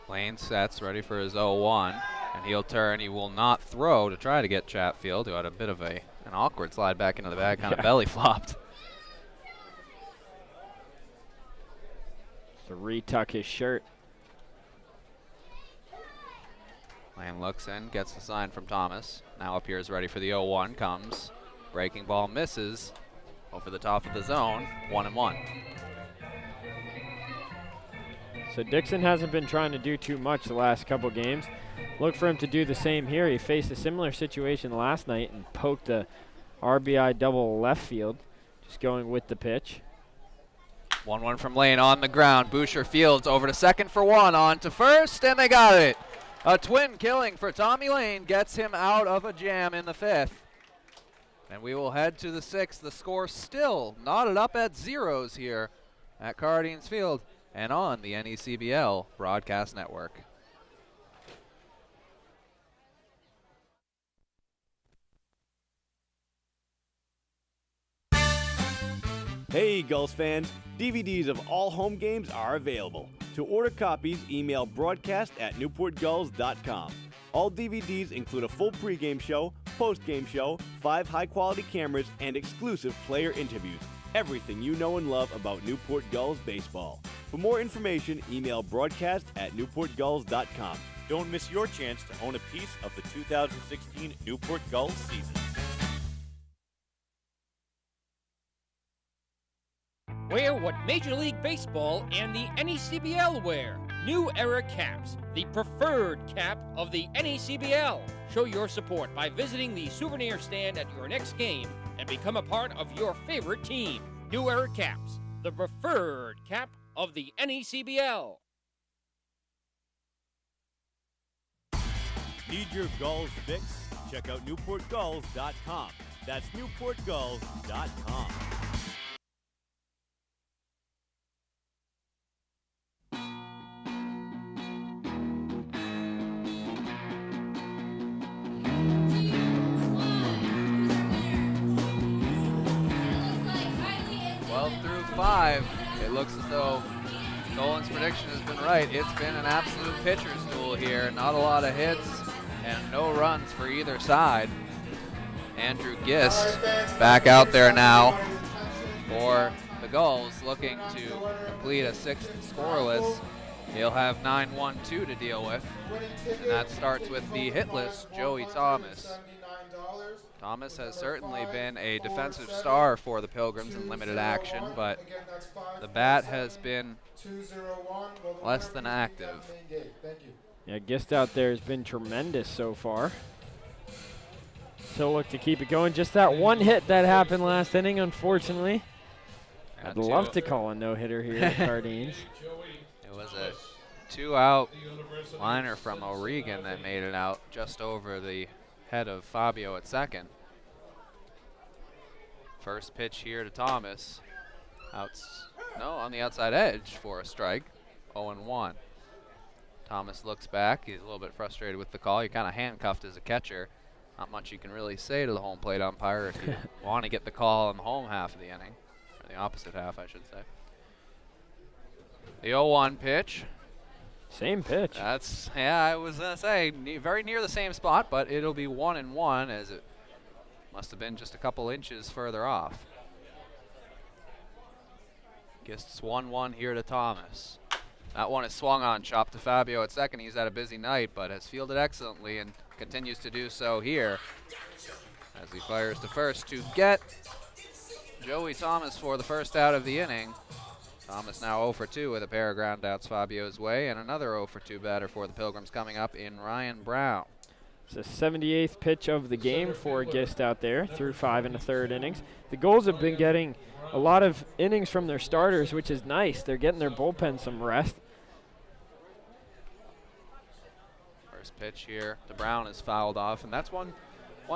Lane sets, ready for his 0-1, and he'll turn. He will not throw to try to get Chatfield, who had a bit of an awkward slide back into the bag, kind of belly flopped. To retuck his shirt. Lane looks in, gets the sign from Thomas. Now appears ready for the 0-1, comes. Breaking ball misses over the top of the zone, 1-1. So Dixon hasn't been trying to do too much the last couple games. Look for him to do the same here. He faced a similar situation last night and poked a RBI double left field, just going with the pitch. 1-1 from Lane on the ground. Boucher fields over to second for 1, on to first, and they got it. A twin killing for Tommy Lane gets him out of a jam in the 5th. And we will head to the 6th. The score still knotted up at zeros here at Cardines Field and on the NECBL Broadcast Network. Hey Gulls fans, DVDs of all home games are available. To order copies, email broadcast@newportgulls.com. All DVDs include a full pregame show, postgame show, 5 high-quality cameras, and exclusive player interviews. Everything you know and love about Newport Gulls baseball. For more information, email broadcast@newportgulls.com. Don't miss your chance to own a piece of the 2016 Newport Gulls season. Wear what Major League Baseball and the NECBL wear. New Era Caps, the preferred cap of the NECBL. Show your support by visiting the souvenir stand at your next game and become a part of your favorite team. New Era Caps, the preferred cap of the NECBL. Need your Gulls fix? Check out NewportGulls.com. That's NewportGulls.com. Through 5, it looks as though Nolan's prediction has been right. It's been an absolute pitcher's duel here. Not a lot of hits and no runs for either side. Andrew Gist back out there now for the Gulls, looking to complete a 6th scoreless. He'll have 9-1-2 to deal with, and that starts with the hitless Joey Thomas. Thomas has certainly been a defensive star for the Pilgrims in limited action, but the bat has been less than active. Yeah, Gist out there has been tremendous so far. He'll look to keep it going. Just that one hit that happened last inning, unfortunately. I'd love to call a no-hitter here at Cardines. It was a 2-out liner from O'Regan that made it out just over the head of Fabio at second. First pitch here to Thomas. On the outside edge for a strike. 0-1. Thomas looks back. He's a little bit frustrated with the call. You're kind of handcuffed as a catcher. Not much you can really say to the home plate umpire if you want to get the call in the home half of the inning. Or the opposite half, I should say. The 0-1 pitch. Same pitch. I was going to say, very near the same spot, but it'll be 1-1 as it must have been just a couple inches further off. Gist's 1-1 here to Thomas. That one is swung on, chopped to Fabio at second. He's had a busy night, but has fielded excellently and continues to do so here as he fires to first to get Joey Thomas for the first out of the inning. Thomas now 0 for 2 with a pair of ground outs Fabio's way, and another 0 for 2 batter for the Pilgrims coming up in Ryan Brown. It's the 78th pitch of the game for Gist out there through 5 1/3 innings. The Gulls have been getting a lot of innings from their starters, which is nice. They're getting their bullpen some rest. First pitch here to Brown is fouled off, and that's one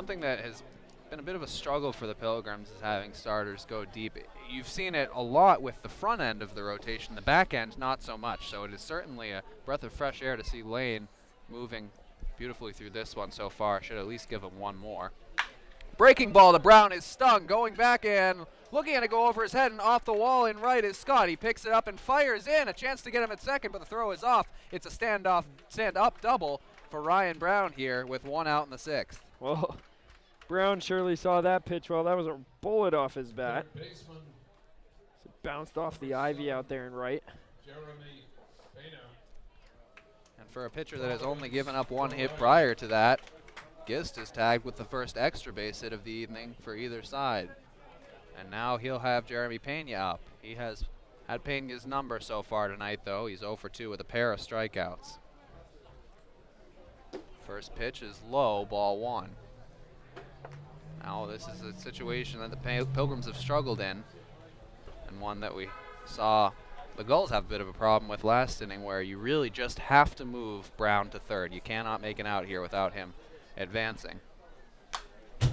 thing that has been a bit of a struggle for the Pilgrims is having starters go deep. You've seen it a lot with the front end of the rotation, the back end not so much, so it is certainly a breath of fresh air to see Lane moving beautifully through this one so far. Should at least give him one more. Breaking ball to Brown is stung, going back and looking at it go over his head, and off the wall in right is Scott. He picks it up and fires in, a chance to get him at second, but the throw is off. It's a stand-up double for Ryan Brown here with 1 out in the 6th. Well, Brown surely saw that pitch well. That was a bullet off his bat. It bounced off the ivy out there in right. And for a pitcher that has only given up 1 hit prior to that, Gist is tagged with the first extra base hit of the evening for either side. And now he'll have Jeremy Pena up. He has had Pena's number so far tonight, though. He's 0 for 2 with a pair of strikeouts. First pitch is low, ball 1. Now this is a situation that the Pilgrims have struggled in, and one that we saw the Gulls have a bit of a problem with last inning, where you really just have to move Brown to third. You cannot make an out here without him advancing.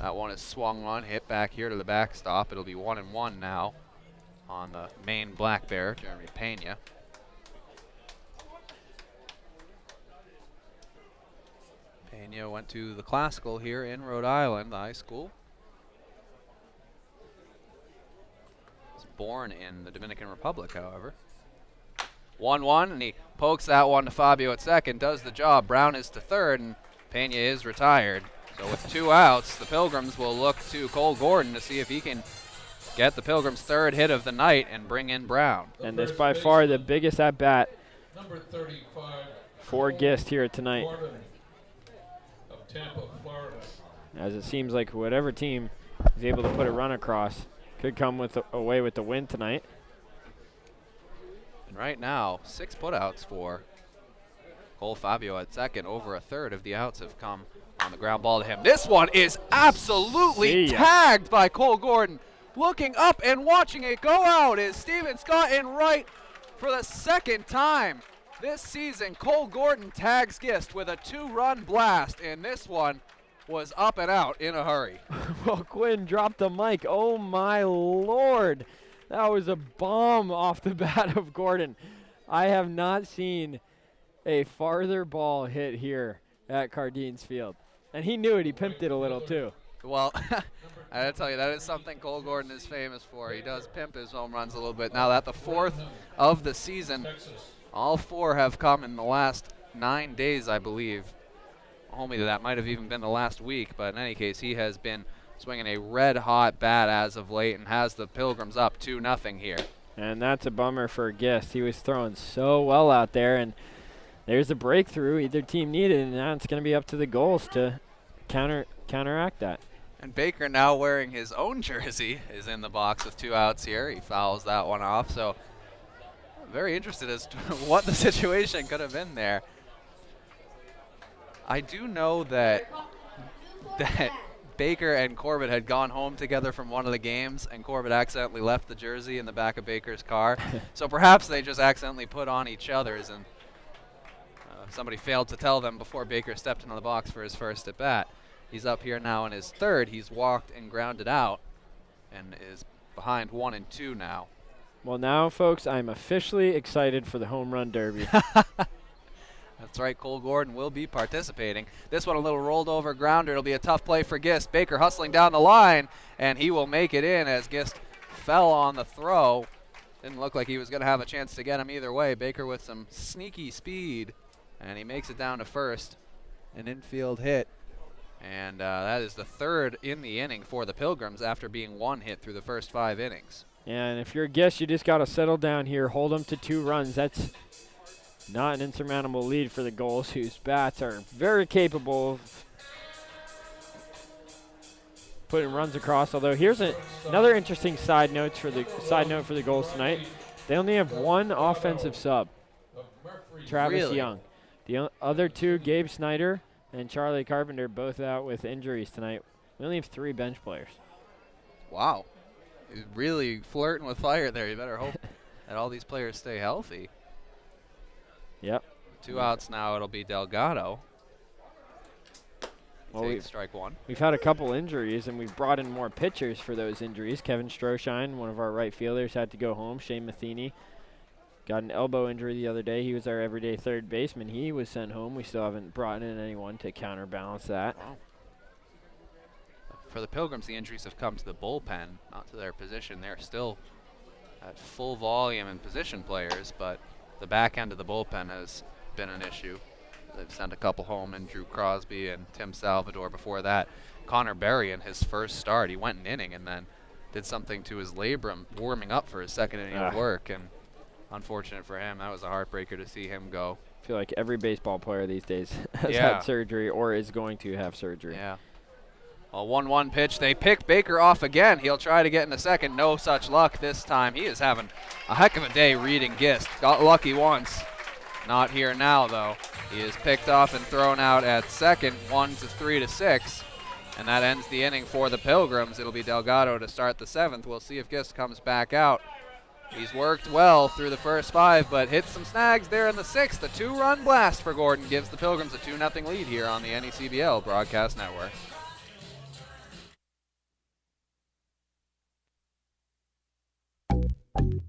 That one is swung on, hit back here to the backstop. It'll be 1-1 now on the main Black Bear, Jeremy Pena. Pena went to the Classical here in Rhode Island, the high school. Was born in the Dominican Republic, however. 1-1, and he pokes that one to Fabio at second, does the job. Brown is to third, and Pena is retired. So with 2 outs, the Pilgrims will look to Cole Gordon to see if he can get the Pilgrims' 3rd hit of the night and bring in Brown. And this by far the biggest at-bat Number 35. for Gist here tonight. Gordon of Tampa, Florida. As it seems like whatever team is able to put a run across could come away with the win tonight. And right now, 6 putouts for Cole Fabio at second. Over a third of the outs have come on the ground ball to him. This one is absolutely tagged by Cole Gordon. Looking up and watching it go out is Steven Scott in right for the 2nd time this season. Cole Gordon tags Gist with a 2-run blast, and this one was up and out in a hurry. Well, Quinn dropped the mic. Oh, my Lord. That was a bomb off the bat of Gordon. I have not seen a farther ball hit here at Cardines Field. And he knew it. He pimped it a little, too. Well, I gotta tell you, that is something Cole Gordon is famous for. He does pimp his home runs a little bit. Now that the 4th of the season, all 4 have come in the last 9 days, I believe. Only that might have even been the last week, but in any case, he has been swinging a red-hot bat as of late and has the Pilgrims up 2-0 here. And that's a bummer for Gist. He was throwing so well out there, and there's a breakthrough either team needed, and now it's going to be up to the Gulls to counteract that. And Baker, now wearing his own jersey, is in the box with 2 outs here. He fouls that one off, so I'm very interested as to what the situation could have been there. I do know that Baker and Corbett had gone home together from one of the games, and Corbett accidentally left the jersey in the back of Baker's car. So perhaps they just accidentally put on each other's, and somebody failed to tell them before Baker stepped into the box for his first at bat. He's up here now in his 3rd. He's walked and grounded out and is behind 1 and 2 now. Well, now, folks, I'm officially excited for the home run derby. That's right, Cole Gordon will be participating. This one a little rolled over grounder. It'll be a tough play for Gist. Baker hustling down the line, and he will make it in as Gist fell on the throw. Didn't look like he was going to have a chance to get him either way. Baker with some sneaky speed, and he makes it down to first. An infield hit, and that is the 3rd in the inning for the Pilgrims after being 1 hit through the first 5 innings. Yeah, and if you're a Gist, you just got to settle down here, hold them to 2 runs. That's not an insurmountable lead for the Gulls, whose bats are very capable of putting runs across. Although here's another interesting side note for the Gulls tonight. They only have 1 offensive sub, Travis Young. The other 2, Gabe Snyder and Charlie Carpenter, both out with injuries tonight. We only have 3 bench players. Wow, he's really flirting with fire there. You better hope that all these players stay healthy. Yep. 2 outs now. It'll be Delgado. Well, strike 1. We've had a couple injuries, and we've brought in more pitchers for those injuries. Kevin Stroshine, one of our right fielders, had to go home. Shane Matheny got an elbow injury the other day. He was our everyday 3rd baseman. He was sent home. We still haven't brought in anyone to counterbalance that. Wow. For the Pilgrims, the injuries have come to the bullpen, not to their position. They're still at full volume and position players, but the back end of the bullpen has been an issue. They've sent a couple home, and Drew Crosby and Tim Salvador before that. Connor Berry in his first start, he went an inning and then did something to his labrum warming up for his 2nd inning of work, and unfortunate for him. That was a heartbreaker to see him go. I feel like every baseball player these days has Yeah. had surgery or is going to have surgery. Yeah. A 1-1 pitch. They pick Baker off again. He'll try to get in the second. No such luck this time. He is having a heck of a day reading Gist. Got lucky once. Not here now, though. He is picked off and thrown out at second, 1-3-6. And that ends the inning for the Pilgrims. It'll be Delgado to start the 7th. We'll see if Gist comes back out. He's worked well through the first 5, but hit some snags there in the 6th. The 2-run blast for Gordon gives the Pilgrims a 2-0 lead here on the NECBL Broadcast Network.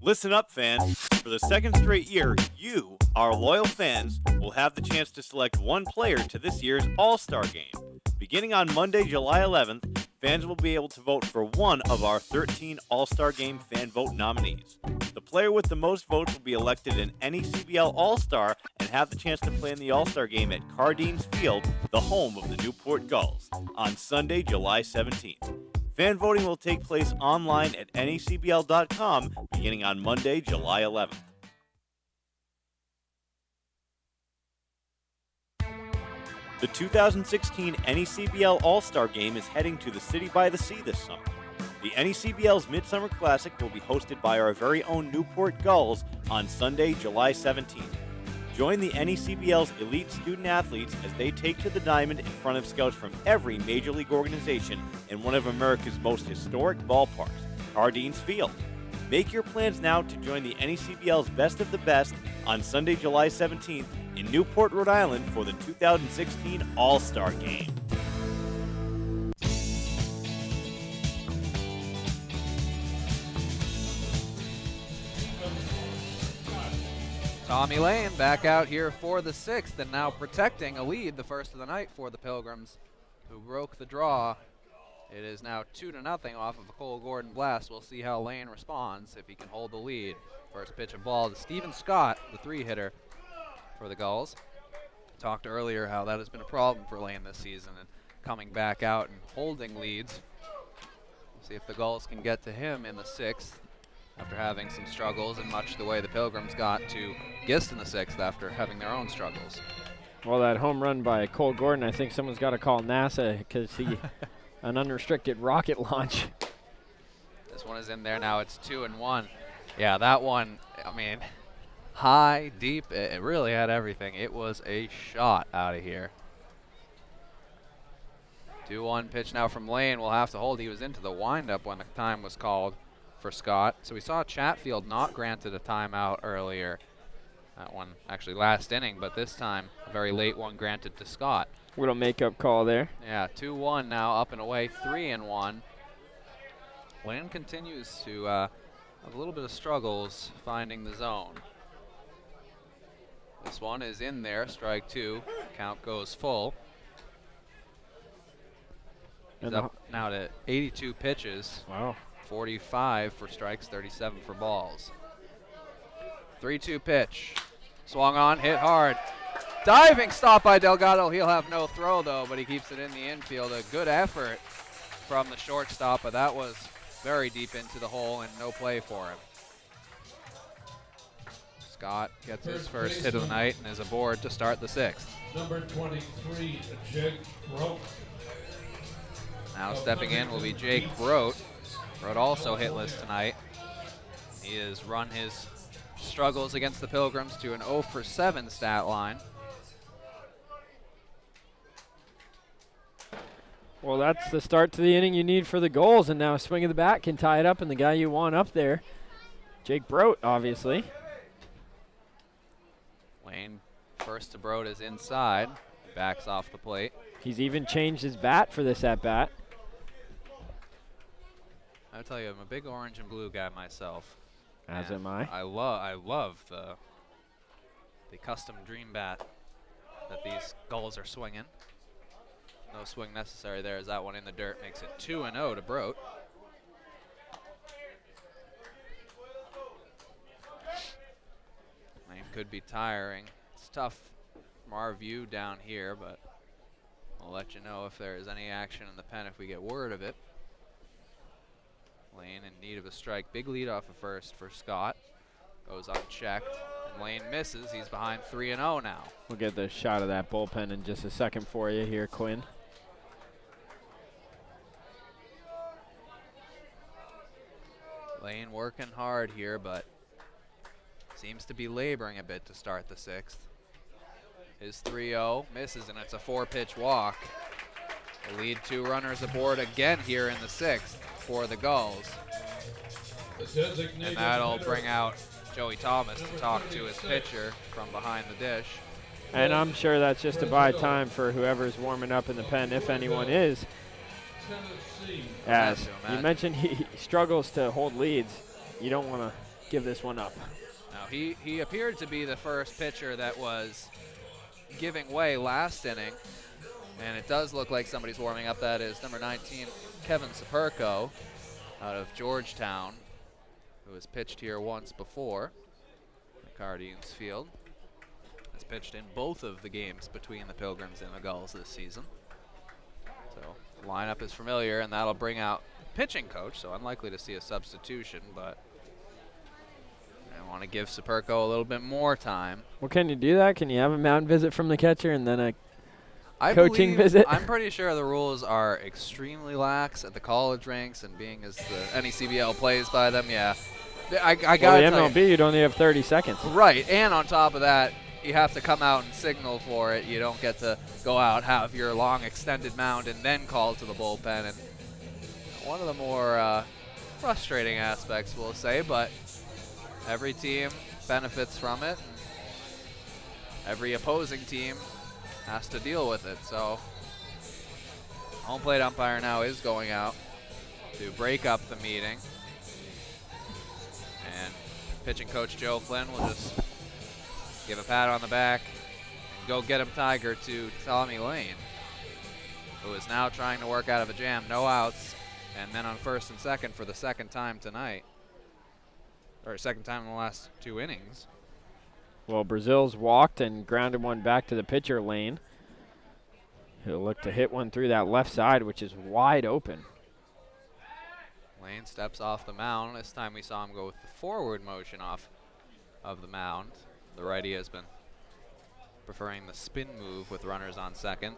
Listen up, fans. For the 2nd straight year, you, our loyal fans, will have the chance to select 1 player to this year's All-Star Game. Beginning on Monday, July 11th, fans will be able to vote for 1 of our 13 All-Star Game fan vote nominees. The player with the most votes will be elected an NECBL All-Star and and have the chance to play in the All-Star Game at Cardines Field, the home of the Newport Gulls, on Sunday, July 17th. Fan voting will take place online at necbl.com beginning on Monday, July 11th. The 2016 NECBL All-Star Game is heading to the City by the Sea this summer. The NECBL's Midsummer Classic will be hosted by our very own Newport Gulls on Sunday, July 17th. Join the NECBL's elite student athletes as they take to the diamond in front of scouts from every major league organization in one of America's most historic ballparks, Cardines Field. Make your plans now to join the NECBL's Best of the Best on Sunday, July 17th in Newport, Rhode Island for the 2016 All-Star Game. Tommy Lane back out here for the 6th and now protecting a lead, the first of the night for the Pilgrims, who broke the draw. It is now 2-0 off of a Cole Gordon blast. We'll see how Lane responds if he can hold the lead. First pitch of ball to Stephen Scott, the 3-hitter for the Gulls. Talked earlier how that has been a problem for Lane this season and coming back out and holding leads. We'll see if the Gulls can get to him in the 6th after having some struggles, and much the way the Pilgrims got to Gist in the 6th after having their own struggles. Well, that home run by Cole Gordon, I think someone's got to call NASA because he an unrestricted rocket launch. This one is in there now. It's 2-1. Yeah, that one, I mean, high, deep, it really had everything. It was a shot out of here. 2-1 pitch now from Lane. We'll have to hold. He was into the windup when the time was called for Scott. So we saw Chatfield not granted a timeout earlier. That one actually last inning, but this time a very late one granted to Scott. Little makeup call there. Yeah, 2-1 now, up and away, 3-1. Lane continues to have a little bit of struggles finding the zone. This one is in there, strike 2. Count goes full. He's up now to 82 pitches. Wow. 45 for strikes, 37 for balls. 3-2 pitch. Swung on, hit hard. Diving stop by Delgado. He'll have no throw, though, but he keeps it in the infield. A good effort from the shortstop, but that was very deep into the hole and no play for him. Scott gets his first hit of the night and is aboard to start the 6th. Number 23, Jake Brote. Now stepping in will be Jake Brote. Brote also hitless tonight. He has run his struggles against the Pilgrims to an 0-for-7 stat line. Well, that's the start to the inning you need for the Gulls, and now a swing of the bat can tie it up, and the guy you want up there, Jake Brote, obviously. Lane first to Brote is inside, backs off the plate. He's even changed his bat for this at-bat. I'll tell you, I'm a big orange and blue guy myself. As am I. I love the custom dream bat that these Gulls are swinging. No swing necessary there as that one in the dirt makes it 2-0 to Brote. Lane could be tiring. It's tough from our view down here, but I'll let you know if there is any action in the pen if we get word of it. Lane in need of a strike. Big lead off of first for Scott. Goes unchecked. And Lane misses. He's behind 3-0 now. We'll get the shot of that bullpen in just a second for you here, Quinn. Lane working hard here, but seems to be laboring a bit to start the 6th. His 3-0 misses, and it's a 4-pitch walk. The lead 2 runners aboard again here in the 6th for the Gulls. And that'll bring out Joey Thomas to talk to his pitcher from behind the dish. And I'm sure that's just to buy time for whoever's warming up in the pen, if anyone is. As you mentioned, he struggles to hold leads. You don't want to give this one up. Now, he appeared to be the first pitcher that was giving way last inning. And it does look like somebody's warming up. That is number 19, Kevin Saperco, out of Georgetown, who has pitched here once before at Cardines Field. Has pitched in both of the games between the Pilgrims and the Gulls this season. So the lineup is familiar, and that'll bring out pitching coach, so unlikely to see a substitution, but I want to give Superco a little bit more time. Well, can you do that? Can you have a mound visit from the catcher and then a I coaching believe, visit? I'm pretty sure the rules are extremely lax at the college ranks, and being as the NECBL plays by them, yeah. I got the MLB, you'd only have 30 seconds. Right, and on top of that, you have to come out and signal for it. You don't get to go out, have your long extended mound, and then call to the bullpen. And one of the more frustrating aspects, we'll say, but every team benefits from it. Every opposing team has to deal with it. So home plate umpire now is going out to break up the meeting. And pitching coach Joe Flynn will just give a pat on the back and go get him Tiger to Tommy Lane, who is now trying to work out of a jam. No outs, and then on first and second for the second time tonight, or second time in the last 2 innings. Well, Brazil's walked and grounded one back to the pitcher Lane. He'll look to hit one through that left side, which is wide open. Lane steps off the mound. This time we saw him go with the forward motion off of the mound. The righty has been preferring the spin move with runners on second.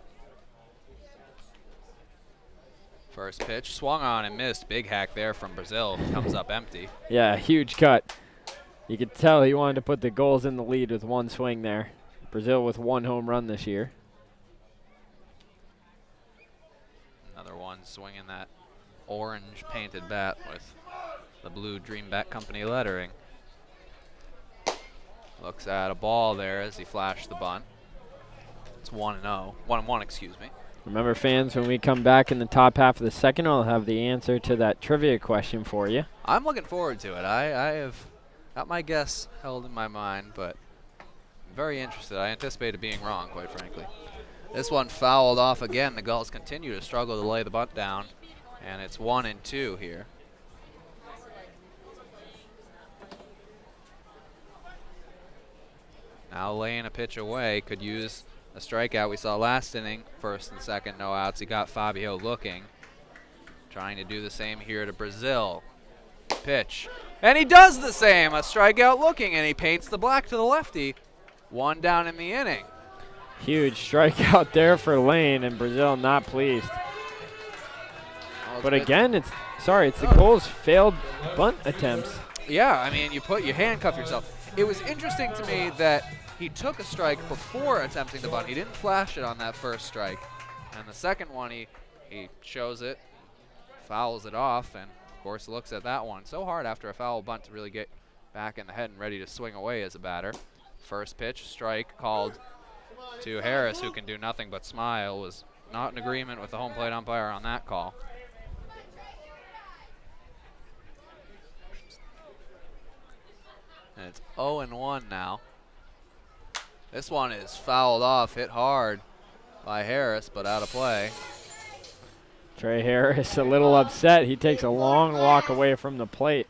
First pitch, swung on and missed. Big hack there from Brazil. Comes up empty. Yeah, huge cut. You could tell he wanted to put the Gulls in the lead with one swing there. Brazil with 1 home run this year. Another one swinging that orange painted bat with the blue Dream Bat Company lettering. Looks at a ball there as he flashed the bunt. It's 1-0. 1-1, excuse me. Remember, fans, when we come back in the top half of the second, I'll have the answer to that trivia question for you. I'm looking forward to it. I have got my guess held in my mind, but I'm very interested. I anticipated being wrong, quite frankly. This one fouled off again. The Gulls continue to struggle to lay the bunt down, and it's 1-2 here. Now laying a pitch away, could use a strikeout. We saw last inning, first and second, no outs. He got Fabio looking. Trying to do the same here to Brazil. Pitch. And he does the same. A strikeout looking, and he paints the black to the lefty. 1 down in the inning. Huge strikeout there for Lane, and Brazil not pleased. But again, it's the Gulls' failed bunt attempts. Yeah, I mean, you handcuff yourself. It was interesting to me that he took a strike before attempting the bunt. He didn't flash it on that first strike. And the second one, he shows it, fouls it off, and of course looks at that one. So hard after a foul bunt to really get back in the head and ready to swing away as a batter. First pitch, strike called to Harris, who can do nothing but smile. Was not in agreement with the home plate umpire on that call. And it's 0-1 now. This one is fouled off, hit hard by Harris, but out of play. Trey Harris a little upset. He takes a long walk away from the plate.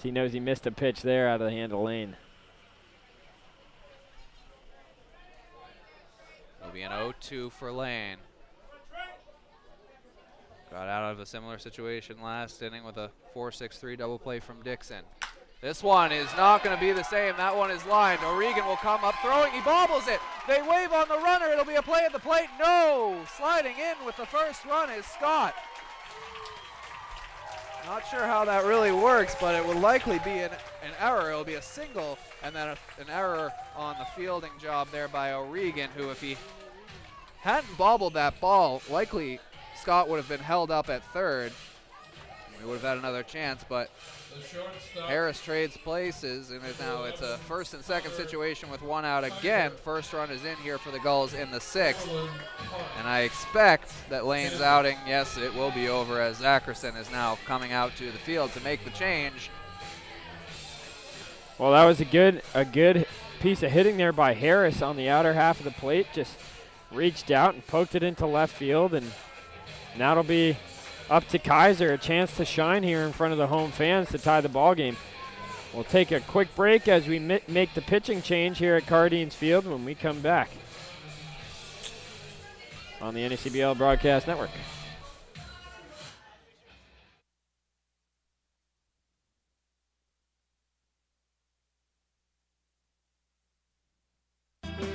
He knows he missed a pitch there out of the hand of Lane. It'll be an 0-2 for Lane. Got out of a similar situation last inning with a 4-6-3 double play from Dixon. This one is not going to be the same. That one is lined. O'Regan will come up throwing. He bobbles it. They wave on the runner. It'll be a play at the plate. No! Sliding in with the first run is Scott. Not sure how that really works, but it will likely be an error. It'll be a single, and then an error on the fielding job there by O'Regan, who, if he hadn't bobbled that ball, likely Scott would have been held up at third. We would have had another chance, but Harris trades places, and now it's a first and second situation with 1 out again. First run is in here for the Gulls in the 6th, and I expect that Lane's outing, yes, it will be over, as Zackerson is now coming out to the field to make the change. Well, that was a good piece of hitting there by Harris on the outer half of the plate. Just reached out and poked it into left field, and now it'll be up to Kaiser, a chance to shine here in front of the home fans to tie the ball game. We'll take a quick break as we make the pitching change here at Cardines Field when we come back on the NECBL Broadcast Network.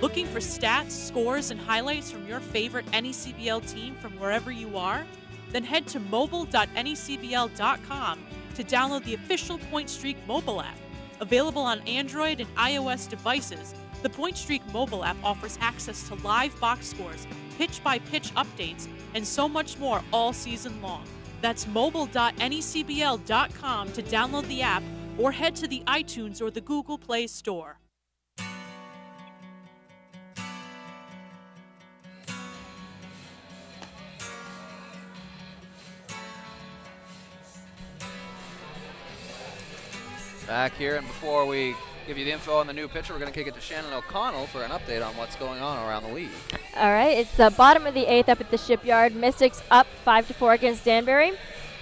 Looking for stats, scores, and highlights from your favorite NECBL team from wherever you are? Then head to mobile.necbl.com to download the official Point Streak mobile app. Available on Android and iOS devices, the Point Streak mobile app offers access to live box scores, pitch-by-pitch updates, and so much more all season long. That's mobile.necbl.com to download the app or head to the iTunes or the Google Play Store. Back here, and before we give you the info on the new pitcher, we're going to kick it to Shannon O'Connell for an update on what's going on around the league. All right, it's the bottom of the 8th up at the Shipyard. Mystics up 5-4 against Danbury.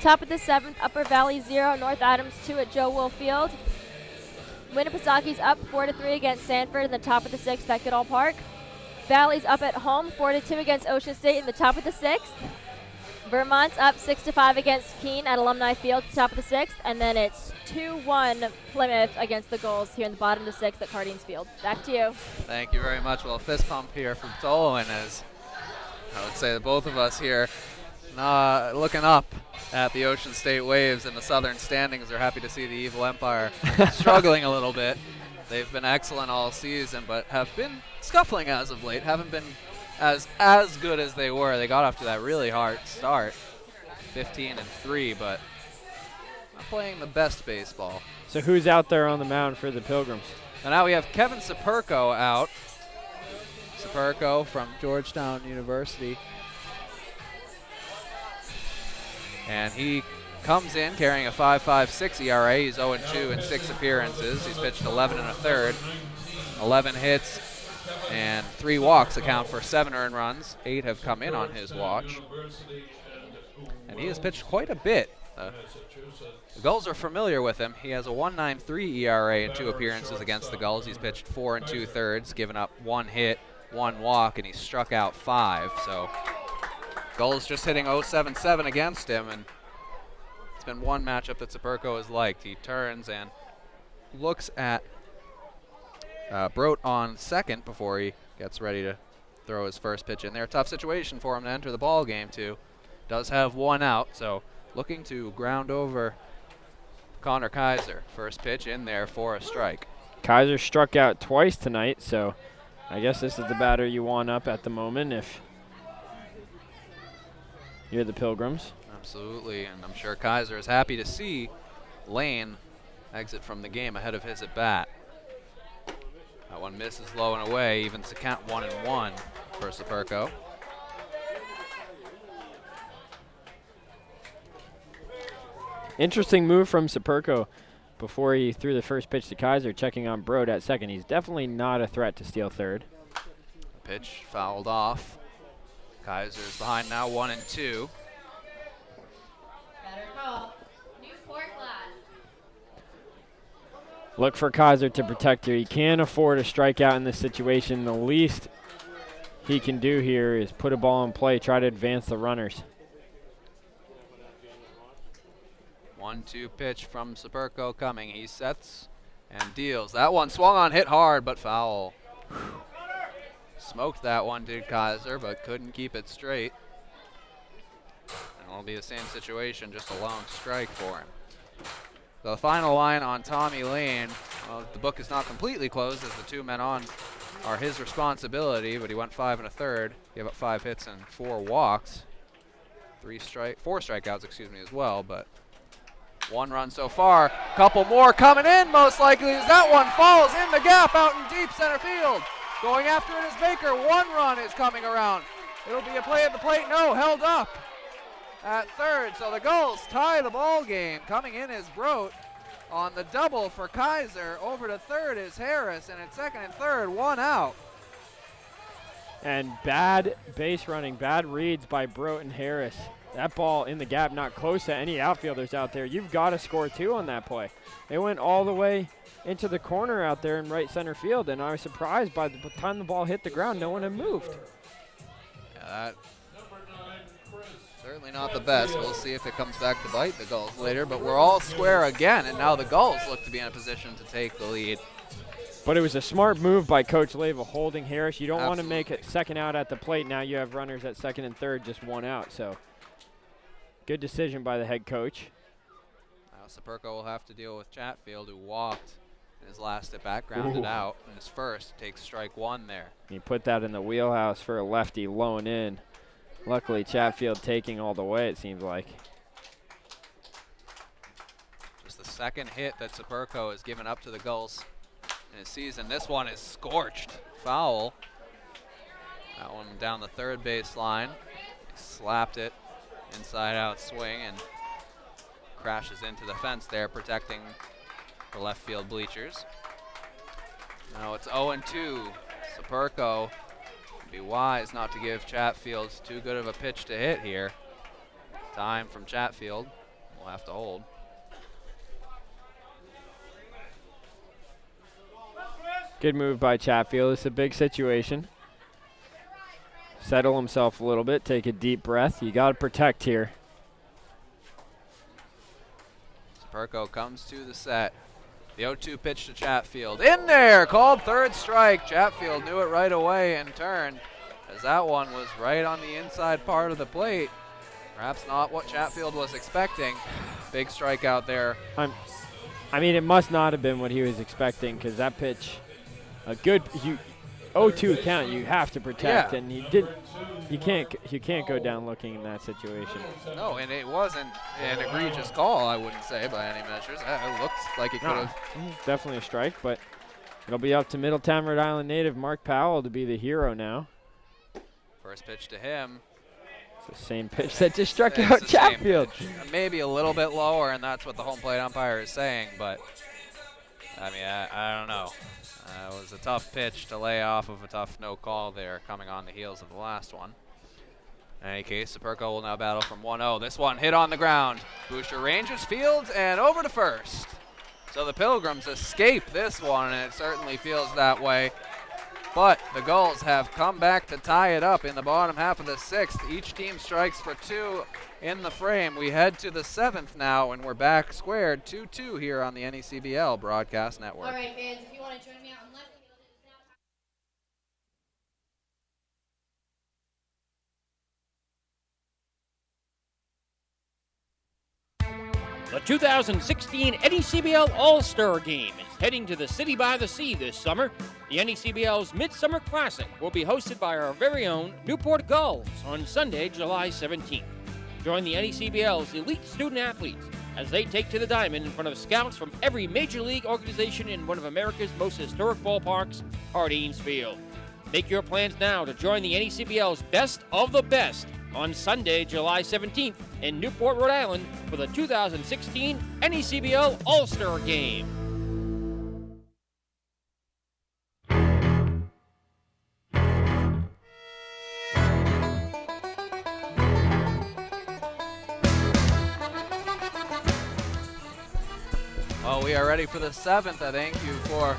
Top of the 7th, Upper Valley 0, North Adams 2 at Joe Wolf Field. Winnipesaukee up 4-3 against Sanford in the top of the 6th at Goodall Park. Valley's up at home 4-2 against Ocean State in the top of the 6th. Vermont's up 6-5 against Keene at Alumni Field, top of the 6th, and then it's 2-1 Plymouth against the Gulls here in the bottom of the 6th at Cardines Field. Back to you. Thank you very much. Well, a fist pump here from Tolan, as I would say that both of us here looking up at the Ocean State Waves in the southern standings are happy to see the Evil Empire struggling a little bit. They've been excellent all season, but have been scuffling as of late, haven't been as good as they were. They got off to that really hard start, 15-3, but not playing the best baseball. So who's out there on the mound for the Pilgrims? And now we have Kevin Saperko out. Saperko from Georgetown University. And he comes in carrying a 5.56 ERA. He's 0-2 in 6 appearances. He's pitched 11 1/3, 11 hits, and 3 walks account for 7 earned runs. 8 have come in on his watch. And he has pitched quite a bit. The Gulls are familiar with him. He has a 1.93 ERA in 2 appearances against the Gulls. He's pitched 4 2/3, given up 1 hit, 1 walk, and he struck out 5. So Gulls just hitting 0.77 against him, and it's been one matchup that Saperko has liked. He turns and looks at Brote on second before he gets ready to throw his first pitch in there. Tough situation for him to enter the ball game too. Does have 1 out, so looking to ground over Connor Kaiser. First pitch in there for a strike. Kaiser struck out twice tonight, so I guess this is the batter you want up at the moment if you're the Pilgrims. Absolutely, and I'm sure Kaiser is happy to see Lane exit from the game ahead of his at bat. That one misses low and away, evens the count 1-1 for Saperko. Interesting move from Saperko before he threw the first pitch to Kaiser, checking on Broad at second. He's definitely not a threat to steal third. Pitch fouled off. Kaiser's behind now, 1-2. Better call. Newport Glass. Look for Kaiser to protect here. He can't afford a strikeout in this situation. The least he can do here is put a ball in play, try to advance the runners. 1-2 pitch from Saperko coming. He sets and deals. That one swung on, hit hard, but foul. Smoked that one, did Kaiser, but couldn't keep it straight. And it'll be the same situation, just a lone strike for him. So the final line on Tommy Lane, well, the book is not completely closed as the 2 men on are his responsibility, but he went 5 1/3, gave up 5 hits and 4 walks. 4 strikeouts, excuse me, as well, but 1 run so far. Couple more coming in, most likely, as that one falls in the gap out in deep center field. Going after it is Baker. 1 run is coming around. It'll be a play at the plate. No, held up at third. So the Gulls tie the ball game. Coming in is Brote on the double for Kaiser. Over to third is Harris, and at second and third, 1 out. And bad base running, bad reads by Broughton Harris. That ball in the gap, not close to any outfielders out there. You've got to score 2 on that play. It went all the way into the corner out there in right center field, and I was surprised by the time the ball hit the ground, no one had moved. Yeah, that certainly not the best. We'll see if it comes back to bite the Gulls later, but we're all square again, and now the Gulls look to be in a position to take the lead. But it was a smart move by Coach Leyva holding Harris. You don't want to make it second out at the plate. Now you have runners at second and third, just 1 out. So good decision by the head coach. Now Saperko will have to deal with Chatfield, who walked in his last at bat, grounded out, and his first takes strike 1 there. He put that in the wheelhouse for a lefty low and in. Luckily, Chatfield taking all the way, it seems like. Just the second hit that Saperko has given up to the Gulls in his season. This one is scorched. Foul. That one down the third base line. He slapped it. Inside out swing and crashes into the fence there, protecting the left field bleachers. Now it's 0-2. Saperko would be wise not to give Chatfield too good of a pitch to hit here. Time from Chatfield. We'll have to hold. Good move by Chatfield. It's a big situation. Settle himself a little bit, take a deep breath. You got to protect here. Saperko comes to the set. The 0-2 pitch to Chatfield. In there, called third strike. Chatfield knew it right away and turned, as that one was right on the inside part of the plate. Perhaps not what Chatfield was expecting. Big strikeout there. I mean, it must not have been what he was expecting, because that pitch, a good 0-2 count, you have to protect, and he did. You can't go down looking in that situation. No, and it wasn't an egregious call, I wouldn't say, by any measures. It looks like it could have. Definitely a strike, but it'll be up to Middletown, Rhode Island native Mark Powell to be the hero now. First pitch to him. It's the same pitch that just struck out Chatfield. Maybe a little bit lower, and that's what the home plate umpire is saying, but I mean, I don't know. It was a tough pitch to lay off of a tough no call there, coming on the heels of the last one. In any case, Saperko will now battle from 1-0. This one hit on the ground. Boucher ranges fields and over to first. So the Pilgrims escape this one, and it certainly feels that way. But the Gulls have come back to tie it up in the bottom half of the 6th. Each team strikes for 2 in the frame. We head to the 7th now, and we're back squared 2-2 here on the NECBL Broadcast Network. All right, fans, if you want to join me out on left. The 2016 NECBL All-Star Game is heading to the City by the Sea this summer. The NECBL's Midsummer Classic will be hosted by our very own Newport Gulls on Sunday, July 17th. Join the NECBL's elite student athletes as they take to the diamond in front of scouts from every major league organization in one of America's most historic ballparks, Hardines Field. Make your plans now to join the NECBL's Best of the Best on Sunday, July 17th in Newport, Rhode Island for the 2016 NECBL All-Star Game. Well, we are ready for the 7th. I thank you for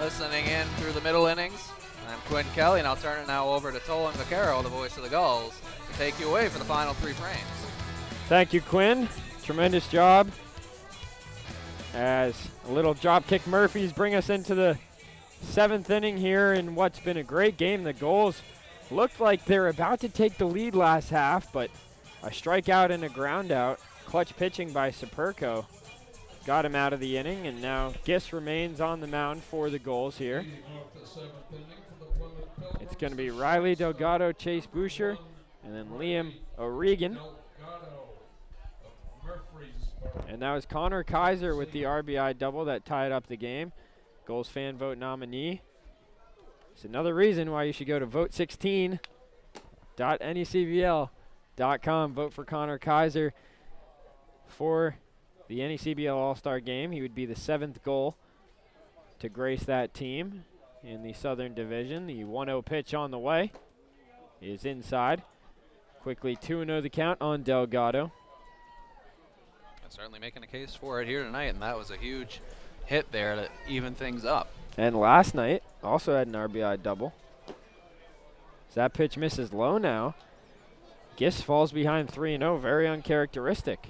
listening in through the middle innings. I'm Quinn Kelly, and I'll turn it now over to Tolan Vaquero, the voice of the Gulls, to take you away for the final 3 frames. Thank you, Quinn. Tremendous job. As a little drop kick Murphys bring us into the 7th inning here in what's been a great game. The Gulls looked like they're about to take the lead last half, but a strikeout and a ground out. Clutch pitching by Saperko got him out of the inning, and now Gis remains on the mound for the Gulls here. It's going to be Riley Delgado, Chase Boucher, and then Liam O'Regan. And that was Connor Kaiser with the RBI double that tied up the game. Gulls fan vote nominee. It's another reason why you should go to vote16.necbl.com. Vote for Connor Kaiser for the NECBL All-Star Game. He would be the 7th goal to grace that team. in the Southern Division. The 1-0 pitch on the way is inside. Quickly 2-0 the count on Delgado. Certainly making a case for it here tonight, and that was a huge hit there to even things up. And last night also had an RBI double. As that pitch misses low now. Gist falls behind 3-0, very uncharacteristic.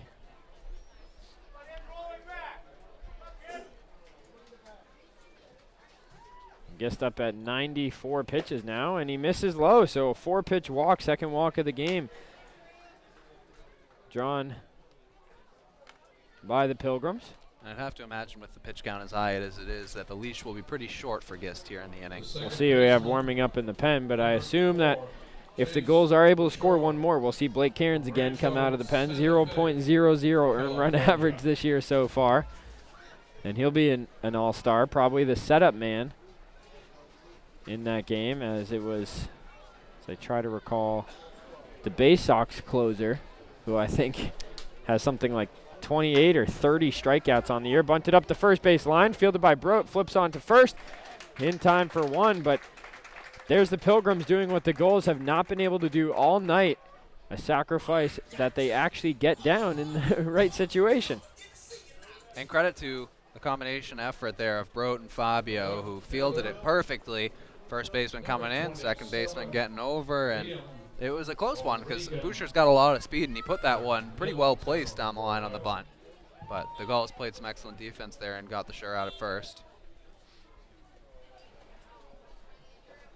Gist up at 94 pitches now, and he misses low, so a 4-pitch walk, second walk of the game. Drawn by the Pilgrims. I'd have to imagine with the pitch count as high as it is that the leash will be pretty short for Gist here in the inning. We'll see who we have warming up in the pen, but I assume that if the Gulls are able to score one more, we'll see Blake Cairns again come out of the pen. 0.00 earned run average this year so far. And he'll be an all-star, probably the setup man in that game, as it was, as I try to recall, the Bay Sox closer, who I think has something like 28 or 30 strikeouts on the year. Bunted up the first base line, fielded by Broat, flips on to first, in time for one, but there's the Pilgrims doing what the Gulls have not been able to do all night, a sacrifice that they actually get down in the right situation. And credit to the combination effort there of Broat and Fabio, who fielded it perfectly. First baseman coming in, second baseman getting over, and it was a close one because Boucher's got a lot of speed, and he put that one pretty well placed down the line on the bunt. But the Gulls played some excellent defense there and got the sure out at first.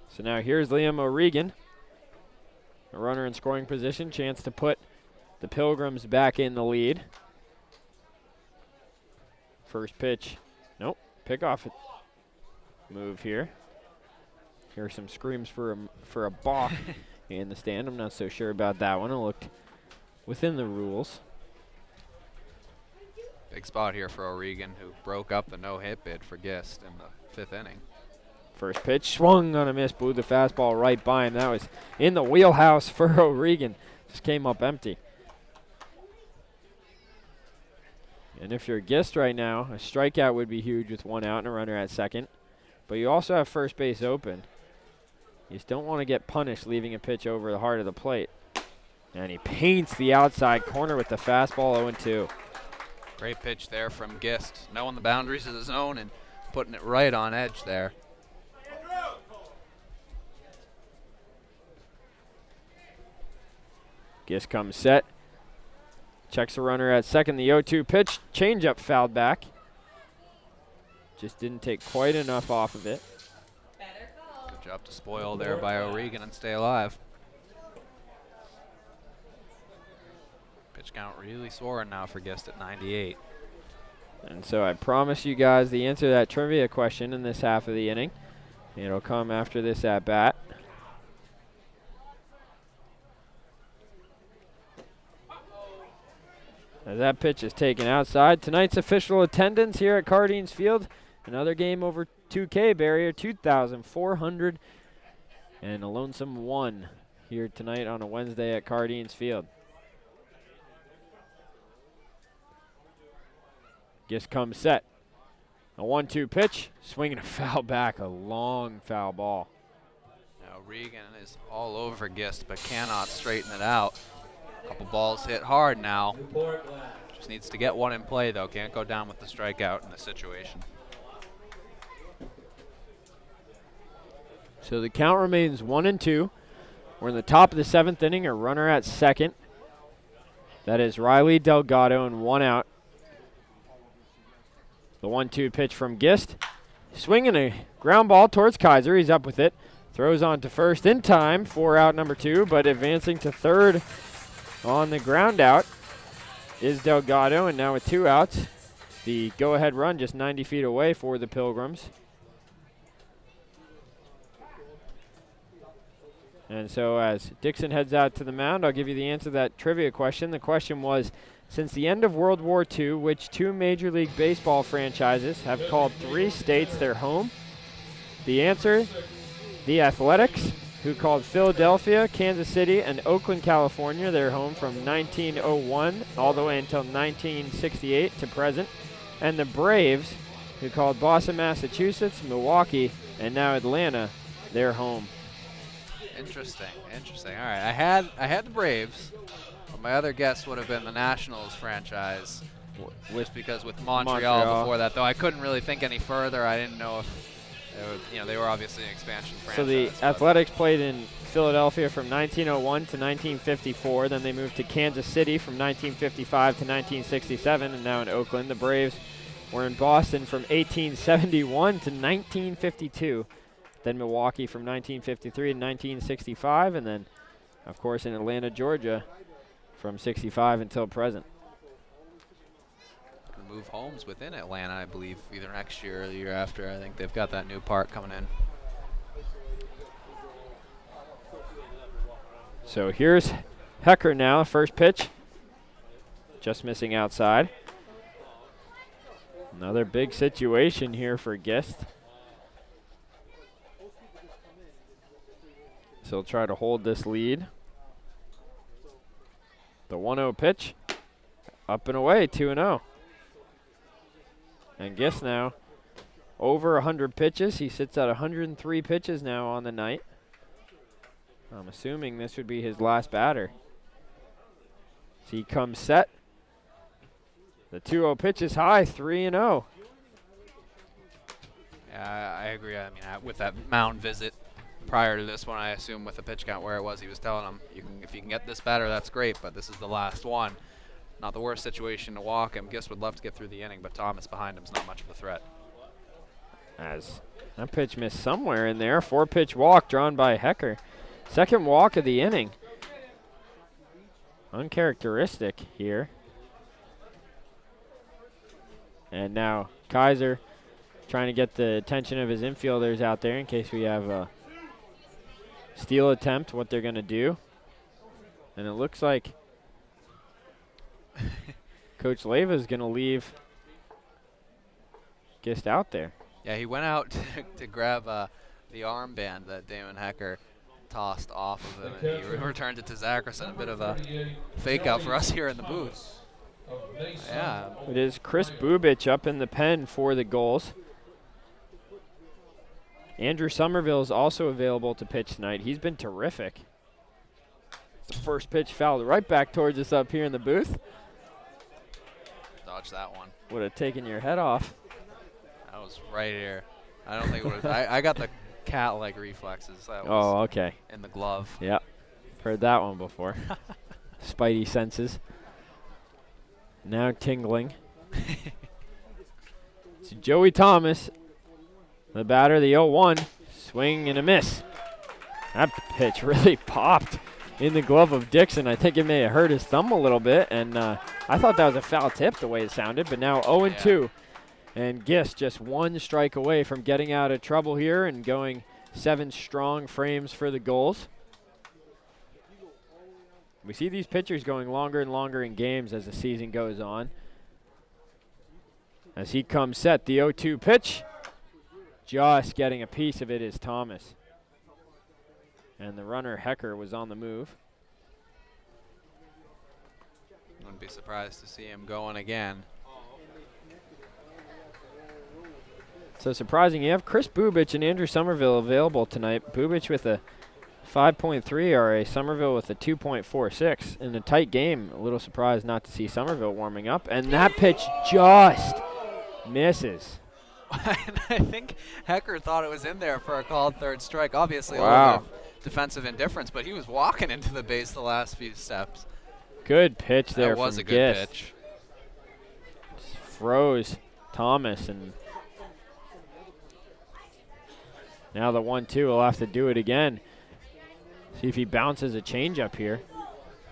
So now here's Liam O'Regan, a runner in scoring position, chance to put the Pilgrims back in the lead. First pitch, nope, pick off move here. Here's some screams for a balk in the stand. I'm not so sure about that one. It looked within the rules. Big spot here for O'Regan, who broke up the no-hit bid for Gist in the 5th inning. First pitch swung on a miss, blew the fastball right by him. That was in the wheelhouse for O'Regan. Just came up empty. And if you're Gist right now, a strikeout would be huge with one out and a runner at second. But you also have first base open. You just don't want to get punished leaving a pitch over the heart of the plate. And he paints the outside corner with the fastball 0-2. Great pitch there from Gist, knowing the boundaries of the zone and putting it right on edge there. Gist comes set. Checks the runner at second. The 0-2 pitch. Changeup fouled back. Just didn't take quite enough off of it. Good job to spoil there by O'Regan and stay alive. Pitch count really soaring now for Gist at 98. And so I promise you guys the answer to that trivia question in this half of the inning. It'll come after this at bat. As that pitch is taken outside. Tonight's official attendance here at Cardines Field. Another game over 2K barrier, 2,400 and a lonesome one here tonight on a Wednesday at Cardines Field. Gist comes set. A 1-2 pitch, swinging a foul back, a long foul ball. Now Regan is all over Gist but cannot straighten it out. Couple balls hit hard now. Just needs to get one in play though. Can't go down with the strikeout in this situation. So the count remains 1-2. We're in the top of the 7th inning. A runner at second. That is Riley Delgado and one out. The 1-2 pitch from Gist. Swinging a ground ball towards Kaiser. He's up with it. Throws on to first in time for out number 2, but advancing to third on the ground out is Delgado, and now with 2 outs, the go-ahead run just 90 feet away for the Pilgrims. And so as Dixon heads out to the mound, I'll give you the answer to that trivia question. The question was, since the end of World War II, which 2 Major League Baseball franchises have called 3 states their home? The answer, the Athletics, who called Philadelphia, Kansas City, and Oakland, California their home from 1901 all the way until 1968 to present. And the Braves, who called Boston, Massachusetts, Milwaukee, and now Atlanta their home. Interesting. All right, I had the Braves, but my other guess would have been the Nationals franchise, just because with Montreal before that, though I couldn't really think any further. I didn't know if they were obviously an expansion franchise. So the Athletics played in Philadelphia from 1901 to 1954. Then they moved to Kansas City from 1955 to 1967, and now in Oakland. The Braves were in Boston from 1871 to 1952. Then Milwaukee from 1953 to 1965, and then, of course, in Atlanta, Georgia from 65 until present. Move homes within Atlanta, I believe, either next year or the year after. I think they've got that new park coming in. So here's Hecker now, first pitch. Just missing outside. Another big situation here for Gist. So he'll try to hold this lead. The 1-0 pitch. Up and away, 2-0. And Gist now over 100 pitches. He sits at 103 pitches now on the night. I'm assuming this would be his last batter. So he comes set. The 2-0 pitch is high, 3-0. Yeah, I agree. I mean, with that mound visit prior to this one, I assume with the pitch count where it was, he was telling him, if you can get this batter, that's great, but this is the last one. Not the worst situation to walk him. Gist would love to get through the inning, but Thomas behind him is not much of a threat. As that pitch missed somewhere in there. 4-pitch walk drawn by Hecker. Second walk of the inning. Uncharacteristic here. And now Kaiser trying to get the attention of his infielders out there in case we have a steal attempt, what they're going to do. And it looks like Coach Leyva is going to leave Gist out there. Yeah, he went out to grab the armband that Damon Hecker tossed off of him, and he returned it to Zackerson. A bit of a fake out for us here in the booth. Yeah. It is Chris Bubich up in the pen for the Gulls. Andrew Somerville is also available to pitch tonight. He's been terrific. The first pitch fouled right back towards us up here in the booth. Dodge that one. Would have taken your head off. That was right here. I don't think it would have. I got the cat-like reflexes. That was oh, okay. In the glove. Yep. Heard that one before. Spidey senses. Now tingling. It's Joey Thomas, the batter, the 0-1. Swing and a miss. That pitch really popped in the glove of Dixon. I think it may have hurt his thumb a little bit, and I thought that was a foul tip the way it sounded, but now 0-2. And Gist just one strike away from getting out of trouble here and going 7 strong frames for the Gulls. We see these pitchers going longer and longer in games as the season goes on. As he comes set, the 0-2 pitch. Just getting a piece of it is Thomas. And the runner, Hecker, was on the move. Wouldn't be surprised to see him going again. So surprising, you have Chris Bubich and Andrew Somerville available tonight. Bubich with a 5.3 ERA, Somerville with a 2.46. In a tight game, a little surprised not to see Somerville warming up. And that pitch just misses. I think Hecker thought it was in there for a called third strike. Obviously, wow. A little bit of defensive indifference, but he was walking into the base the last few steps. Good pitch there from Gist. That was a good pitch. Just froze Thomas, and now the 1-2 will have to do it again. See if he bounces a changeup here.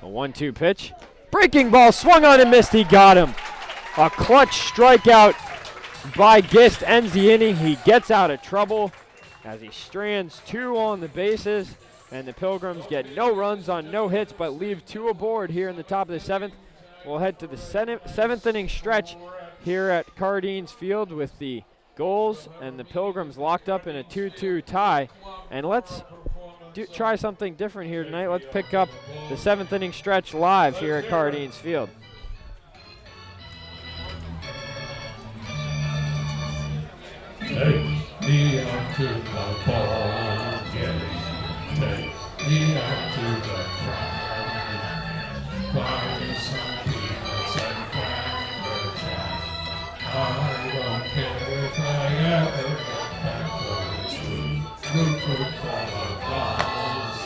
A 1-2 pitch. Breaking ball swung on and missed. He got him. A clutch strikeout by Gist ends the inning. He gets out of trouble as he strands 2 on the bases. And the Pilgrims get no runs on no hits but leave 2 aboard here in the top of the 7th. We'll head to the 7th inning stretch here at Cardines Field with the Gulls and the Pilgrims locked up in a 2-2 tie. And let's try something different here tonight. Let's pick up the 7th inning stretch live here at Cardines Field. to the ball game. Take me out to the crowd. Buy some peanuts and cracker jack. I don't care if I ever get back to this root for the Gulls.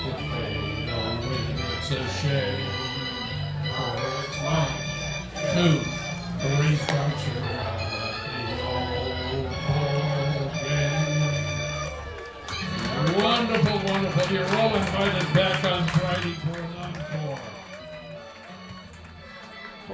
If they don't win, it's a shame. For it's 1, 2, 3 strikes you're out of the old ball game. Wonderful, wonderful. You're all invited back on Friday for an encore.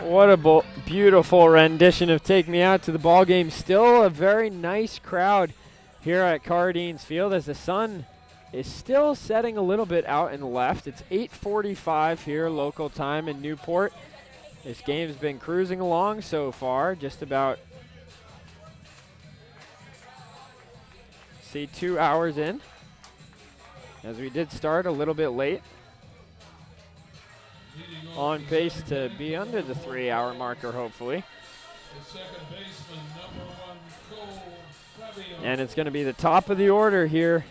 What a beautiful rendition of Take Me Out to the Ball Game. Still a very nice crowd here at Cardines Field as the sun is still setting a little bit out and left. It's 8:45 here local time in Newport. This game's been cruising along so far, just about 2 hours in, as we did start a little bit late. On pace to be under the 3-hour marker, hopefully. And it's going to be the top of the order here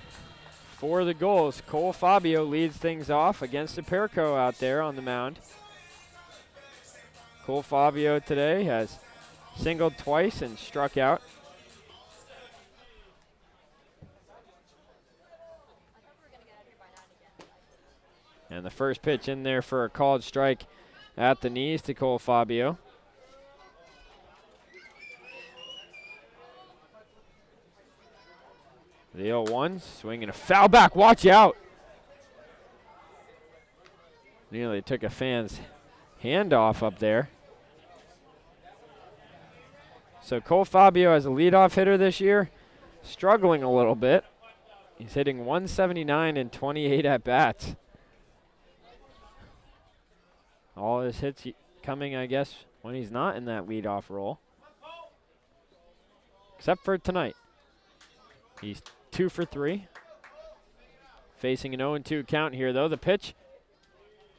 for the Gulls. Cole Fabio leads things off against Superco out there on the mound. Cole Fabio today has singled twice and struck out. And the first pitch in there for a called strike at the knees to Cole Fabio. The 0-1, swinging a foul back, watch out. Nearly took a fan's hand off up there. So Cole Fabio as a leadoff hitter this year, struggling a little bit. He's hitting 179 in 28 at-bats. All his hits coming, I guess, when he's not in that leadoff role. Except for tonight. He's 2 for 3. Facing an 0-2 count here, though. The pitch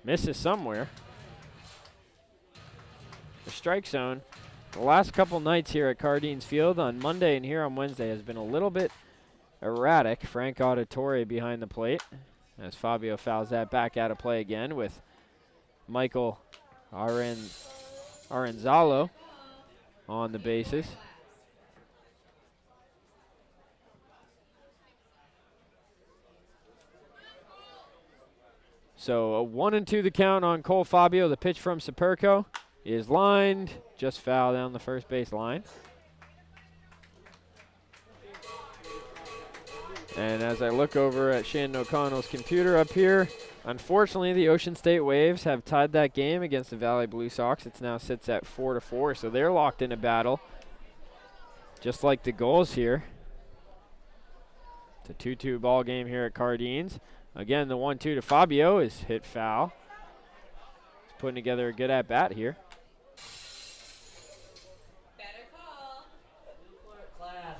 misses somewhere. The strike zone, the last couple nights here at Cardines Field on Monday and here on Wednesday has been a little bit erratic. Frank Auditore behind the plate as Fabio fouls that back out of play again with Michael Arenzalo on the bases. So a 1-2 the count on Cole Fabio. The pitch from Superco is lined, just foul down the first base line. And as I look over at Shannon O'Connell's computer up here, unfortunately the Ocean State Waves have tied that game against the Valley Blue Sox. It now sits at 4-4, so they're locked in a battle, just like the Gulls here. It's a 2-2 ball game here at Cardines. Again, the 1-2 to Fabio is hit foul. He's putting together a good at-bat here. Better call. Class.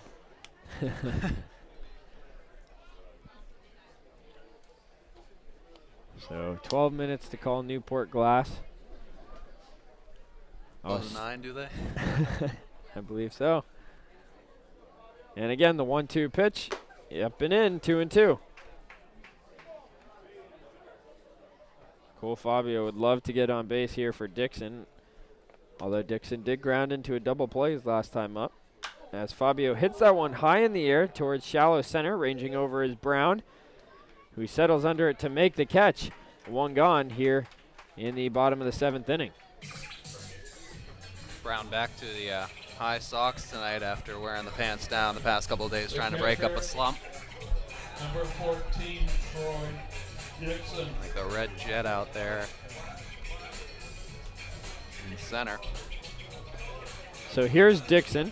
So 12 minutes to call Newport Glass. Oh, 9, do they? I believe so. And again, the 1-2 pitch. Up and in, 2-2. Cole Fabio would love to get on base here for Dixon, although Dixon did ground into a double play his last time up. As Fabio hits that one high in the air towards shallow center, ranging over is Brown, who settles under it to make the catch. One gone here in the bottom of the 7th inning. Brown back to the high socks tonight after wearing the pants down the past couple of days, trying to break up a slump. Number 14, Troy Dixon. Like the red jet out there in center. So here's Dixon,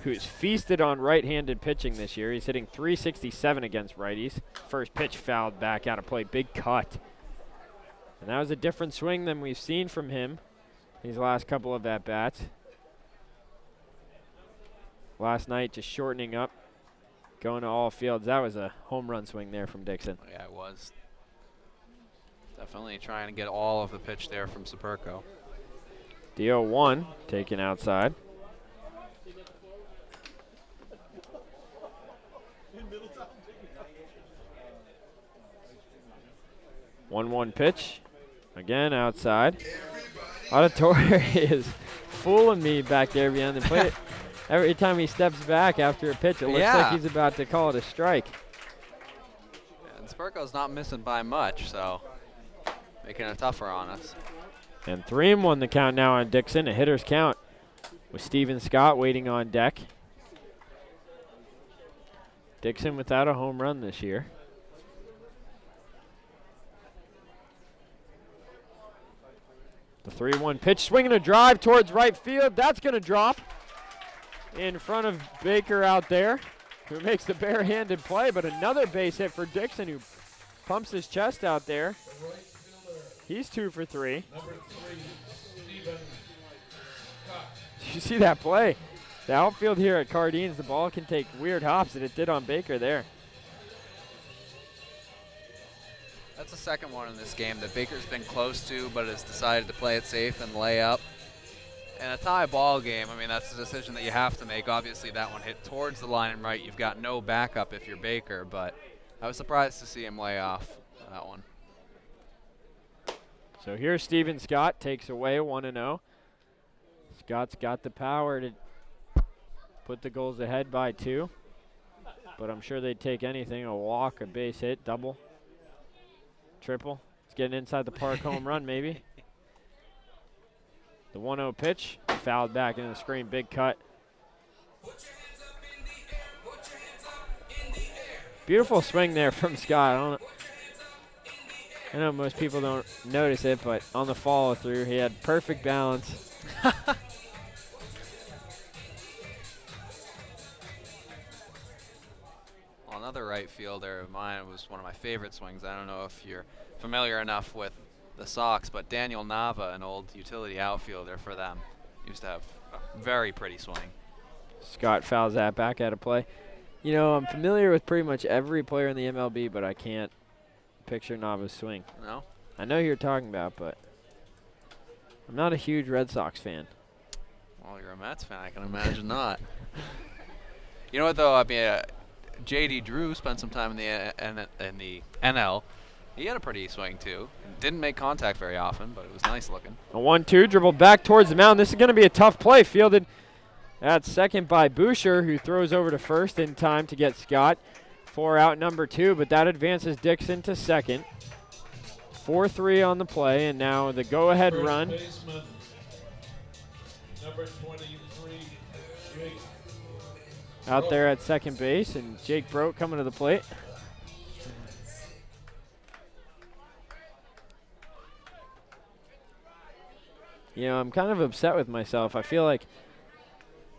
who's feasted on right-handed pitching this year. He's hitting .367 against righties. First pitch fouled back out of play, big cut. And that was a different swing than we've seen from him these last couple of at-bats. Last night just shortening up, going to all fields. That was a home run swing there from Dixon. Yeah, it was. Definitely trying to get all of the pitch there from Superco. The 0-1 taken outside. 1-1 pitch. Again, outside. Auditory is fooling me back there behind the plate. Every time he steps back after a pitch, it looks like he's about to call it a strike. And Spurko's not missing by much, so making it tougher on us. And 3-1 the count now on Dixon, a hitter's count with Steven Scott waiting on deck. Dixon without a home run this year. The 3-1 pitch, swinging a drive towards right field. That's going to drop in front of Baker out there, who makes the barehanded play, but another base hit for Dixon, who pumps his chest out there. He's 2 for 3. Did you see that play? The outfield here at Cardines, the ball can take weird hops, and it did on Baker there. That's the second one in this game that Baker's been close to, but has decided to play it safe and lay up. In a tie ball game, I mean, that's a decision that you have to make. Obviously, that one hit towards the line and right. You've got no backup if you're Baker, but I was surprised to see him lay off that one. So here's Steven Scott, takes away 1-0. Scott's got the power to put the Gulls ahead by 2, but I'm sure they'd take anything, a walk, a base hit, double, triple. It's getting inside the park, home run maybe. The 1-0 pitch, fouled back into the screen, big cut. Beautiful swing there from Scott. I know most people don't notice it, but on the follow through, he had perfect balance. Well, another right fielder of mine was one of my favorite swings. I don't know if you're familiar enough with the Sox, but Daniel Nava, an old utility outfielder for them, used to have a very pretty swing. Scott fouls that back out of play. You know, I'm familiar with pretty much every player in the MLB, but I can't picture Nava's swing. No? I know who you're talking about, but I'm not a huge Red Sox fan. Well, you're a Mets fan. I can imagine not. You know what, though? I mean, J.D. Drew spent some time in the NL. He had a pretty swing, too. Didn't make contact very often, but it was nice looking. A 1-2, dribbled back towards the mound. This is going to be a tough play. Fielded at second by Boucher, who throws over to first in time to get Scott for out number 2, but that advances Dixon to second. 4-3 on the play, and now the go-ahead run. Baseman, number 23, Jake. Out there at second base, and Jake Broke coming to the plate. You know, I'm kind of upset with myself. I feel like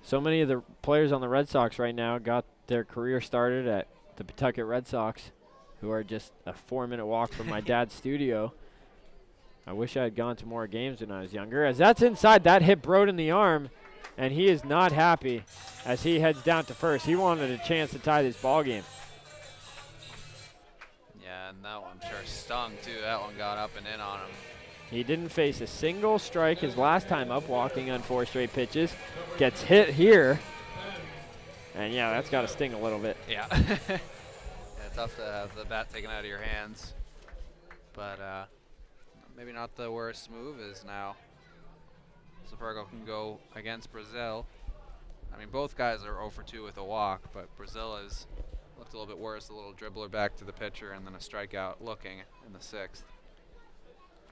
so many of the players on the Red Sox right now got their career started at the Pawtucket Red Sox, who are just a 4-minute walk from my dad's studio. I wish I had gone to more games when I was younger. As that's inside, that hit Broad in the arm, and he is not happy as he heads down to first. He wanted a chance to tie this ball game. Yeah, and that one sure stung, too. That one got up and in on him. He didn't face a single strike his last time up, walking on 4 straight pitches. Gets hit here. And, yeah, that's got to sting a little bit. Yeah. Yeah, tough to have the bat taken out of your hands. But maybe not the worst move is now Supergo can go against Brazil. I mean, both guys are 0 for 2 with a walk, but Brazil has looked a little bit worse. A little dribbler back to the pitcher and then a strikeout looking in the 6th.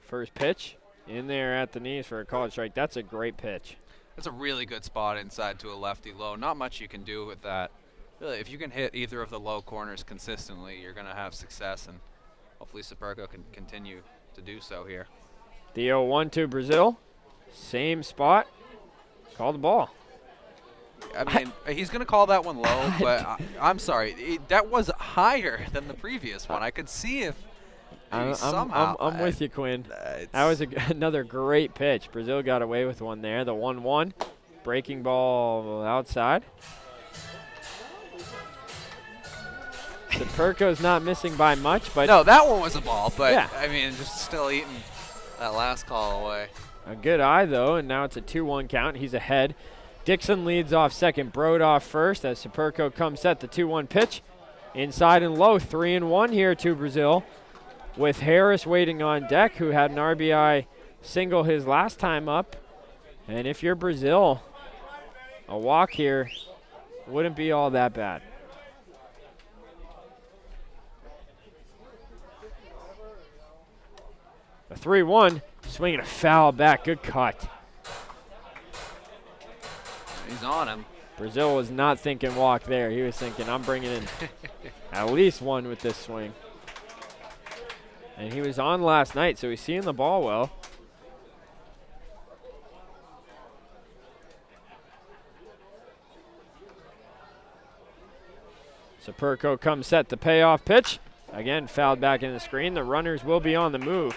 First pitch in there at the knees for a called strike. That's a great pitch. That's a really good spot inside to a lefty low. Not much you can do with that. Really, if you can hit either of the low corners consistently, you're going to have success, and hopefully Supergo can continue to do so here. The 0-1 to Brazil. Same spot. Call the ball. I mean, he's going to call that one low, but I'm sorry. That was higher than the previous one. I could see if I'm with you, Quinn. That was another great pitch. Brazil got away with one there. The 1-1. Breaking ball outside. Superco's not missing by much, but no, that one was a ball, but yeah. I mean, just still eating that last call away. A good eye, though, and now it's a 2-1 count. He's ahead. Dixon leads off second, Broad off first as Superco comes set. The 2-1 pitch. Inside and low, 3-1 here to Brazil. with Harris waiting on deck, who had an RBI single his last time up. And if you're Brazil, a walk here wouldn't be all that bad. A 3-1, swinging a foul back, good cut. He's on him. Brazil was not thinking walk there. He was thinking, I'm bringing in at least one with this swing. And he was on last night, so he's seeing the ball well. Superco comes set to payoff pitch. Again, fouled back in the screen. The runners will be on the move,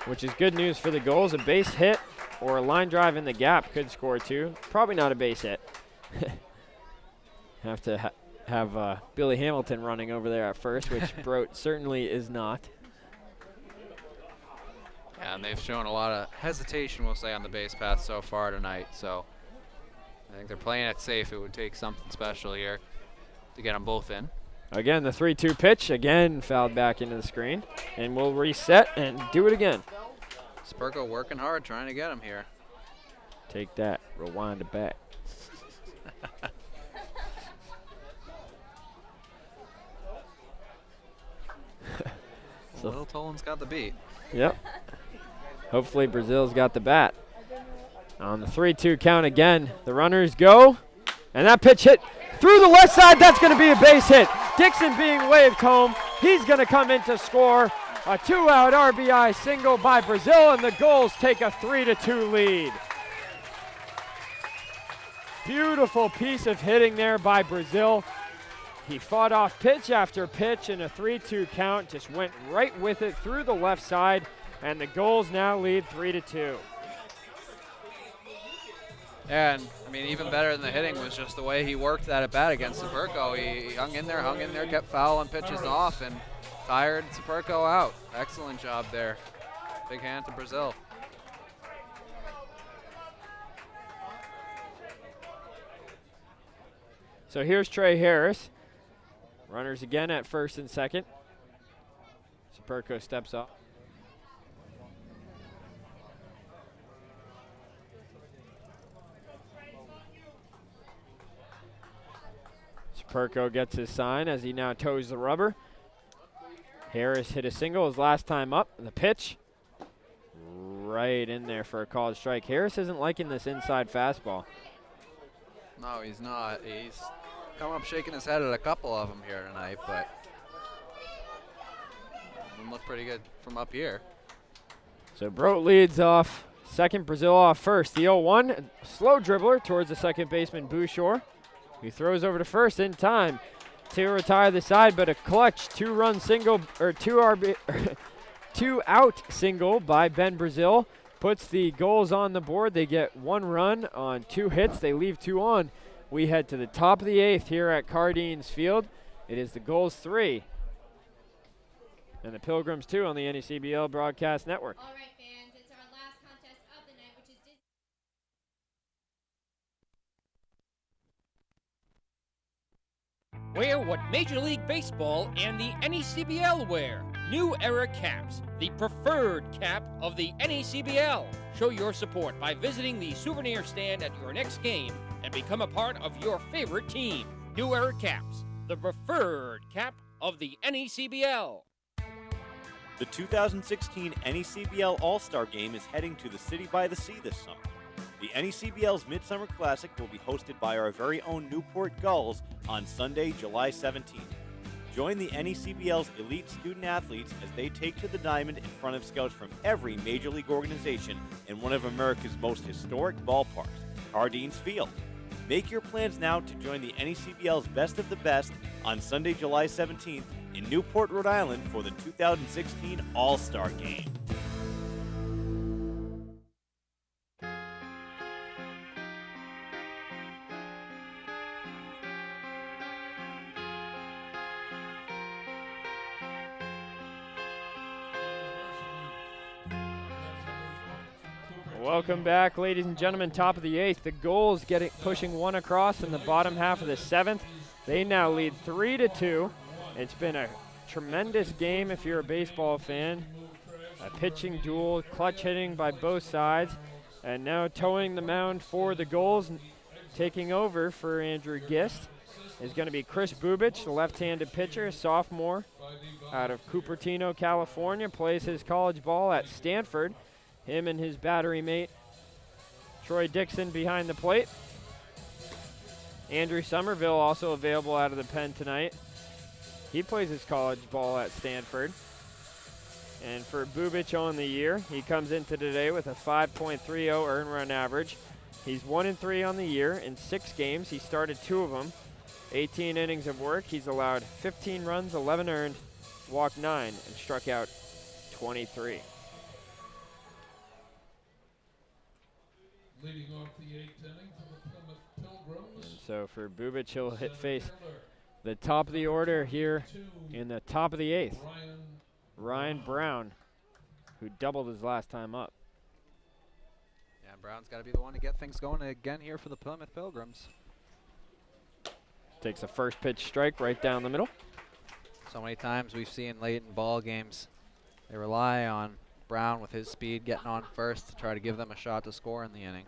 which is good news for the Gulls. A base hit or a line drive in the gap could score two. Probably not a base hit. Have to have Billy Hamilton running over there at first, which Brote certainly is not. Yeah, and they've shown a lot of hesitation, we'll say, on the base path so far tonight. So I think they're playing it safe. It would take something special here to get them both in. Again, the 3-2 pitch, again fouled back into the screen. And we'll reset and do it again. Spurko working hard, trying to get him here. Take that, rewind it back. So Little Tolan's got the beat. Yep. Hopefully Brazil's got the bat. On the 3-2 count again, the runners go. And that pitch hit through the left side. That's going to be a base hit. Dixon being waved home. He's going to come in to score. A 2-out RBI single by Brazil, and the Gulls take a 3-2 lead. Beautiful piece of hitting there by Brazil. He fought off pitch after pitch, and a 3-2 count just went right with it through the left side, and the Gulls now lead 3-2. And, I mean, even better than the hitting was just the way he worked that at bat against Superco. He hung in there, kept fouling pitches off, and tired Superco out. Excellent job there. Big hand to Brazil. So here's Trey Harris. Runners again at first and second. Superco steps up. Superco gets his sign as he now toes the rubber. Harris hit a single his last time up. The pitch right in there for a called strike. Harris isn't liking this inside fastball. No, he's not. He's come up shaking his head at a couple of them here tonight, but it look pretty good from up here. So Brote leads off second, Brazil off first. The 0-1, slow dribbler towards the second baseman Bouchard. He throws over to first in time to retire the side, but a clutch two-run single, or two-out single by Ben Brazil puts the Gulls on the board. They get one run on two hits. They leave two on. We head to the top of the eighth here at Cardines Field. It is the Gulls 3 and the Pilgrims 2 on the NECBL Broadcast Network. All right, fans, it's our last contest of the night, which is Wear what Major League Baseball and the NECBL wear. New Era Caps, the preferred cap of the NECBL. Show your support by visiting the souvenir stand at your next game and become a part of your favorite team. New Era Caps, the preferred cap of the NECBL. The 2016 NECBL All-Star Game is heading to the City by the Sea this summer. The NECBL's Midsummer Classic will be hosted by our very own Newport Gulls on Sunday, July 17th. Join the NECBL's elite student athletes as they take to the diamond in front of scouts from every Major League organization in one of America's most historic ballparks, Cardines Field. Make your plans now to join the NECBL's Best of the Best on Sunday, July 17th in Newport, Rhode Island for the 2016 All-Star Game. Welcome back, ladies and gentlemen. Top of the eighth. The Gulls pushing one across in the bottom half of the seventh. They now lead 3-2. It's been a tremendous game if you're a baseball fan. A pitching duel, clutch hitting by both sides. And now towing the mound for the Gulls, taking over for Andrew Gist, is going to be Chris Bubich, the left-handed pitcher, a sophomore out of Cupertino, California, plays his college ball at Stanford. Him and his battery mate, Troy Dixon, behind the plate. Andrew Somerville also available out of the pen tonight. He plays his college ball at Stanford. And for Bubich on the year, he comes into today with a 5.30 earned run average. He's 1-3 on the year. In 6 games, he started 2 of them. 18 innings of work. He's allowed 15 runs, 11 earned, walked 9, and struck out 23. Leading off the 8th inning for the Plymouth Pilgrims. And so for Bubich, he'll hit face the top of the order here in the top of the 8th. Ryan Brown, who doubled his last time up. Yeah, Brown's got to be the one to get things going again here for the Plymouth Pilgrims. Takes a first pitch strike right down the middle. So many times we've seen late in ball games, they rely on Brown with his speed getting on first to try to give them a shot to score in the inning.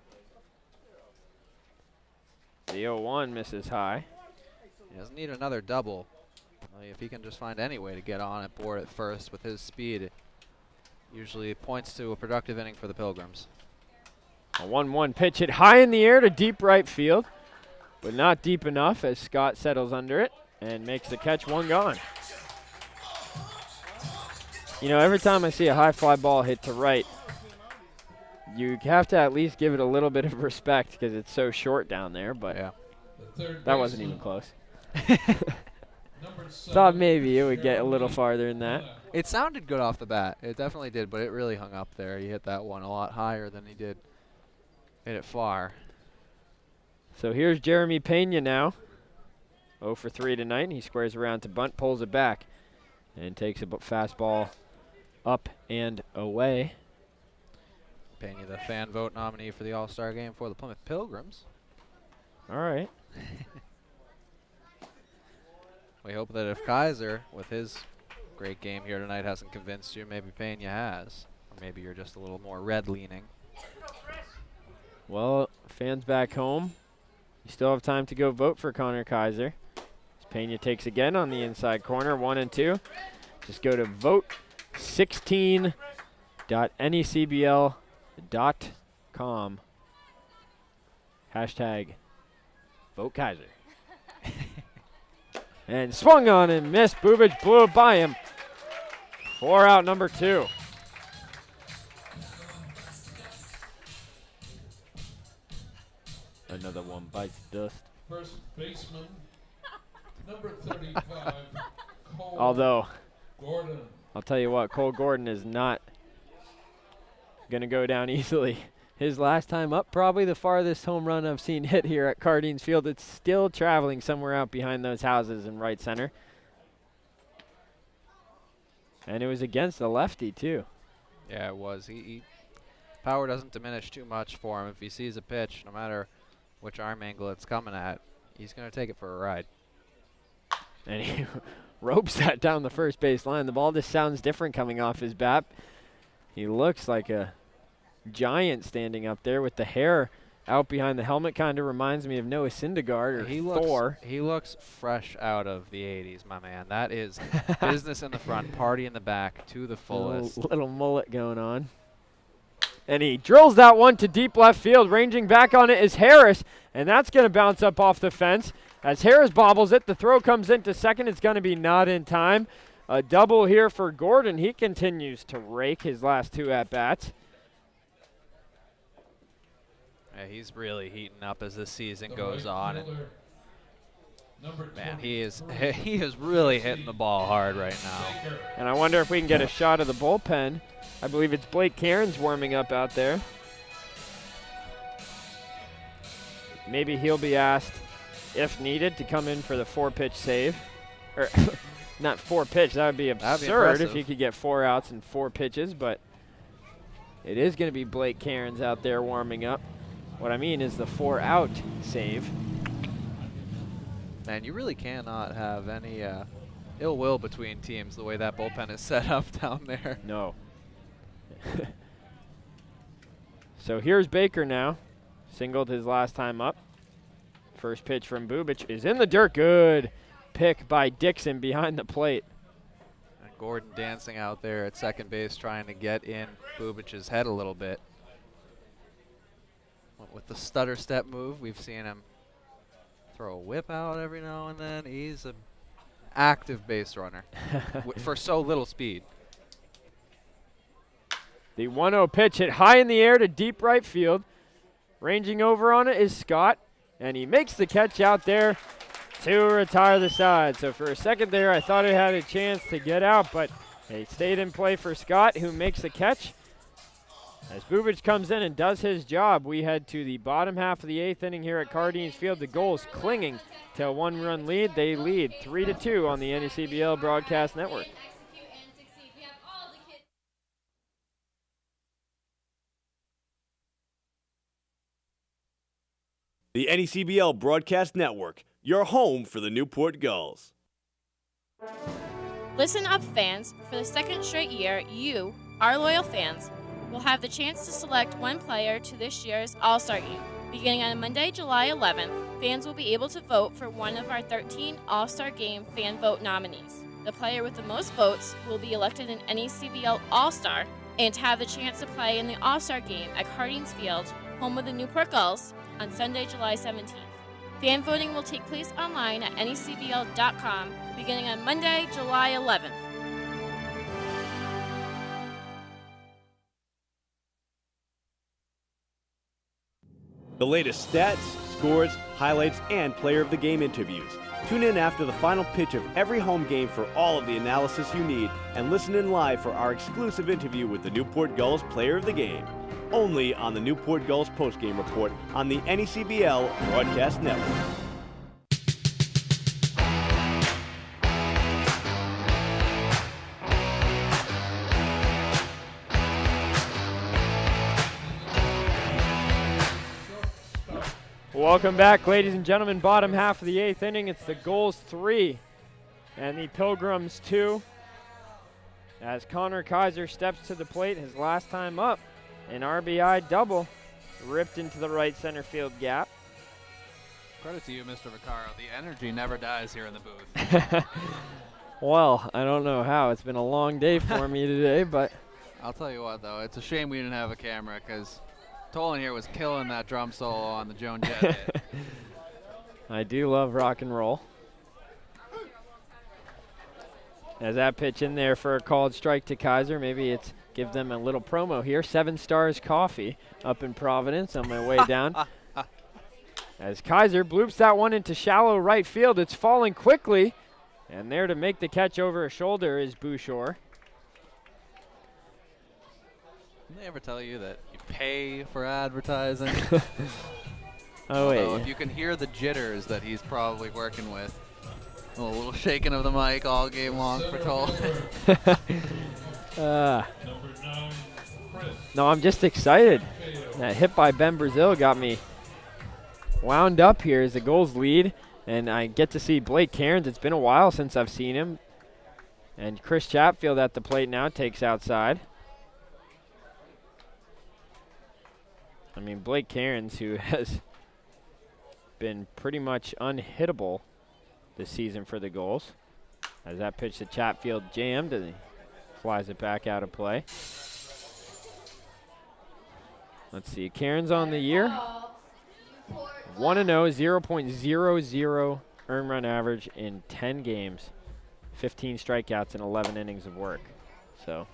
The 0-1 misses high. He doesn't need another double. If he can just find any way to get on at board at first with his speed, it usually points to a productive inning for the Pilgrims. A 1-1 pitch hit high in the air to deep right field, but not deep enough as Scott settles under it and makes the catch. 1 gone. You know, every time I see a high fly ball hit to right, you have to at least give it a little bit of respect because it's so short down there, but yeah, that wasn't even close. Thought maybe it would get a little farther than that. It sounded good off the bat. It definitely did, but it really hung up there. He hit that one a lot higher than he did hit it far. So here's Jeremy Pena now. 0 for 3 tonight. He squares around to bunt, pulls it back, and takes a fastball up and away. Pena, the fan vote nominee for the All-Star game for the Plymouth Pilgrims. All right. We hope that if Kaiser, with his great game here tonight, hasn't convinced you, maybe Pena has. Or maybe you're just a little more red-leaning. Well, fans back home, you still have time to go vote for Connor Kaiser. As Pena takes again on the inside corner, 1 and 2. Just go to vote16.necbl.com. Hashtag Vote Kaiser. And swung on and missed. Bubich blew it by him. 4 out, number 2. Another one bites dust. First baseman, number 35, Cole Although, Gordon. I'll tell you what, Cole Gordon is not going to go down easily. His last time up, probably the farthest home run I've seen hit here at Cardines Field. It's still traveling somewhere out behind those houses in right center. And it was against a lefty, too. Yeah, it was. Power doesn't diminish too much for him. If he sees a pitch, no matter which arm angle it's coming at, he's going to take it for a ride. And he ropes that down the first base line. The ball just sounds different coming off his bat. He looks like a giant standing up there with the hair out behind the helmet. Kind of reminds me of Noah Syndergaard or Thor. He looks fresh out of the 80s, my man. That is business in the front, party in the back to the fullest. Little mullet going on. And he drills that one to deep left field. Ranging back on it is Harris, and that's going to bounce up off the fence. As Harris bobbles it, the throw comes into second. It's going to be not in time. A double here for Gordon. He continues to rake his last 2 at-bats. Yeah, he's really heating up as this season goes on. And man, he is really hitting the ball hard right now. And I wonder if we can get a shot of the bullpen. I believe it's Blake Cairns warming up out there. Maybe he'll be asked, if needed, to come in for the 4-pitch save. Or not 4-pitch, that would be absurd if he could get 4 outs and 4 pitches, but it is going to be Blake Cairns out there warming up. What I mean is the 4-out save. Man, you really cannot have any ill will between teams the way that bullpen is set up down there. No. So here's Baker now. Singled his last time up. First pitch from Bubic is in the dirt. Good pick by Dixon behind the plate. And Gordon dancing out there at second base trying to get in Bubic's head a little bit. With the stutter step move, we've seen him throw a whip out every now and then. He's an active base runner for so little speed. The 1-0 pitch hit high in the air to deep right field. Ranging over on it is Scott, and he makes the catch out there to retire the side. So for a second there, I thought it had a chance to get out, but he stayed in play for Scott, who makes the catch. As Bubic comes in and does his job, we head to the bottom half of the 8th inning here at Cardines Field. The Gulls clinging to a 1-run lead. They lead 3-2 on the NECBL Broadcast Network. The NECBL Broadcast Network, your home for the Newport Gulls. Listen up, fans. For the second straight year, you, our loyal fans, will have the chance to select one player to this year's All-Star Game. Beginning on Monday, July 11th, fans will be able to vote for one of our 13 All-Star Game fan vote nominees. The player with the most votes will be elected an NECBL All-Star and have the chance to play in the All-Star Game at Cardines Field, home of the Newport Gulls, on Sunday, July 17th. Fan voting will take place online at necbl.com beginning on Monday, July 11th. The latest stats, scores, highlights, and player of the game interviews. Tune in after the final pitch of every home game for all of the analysis you need, and listen in live for our exclusive interview with the Newport Gulls player of the game. Only on the Newport Gulls postgame report on the NECBL Broadcast Network. Welcome back, ladies and gentlemen. Bottom half of the 8th inning. It's the Gulls 3 and the Pilgrims 2. As Connor Kaiser steps to the plate his last time up. An RBI double ripped into the right center field gap. Credit to you, Mr. Vaccaro. The energy never dies here in the booth. Well, I don't know how. It's been a long day for me today, but I'll tell you what, though. It's a shame we didn't have a camera because Tolan here was killing that drum solo on the Joan Jett hit. I do love rock and roll. As that pitch in there for a called strike to Kaiser, maybe it's give them a little promo here. 7 Stars Coffee up in Providence on my way down. As Kaiser bloops that one into shallow right field. It's falling quickly. And there to make the catch over a shoulder is Bouchard. Didn't they ever tell you that you pay for advertising? Oh, wait. If you can hear the jitters that he's probably working with. A little shaking of the mic all game long for Tolan. No, I'm just excited. That hit by Ben Brazil got me wound up here as the Gulls lead, and I get to see Blake Cairns. It's been a while since I've seen him. And Chris Chatfield at the plate now takes outside. I mean, Blake Cairns, who has been pretty much unhittable this season for the Gulls. As that pitch to Chatfield jammed, and he flies it back out of play. Let's see, Cairns on the year. 1-0, 0.00 earned run average in 10 games. 15 strikeouts and 11 innings of work. So,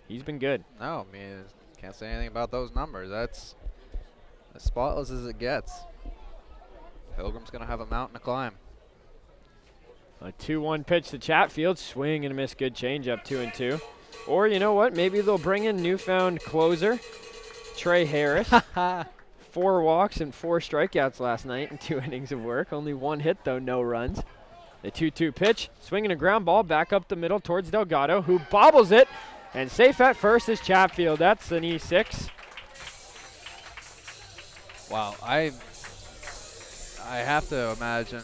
he's been good. No, I mean, can't say anything about those numbers. That's as spotless as it gets. Pilgrim's going to have a mountain to climb. A 2-1 pitch to Chatfield. Swing and a miss. Good changeup, 2-2. Or you know what? Maybe they'll bring in newfound closer, Trey Harris. 4 walks and 4 strikeouts last night in 2 innings of work. Only 1 hit, though, no runs. The 2-2 pitch. Swinging a ground ball back up the middle towards Delgado, who bobbles it. And safe at first is Chatfield. That's an E6. Wow, I have to imagine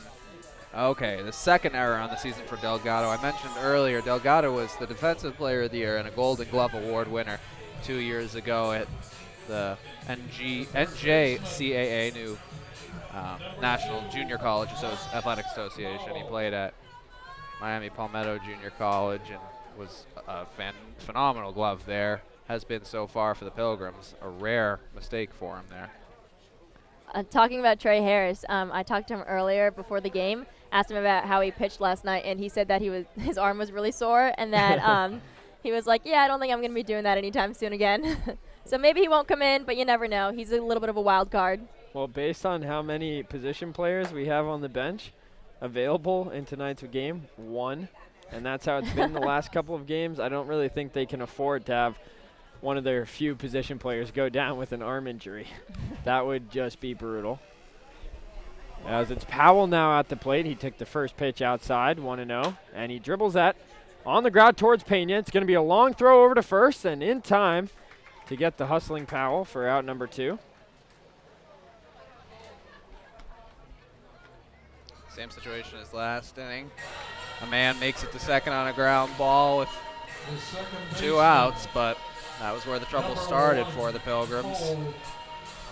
Okay, the second error on the season for Delgado. I mentioned earlier, Delgado was the Defensive Player of the Year and a Golden Glove Award winner 2 years ago at the NJCAA, new National Junior College Athletic Association. He played at Miami Palmetto Junior College and was a phenomenal glove there. Has been so far for the Pilgrims. A rare mistake for him there. Talking about Trey Harris, I talked to him earlier before the game, asked him about how he pitched last night, and he said that his arm was really sore, and that he was like, yeah, I don't think I'm going to be doing that anytime soon again. So maybe he won't come in, but you never know. He's a little bit of a wild card. Well, based on how many position players we have on the bench available in tonight's game, 1, and that's how it's been the last couple of games, I don't really think they can afford to have one of their few position players go down with an arm injury. That would just be brutal. As it's Powell now at the plate. He took the first pitch outside, 1-0, and he dribbles that on the ground towards Pena. It's going to be a long throw over to first and in time to get the hustling Powell for out number 2. Same situation as last inning. A man makes it to second on a ground ball with 2 outs, but that was where the trouble started for the Pilgrims. They'll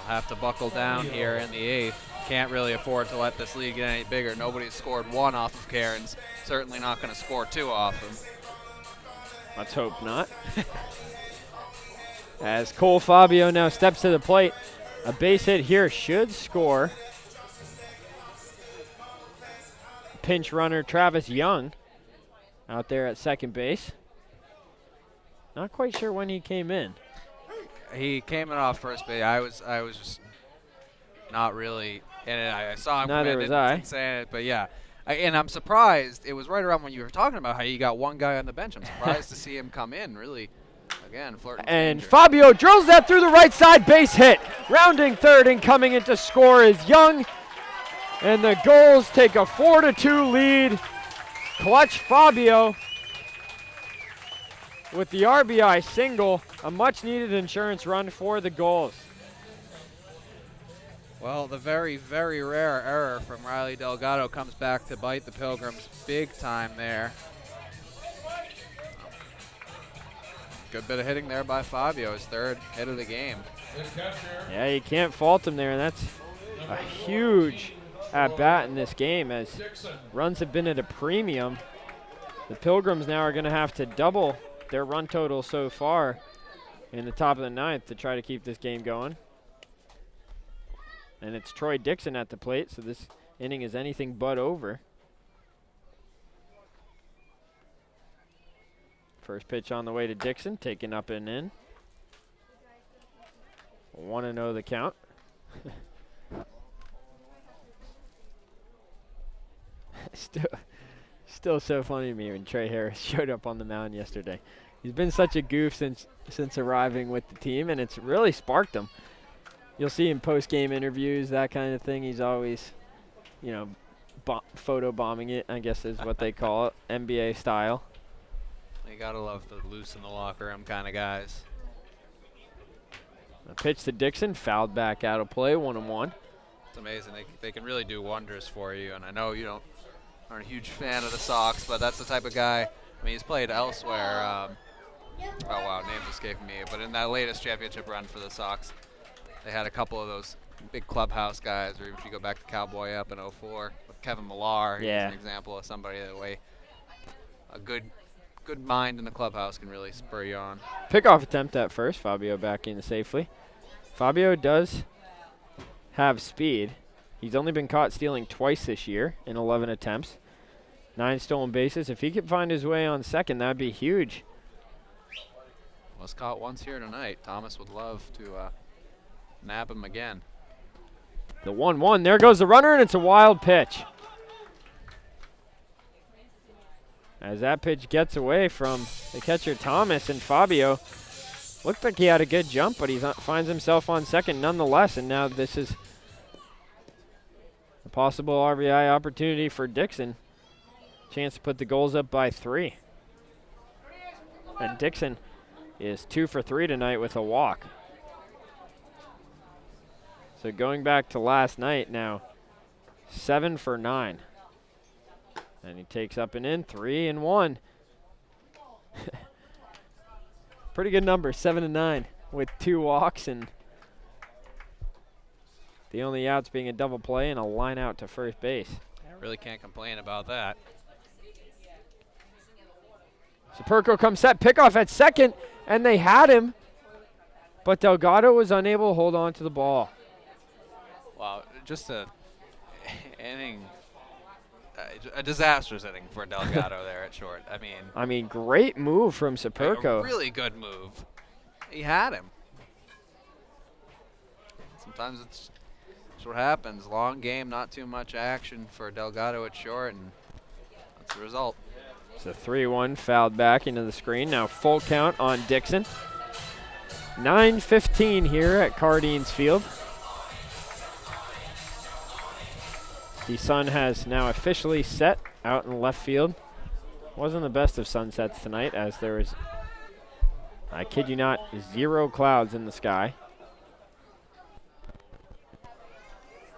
have to buckle down here in the 8th. Can't really afford to let this lead get any bigger. Nobody's scored 1 off of Cairns. Certainly not going to score 2 off him. Let's hope not. As Cole Fabio now steps to the plate. A base hit here should score. Pinch runner Travis Young out there at second base. Not quite sure when he came in. He came in off first base. I was just not really in it. I saw him. Neither was I. Saying it, but yeah. And I'm surprised. It was right around when you were talking about how you got one guy on the bench. I'm surprised to see him come in. Really, again, flirting. And Fabio drills that through the right side, base hit. Rounding third and coming in to score is Young. And the Gulls take a 4-2 lead. Clutch Fabio with the RBI single, a much-needed insurance run for the Gulls. Well, the very, very rare error from Riley Delgado comes back to bite the Pilgrims big time there. Good bit of hitting there by Fabio, his 3rd hit of the game. Yeah, you can't fault him there, and that's a huge at-bat in this game as runs have been at a premium. The Pilgrims now are going to have to double their run total so far in the top of the 9th to try to keep this game going. And it's Troy Dixon at the plate, so this inning is anything but over. First pitch on the way to Dixon, taken up and in. 1-0 the count. Still so funny to me when Trey Harris showed up on the mound yesterday. He's been such a goof since arriving with the team, and it's really sparked him. You'll see him post-game interviews, that kind of thing. He's always, photo bombing it, I guess is what they call it, NBA style. You gotta love the loose in the locker room kind of guys. A pitch to Dixon, fouled back out of play, 1-1. It's amazing. They can really do wonders for you, and I know you aren't a huge fan of the Sox, but that's the type of guy. I mean, he's played elsewhere. Oh, wow, name's escaping me. But in that latest championship run for the Sox, they had a couple of those big clubhouse guys, or if you go back to Cowboy up in 04 with Kevin Millar, he's an example of somebody that way a good mind in the clubhouse can really spur you on. Pickoff attempt at first, Fabio back in safely. Fabio does have speed. He's only been caught stealing twice this year in 11 attempts. 9 stolen bases. If he could find his way on second, that'd be huge. Was caught once here tonight. Thomas would love to nab him again. The 1-1. There goes the runner, and it's a wild pitch. As that pitch gets away from the catcher Thomas, and Fabio looked like he had a good jump, but he finds himself on second nonetheless, and now this is a possible RBI opportunity for Dixon. Chance to put the Gulls up by 3. And Dixon is 2 for 3 tonight with a walk. So going back to last night now, 7 for 9. And he takes up and in, 3-1. Pretty good number, 7-9, with 2 walks and the only outs being a double play and a line out to first base. I really can't complain about that. Superco comes set, pickoff at second, and they had him, but Delgado was unable to hold on to the ball. Wow, just a disastrous inning for Delgado there at short. I mean, great move from Superco. A really good move. He had him. Sometimes it's what happens. Long game, not too much action for Delgado at short, and that's the result. It's a 3-1 fouled back into the screen. Now full count on Dixon. 9:15 here at Cardines Field. The sun has now officially set out in left field. Wasn't the best of sunsets tonight, as there was, I kid you not, 0 clouds in the sky.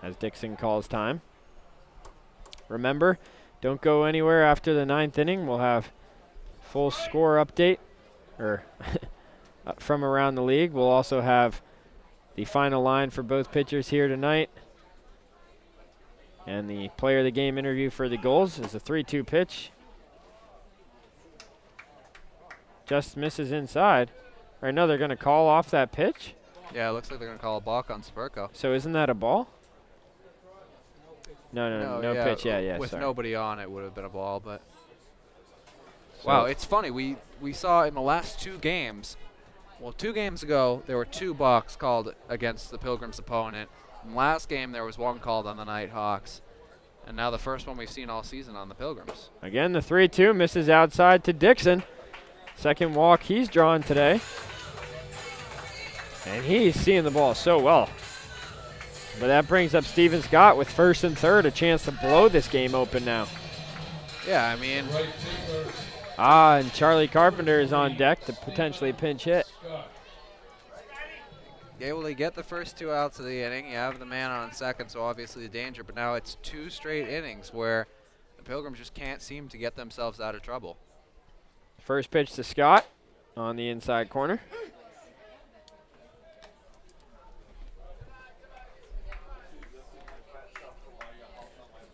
As Dixon calls time. Remember, don't go anywhere after the 9th inning. We'll have full score update from around the league. We'll also have the final line for both pitchers here tonight. And the player of the game interview for the Gulls is a 3-2 pitch. Just misses inside. Or no, they're going to call off that pitch? Yeah, it looks like they're going to call a balk on Superco. So isn't that a ball? No yeah, pitch. Yeah, with sorry. nobody on, it would have been a ball, but wow, it's funny. We saw in the last 2 games. Well, 2 games ago there were 2 balks called against the Pilgrims' opponent. In the last game there was 1 called on the Nighthawks, and now the first one we've seen all season on the Pilgrims. Again, the 3-2 misses outside to Dixon. Second walk he's drawn today, and he's seeing the ball so well. But that brings up Steven Scott with first and third, a chance to blow this game open now. Yeah, I mean. And Charlie Carpenter is on deck to potentially pinch hit. Able to get the first 2 outs of the inning. You have the man on second, so obviously the danger. But now it's 2 straight innings where the Pilgrims just can't seem to get themselves out of trouble. First pitch to Scott on the inside corner.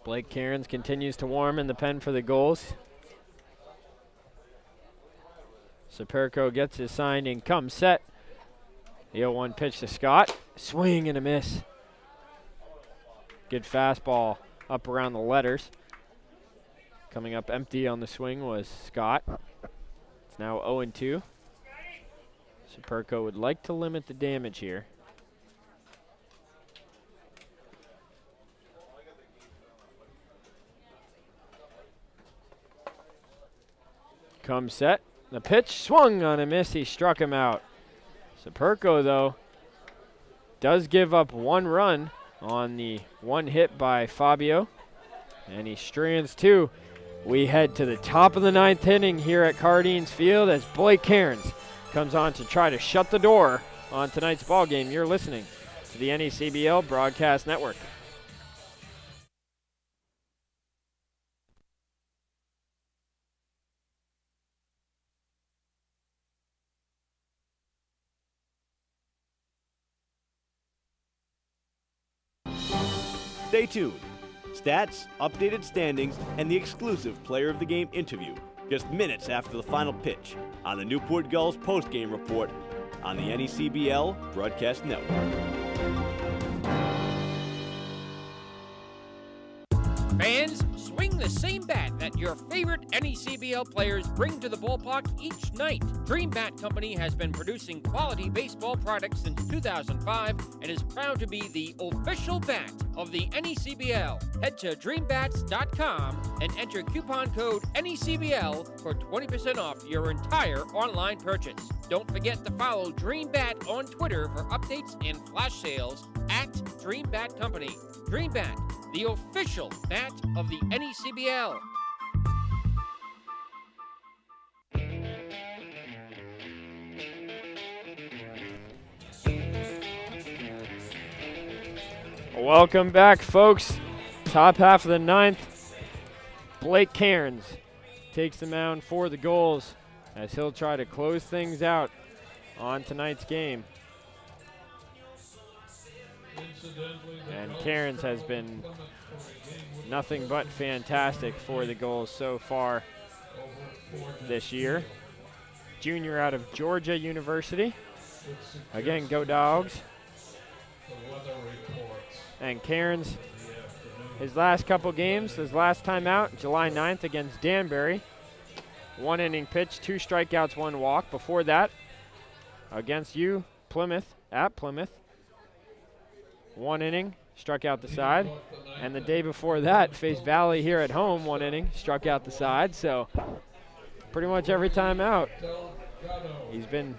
Blake Cairns continues to warm in the pen for the Gulls. Superco gets his sign and comes set. The 0-1 pitch to Scott. Swing and a miss. Good fastball up around the letters. Coming up empty on the swing was Scott. It's now 0-2. Superco would like to limit the damage here. Comes set. The pitch swung on a miss. He struck him out. Superco, though, does give up 1 run on the 1 hit by Fabio. And he strands 2. We head to the top of the 9th inning here at Cardines Field as Blake Cairns comes on to try to shut the door on tonight's ball game. You're listening to the NECBL Broadcast Network. Stay tuned. Stats, updated standings, and the exclusive Player of the Game interview just minutes after the final pitch on the Newport Gulls post-game report on the NECBL Broadcast Network. Fans, swing the same bat that your favorite NECBL players bring to the ballpark each night. Dream Bat Company has been producing quality baseball products since 2005 and is proud to be the official bat of the NECBL. Head to dreambats.com and enter coupon code NECBL for 20% off your entire online purchase. Don't forget to follow Dream Bat on Twitter for updates and flash sales at Dream Bat Company. Dream Bat, the official bat of the NECBL. Welcome back, folks. Top half of the 9th. Blake Cairns takes the mound for the Gulls as he'll try to close things out on tonight's game. And Cairns has been nothing but fantastic for the Gulls so far this year. Junior out of Georgia University. Again, go Dogs. And Cairns, his last couple games, his last time out, July 9th against Danbury. 1 inning pitch, 2 strikeouts, 1 walk. Before that, against Plymouth, at Plymouth. 1 inning, struck out the side. And the day before that, faced Valley here at home, 1 inning, struck out the side. So pretty much every time out, he's been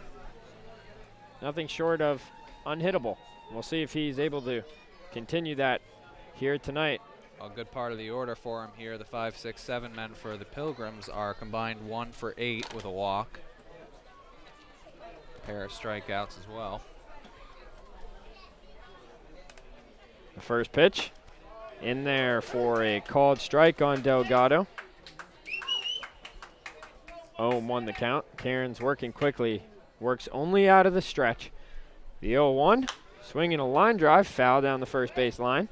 nothing short of unhittable. We'll see if he's able to continue that here tonight. A good part of the order for him here. The 5, 6, 7 men for the Pilgrims are combined 1 for 8 with a walk. A pair of strikeouts as well. The first pitch in there for a called strike on Delgado. 0-1 the count. Cairns working quickly. Works only out of the stretch. The 0-1. Swinging a line drive. Foul down the first base line.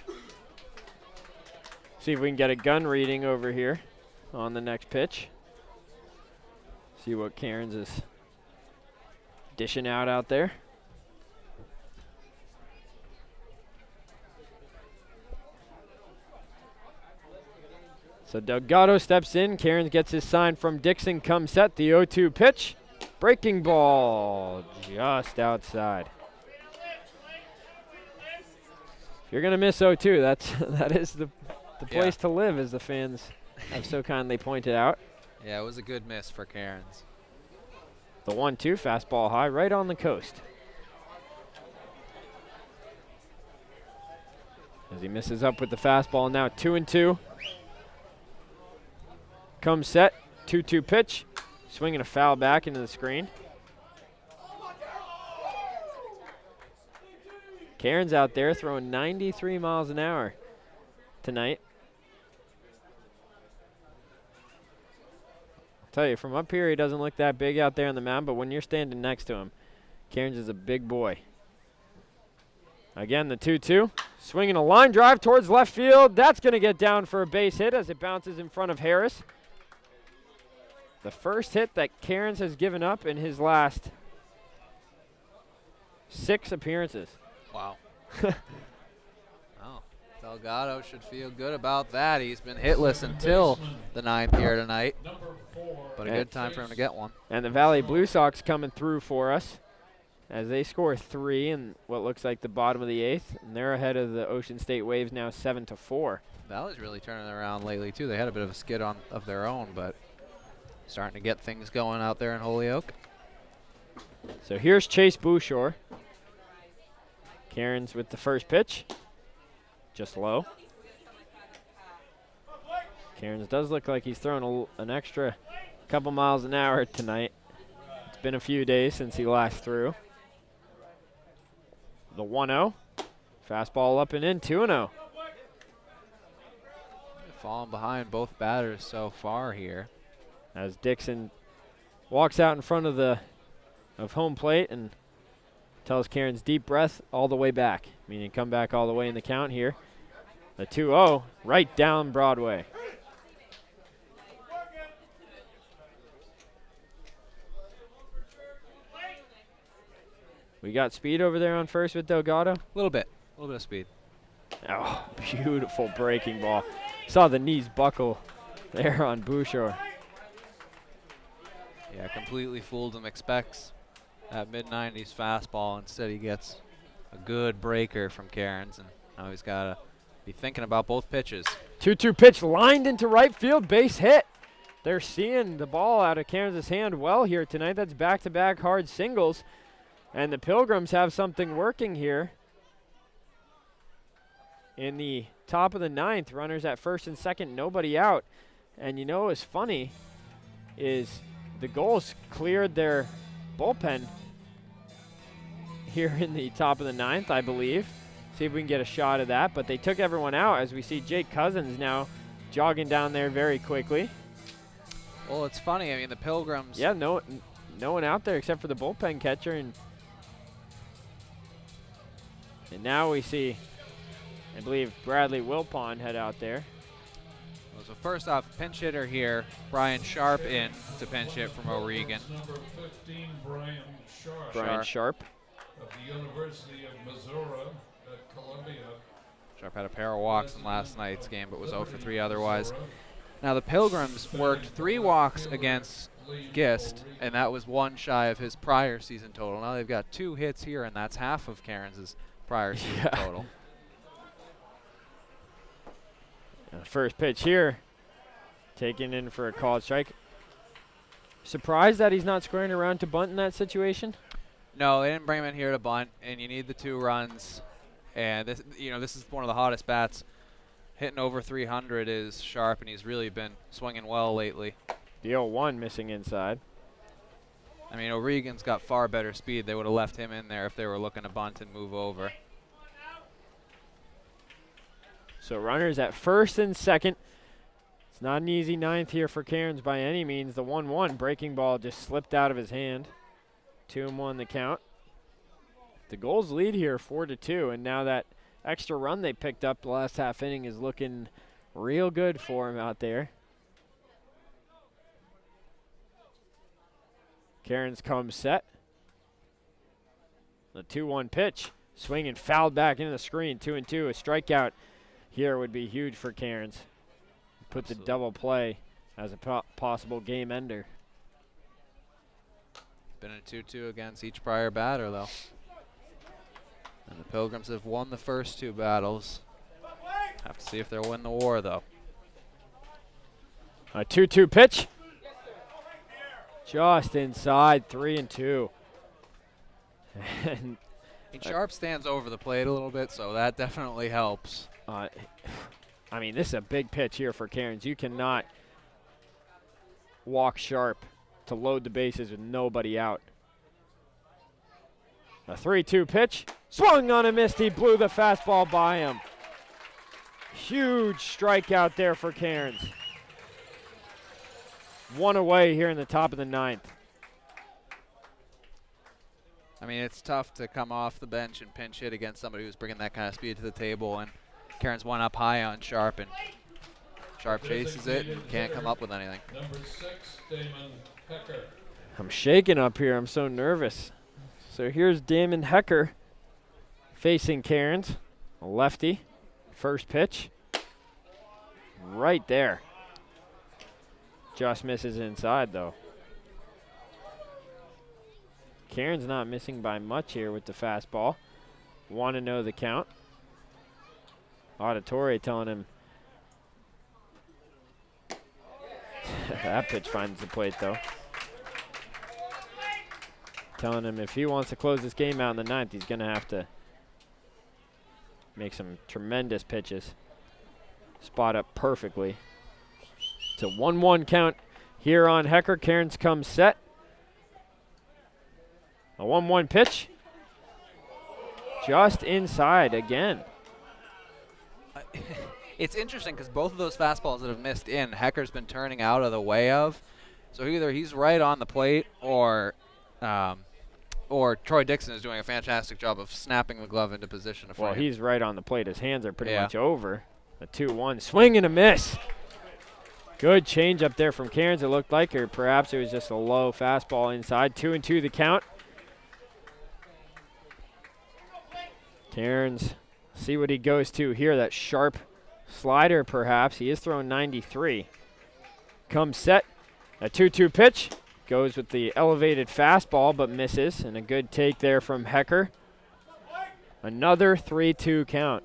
See if we can get a gun reading over here on the next pitch. See what Cairns is dishing out there. So Delgado steps in. Cairns gets his sign from Dixon. Comes set. The 0-2 pitch. Breaking ball just outside. If you're gonna miss 0-2, that is the place to live, as the fans have so kindly pointed out. Yeah, it was a good miss for Cairns. The 1-2 fastball high right on the coast. As he misses up with the fastball, now 2-2. Comes set, 2-2 pitch. Swinging a foul back into the screen. Cairns out there throwing 93 miles an hour tonight. I'll tell you, from up here, he doesn't look that big out there on the mound, but when you're standing next to him, Cairns is a big boy. Again, the 2-2. Swinging a line drive towards left field. That's going to get down for a base hit as it bounces in front of Harris. The first hit that Cairns has given up in his last 6 appearances. Wow. Oh, Delgado should feel good about that. He's been hitless until the 9th here tonight. But a good time for him to get one. And the Valley Blue Sox coming through for us as they score 3 in what looks like the bottom of the 8th. And they're ahead of the Ocean State Waves now 7-4. Valley's really turning around lately, too. They had a bit of a skid of their own, but starting to get things going out there in Holyoke. So here's Chase Bouchard. Cairns with the first pitch. Just low. Cairns does look like he's throwing an extra couple miles an hour tonight. It's been a few days since he last threw. The 1-0. Fastball up and in, 2-0. Falling behind both batters so far here. As Dixon walks out in front of home plate and tells Cairns deep breath all the way back, meaning come back all the way in the count here. The 2-0 right down Broadway. We got speed over there on first with Delgado. A little bit of speed. Oh, beautiful breaking ball. Saw the knees buckle there on Bouchard. Yeah, completely fooled him. Expects that mid-90s fastball. Instead, he gets a good breaker from Cairns, and now he's got to be thinking about both pitches. 2-2 pitch lined into right field, base hit. They're seeing the ball out of Cairns' hand well here tonight. That's back-to-back hard singles, and the Pilgrims have something working here. In the top of the 9th, runners at first and second, nobody out. And you know what's funny is the Gulls cleared their bullpen here in the top of the 9th, I believe. See if we can get a shot of that. But they took everyone out as we see Jake Cousins now jogging down there very quickly. Well, it's funny. I mean, the Pilgrims. Yeah, no one out there except for the bullpen catcher. And now we see, I believe, Bradley Wilpon head out there. Well, so first off, pinch hitter here, Brian Sharp in to pinch hit from O'Regan. Number 15, Brian Sharp. Brian Sharp. Of the University of Missouri at Columbia. Sharp had a pair of walks in last night's game, but was 0 for 3 otherwise. Now the Pilgrims worked 3 walks against Gist, and that was 1 shy of his prior season total. Now they've got 2 hits here, and that's half of Cairns' prior season total. First pitch here, taken in for a called strike. Surprised that he's not squaring around to bunt in that situation? No, they didn't bring him in here to bunt, and you need the 2 runs. And this, this is one of the hottest bats. Hitting over 300 is Sharp, and he's really been swinging well lately. The 0-1 missing inside. I mean, O'Regan's got far better speed. They would have left him in there if they were looking to bunt and move over. So runners at first and second. It's not an easy 9th here for Cairns by any means. The 1-1 breaking ball just slipped out of his hand. 2-1 the count. The Gulls lead here 4-2, and now that extra run they picked up the last half inning is looking real good for him out there. Cairns comes set. The 2-1 pitch, swinging fouled back into the screen. 2-2, a strikeout here would be huge for Cairns. Put the double play as a possible game ender. Been a 2-2 against each prior batter, though. And the Pilgrims have won the first 2 battles. Have to see if they'll win the war, though. A 2-2 pitch. Just inside, 3-2. And Sharp stands over the plate a little bit, so that definitely helps. I mean, this is a big pitch here for Cairns. You cannot walk Sharp to load the bases with nobody out. A 3-2 pitch. Swung on a miss. He blew the fastball by him. Huge strikeout there for Cairns. 1 away here in the top of the 9th. I mean, it's tough to come off the bench and pinch hit against somebody who's bringing that kind of speed to the table. And Cairns went up high on Sharp, and Sharp chases it and can't come up with anything. Number 6, Damon Hecker. I'm shaking up here. I'm so nervous. So here's Damon Hecker facing Cairns, a lefty. First pitch, right there. Just misses inside, though. Cairns not missing by much here with the fastball. Want to know the count. Auditory telling him that pitch finds the plate, though. Telling him if he wants to close this game out in the 9th, he's going to have to make some tremendous pitches. Spot up perfectly. It's a 1-1 count here on Hecker. Cairns comes set. A 1-1 pitch. Just inside again. It's interesting because both of those fastballs that have missed in, Hecker's been turning out of the way of. So either he's right on the plate or Troy Dixon is doing a fantastic job of snapping the glove into position. Well, he's right on the plate. His hands are pretty much over. A 2-1 swing and a miss. Good change up there from Cairns, it looked like, or perhaps it was just a low fastball inside. 2-2 the count. Cairns, see what he goes to here. That sharp slider, perhaps. He is throwing 93. Comes set. A 2-2 pitch. Goes with the elevated fastball, but misses. And a good take there from Hecker. Another 3-2 count.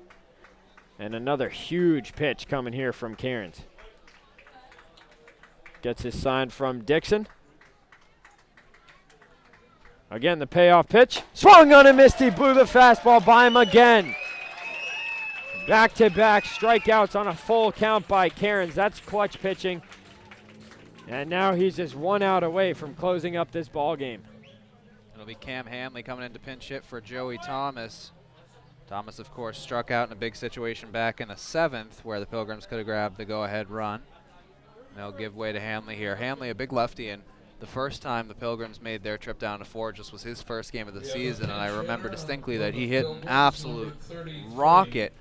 And another huge pitch coming here from Cairns. Gets his sign from Dixon. Again, the payoff pitch. Swung on a missed. He blew the fastball by him again. Back-to-back strikeouts on a full count by Cairns. That's clutch pitching. And now he's just 1 out away from closing up this ball game. It'll be Cam Hamley coming in to pinch hit for Joey Thomas. Thomas, of course, struck out in a big situation back in the 7th where the Pilgrims could have grabbed the go-ahead run. They'll give way to Hanley here. Hanley, a big lefty, and the first time the Pilgrims made their trip down to Forges was his first game of the season, and I remember distinctly that he hit an absolute rocket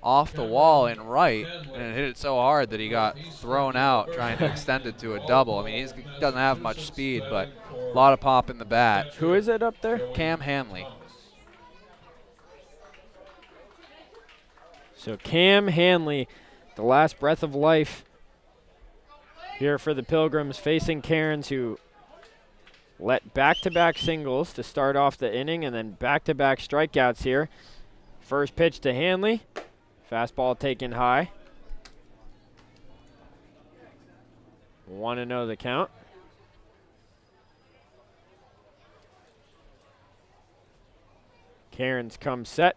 off the wall in right, and it hit it so hard that he got thrown out trying to extend it to a double. I mean, he doesn't have much speed, but a lot of pop in the bat. Who is it up there? Cam Hanley. So Cam Hanley, the last breath of life here for the Pilgrims, facing Cairns, who let back-to-back singles to start off the inning and then back-to-back strikeouts here. First pitch to Hanley. Fastball taken high. 1-0 the count. Cairns comes set.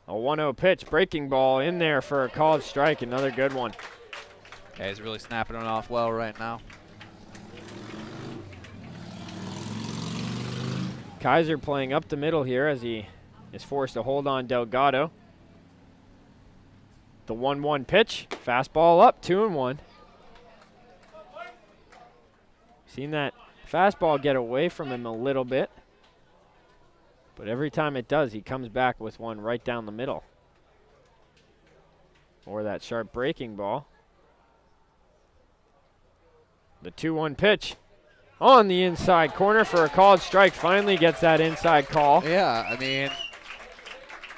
A 1-0 pitch, breaking ball in there for a called strike, another good one. Yeah, he's really snapping it off well right now. Kaiser playing up the middle here as he is forced to hold on Delgado. The 1-1 pitch, fastball up, 2-1. Seen that fastball get away from him a little bit, but every time it does, he comes back with one right down the middle. Or that sharp breaking ball. The 2-1 pitch on the inside corner for a called strike. Finally gets that inside call. Yeah, I mean,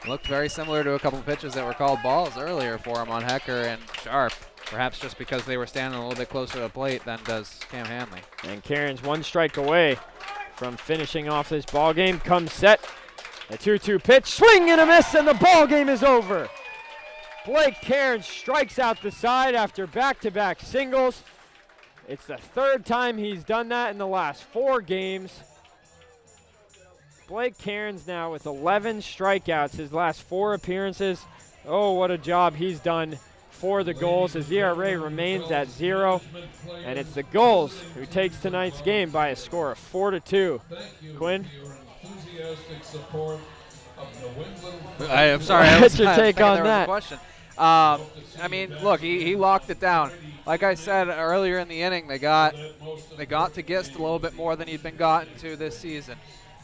looked very similar to a couple of pitches that were called balls earlier for him on Hecker and Sharp. Perhaps just because they were standing a little bit closer to the plate than does Cam Hanley. And Cairns one strike away from finishing off this ball game. Comes set. A 2-2 pitch. Swing and a miss, and the ball game is over. Blake Cairns strikes out the side after back-to-back singles. It's the third time he's done that in the last 4 games. Blake Cairns now with 11 strikeouts, his last 4 appearances. Oh, what a job he's done for the Gulls. His ERA remains at 0, and it's the Gulls who takes tonight's game by a score of 4-2. Quinn? I'm sorry. What's your take on that? Question. I mean, look, he locked it down. Like I said earlier in the inning, they got to Gist a little bit more than he'd been gotten to this season.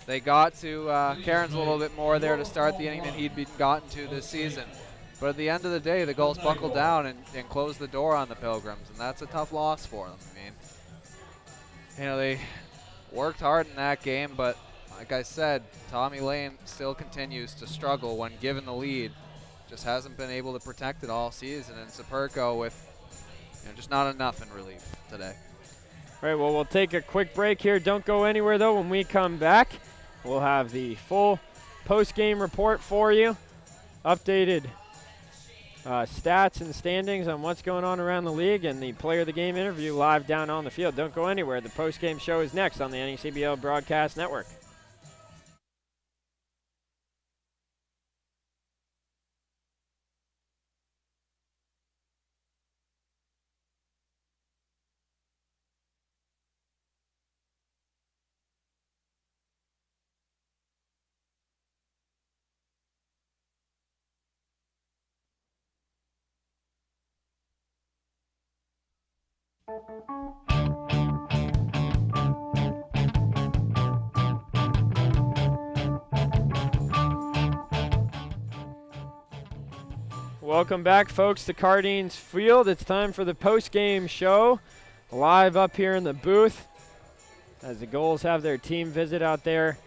They got to Cairns a little bit more there to start the inning than he'd been gotten to this season. But at the end of the day, the Gulls buckled down and closed the door on the Pilgrims, and that's a tough loss for them. I mean, you know, they worked hard in that game, but like I said, Tommy Lane still continues to struggle when given the lead. Just hasn't been able to protect it all season, and Superco with just not enough in relief today. All right, well, we'll take a quick break here. Don't go anywhere, though. When we come back, we'll have the full post-game report for you, updated stats and standings on what's going on around the league, and the player of the game interview live down on the field. Don't go anywhere. The post-game show is next on the NECBL Broadcast Network. Welcome back, folks, to Cardines Field. It's time for the post-game show, live up here in the booth as the Gulls have their team visit out there.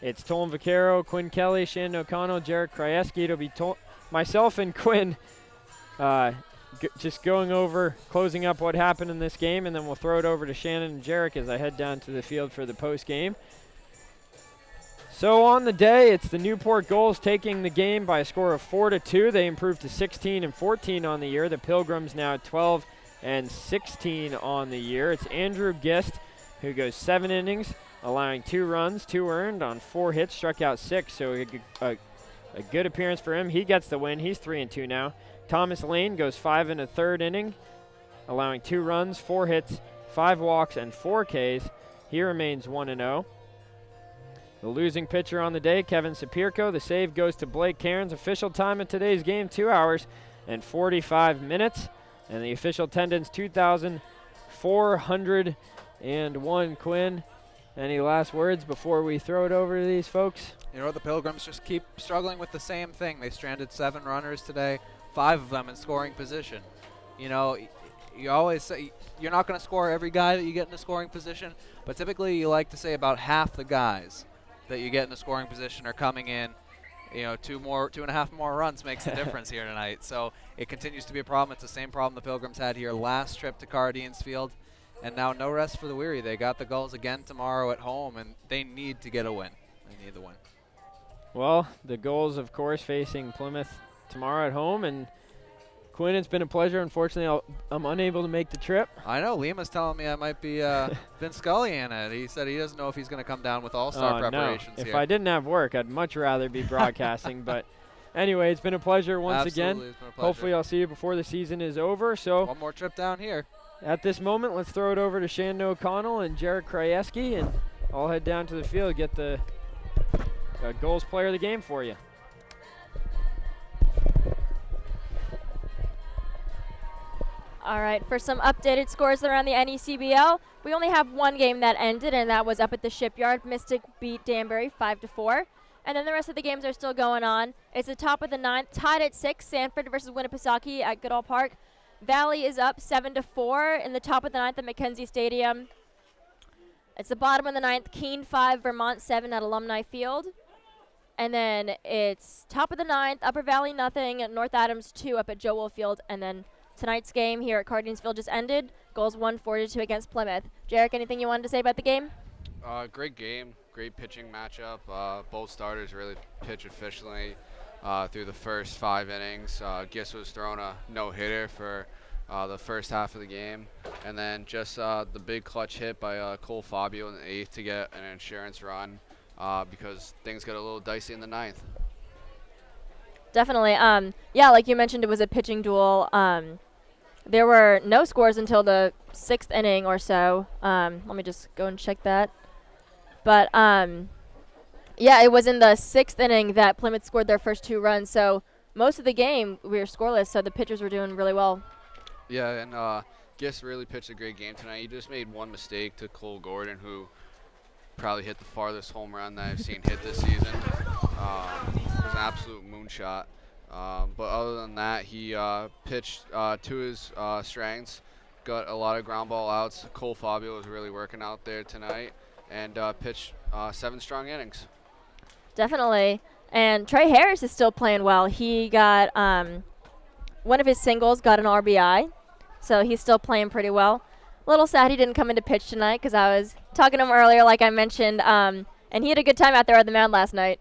It's Tolan Vaquero, Quinn Kelly, Shannon O'Connell, Jarek Krajewski. It'll be myself and Quinn just going over, closing up what happened in this game, and then we'll throw it over to Shannon and Jarek as I head down to the field for the post-game. So on the day, it's the Newport Gulls taking the game by a score of 4-2. They improved to 16-14 on the year. The Pilgrims now 12-16 on the year. It's Andrew Gist who goes 7 innings, allowing 2 runs, 2 earned on 4 hits, struck out 6. So a good appearance for him. He gets the win. He's 3-2 now. Thomas Lane goes 5 1/3 inning, allowing 2 runs, 4 hits, 5 walks, and 4 Ks. He remains 1-0. The losing pitcher on the day, Kevin Sapirko. The save goes to Blake Cairns. Official time of today's game, 2 hours and 45 minutes. And the official attendance, 2,401. Quinn, any last words before we throw it over to these folks? You know, the Pilgrims just keep struggling with the same thing. They stranded 7 runners today, 5 of them in scoring position. You know, you always say you're not going to score every guy that you get in a scoring position, but typically you like to say about half the guys that you get in the scoring position are coming in. You know, 2.5 more runs makes the difference here tonight. So it continues to be a problem. It's the same problem the Pilgrims had here last trip to Cardines Field, and now no rest for the weary. They got the Gulls again tomorrow at home, and they need to get a win. They need the win. Well, the Gulls, of course, facing Plymouth tomorrow at home, and Quinn, it's been a pleasure. Unfortunately, I'm unable to make the trip. I know. Liam was telling me I might be Vince Scully in it. He said he doesn't know if he's going to come down with all-star preparations no. here. If I didn't have work, I'd much rather be broadcasting. But anyway, it's been a pleasure once Absolutely, again. it's been a pleasure. Hopefully I'll see you before the season is over. So one more trip down here. At this moment, let's throw it over to Shannon O'Connell and Jared Krajewski, and I'll head down to the field, get the Gulls player of the game for you. All right, for some updated scores around the NECBL, we only have one game that ended, and that was up at the Shipyard. Mystic beat Danbury 5-4. And then the rest of the games are still going on. It's the top of the 9th, tied at 6, Sanford versus Winnipesaukee at Goodall Park. Valley is up 7-4 in the top of the 9th at Mackenzie Stadium. It's the bottom of the 9th, Keene 5, Vermont 7 at Alumni Field. And then it's top of the 9th, Upper Valley nothing, North Adams 2 up at Joe Wolf Field. And then tonight's game here at Cardinesville just ended. Gulls won 4-2 against Plymouth. Jarek, anything you wanted to say about the game? Great game, great pitching matchup. Both starters really pitched efficiently through the first 5 innings. Gis was throwing a no-hitter for the first half of the game. And then just the big clutch hit by Cole Fabio in the 8th to get an insurance run because things got a little dicey in the 9th. Definitely. Yeah, like you mentioned, it was a pitching duel. There were no scores until the 6th inning or so. Let me just go and check that. But, yeah, it was in the 6th inning that Plymouth scored their first 2 runs. So most of the game, we were scoreless, so the pitchers were doing really well. Yeah, and Gis really pitched a great game tonight. He just made one mistake to Cole Gordon, who probably hit the farthest home run that I've seen hit this season. It was an absolute moonshot. But other than that, he pitched to his strengths, got a lot of ground ball outs. Cole Fabio was really working out there tonight and pitched 7 strong innings. Definitely. And Trey Harris is still playing well. He got one of his singles, got an RBI, so he's still playing pretty well. A little sad he didn't come into pitch tonight because I was talking to him earlier, like I mentioned, and he had a good time out there at the mound last night.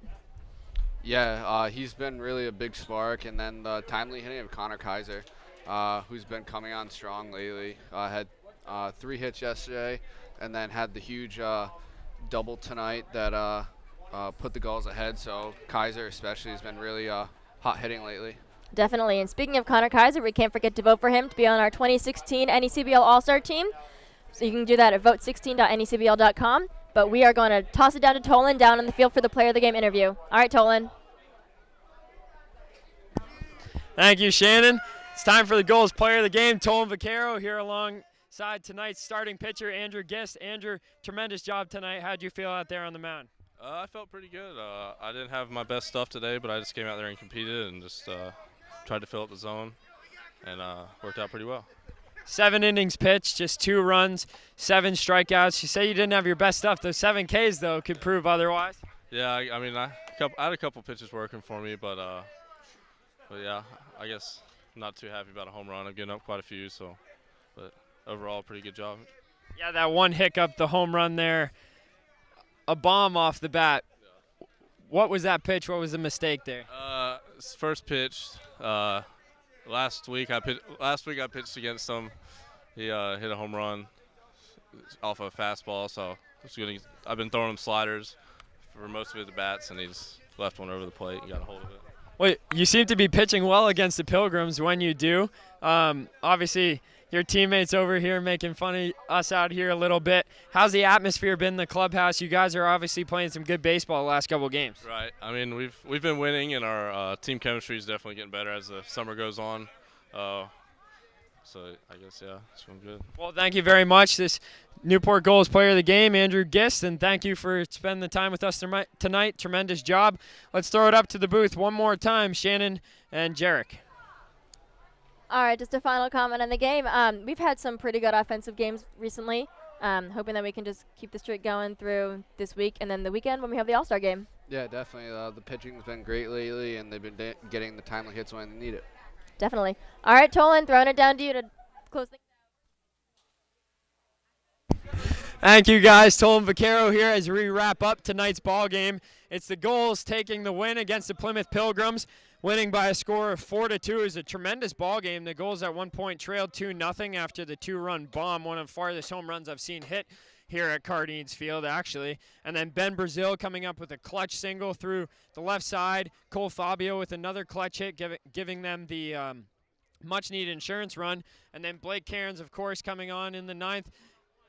Yeah, he's been really a big spark, and then the timely hitting of Connor Kaiser, who's been coming on strong lately. Had 3 hits yesterday, and then had the huge double tonight that put the Gulls ahead. So Kaiser especially has been really hot hitting lately. Definitely. And speaking of Connor Kaiser, we can't forget to vote for him to be on our 2016 NECBL All-Star team. So you can do that at vote16.necbl.com. But we are going to toss it down to Tolan down in the field for the player of the game interview. All right, Tolan. Thank you, Shannon. It's time for the Gulls player of the game, Tolan Vaquero, here alongside tonight's starting pitcher, Andrew Gist. Andrew, tremendous job tonight. How'd you feel out there on the mound? I felt pretty good. I didn't have my best stuff today, but I just came out there and competed and just tried to fill up the zone, and worked out pretty well. 7 innings pitched, just 2 runs, 7 strikeouts. You say you didn't have your best stuff. Those 7 Ks, though, could prove otherwise. Yeah, I mean, I had a couple pitches working for me, but yeah, I guess I'm not too happy about a home run. I'm getting up quite a few, but overall, pretty good job. Yeah, that one hiccup, the home run there, a bomb off the bat. What was that pitch? What was the mistake there? First pitch. Last week I pitched against him. He hit a home run off a fastball, so I've been throwing him sliders for most of his bats, and he just left one over the plate and got a hold of it. Well, you seem to be pitching well against the Pilgrims when you do. Obviously, your teammates over here making fun of us out here a little bit. How's the atmosphere been in the clubhouse? You guys are obviously playing some good baseball the last couple of games. Right. I mean, we've been winning, and our team chemistry is definitely getting better as the summer goes on. So I guess, yeah, it's going good. Well, thank you very much. This Newport Gulls player of the game, Andrew Gist, and thank you for spending the time with us tonight. Tremendous job. Let's throw it up to the booth one more time, Shannon and Jarek. All right, just a final comment on the game. We've had some pretty good offensive games recently. Hoping that we can just keep the streak going through this week and then the weekend when we have the All-Star game. Yeah, definitely. The pitching's been great lately, and they've been getting the timely hits when they need it. Definitely. All right, Tolan, throwing it down to you to close things out. Thank you, guys. Tolan Vaquero here as we wrap up tonight's ball game. It's the Gulls taking the win against the Plymouth Pilgrims. Winning by a score of 4-2 is a tremendous ball game. The Gulls at one point trailed 2-0 after the 2-run bomb, one of the farthest home runs I've seen hit here at Cardines Field, actually. And then Ben Brazil coming up with a clutch single through the left side. Cole Fabio with another clutch hit, giving them the much-needed insurance run. And then Blake Cairns, of course, coming on in the ninth.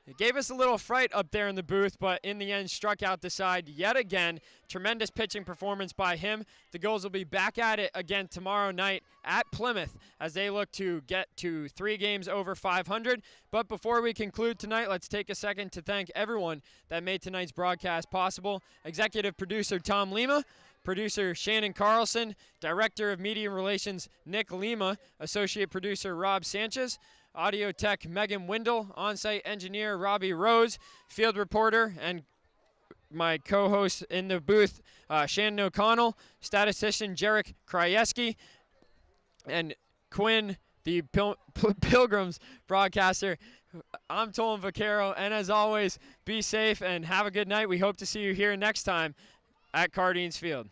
It gave us a little fright up there in the booth, but in the end struck out the side yet again. Tremendous pitching performance by him. The Gulls will be back at it again tomorrow night at Plymouth as they look to get to 3 games over 500. But before we conclude tonight, let's take a second to thank everyone that made tonight's broadcast possible. Executive producer Tom Lima, producer Shannon Carlson, Director of Media Relations Nick Lima, Associate Producer Rob Sanchez, Audio Tech Megan Windle, On-Site Engineer Robbie Rose, Field Reporter and my co-host in the booth, Shannon O'Connell, Statistician Jarek Krajewski, and Quinn, the Pilgrims broadcaster. I'm Tolan Vaquero, and as always, be safe and have a good night. We hope to see you here next time at Cardines Field.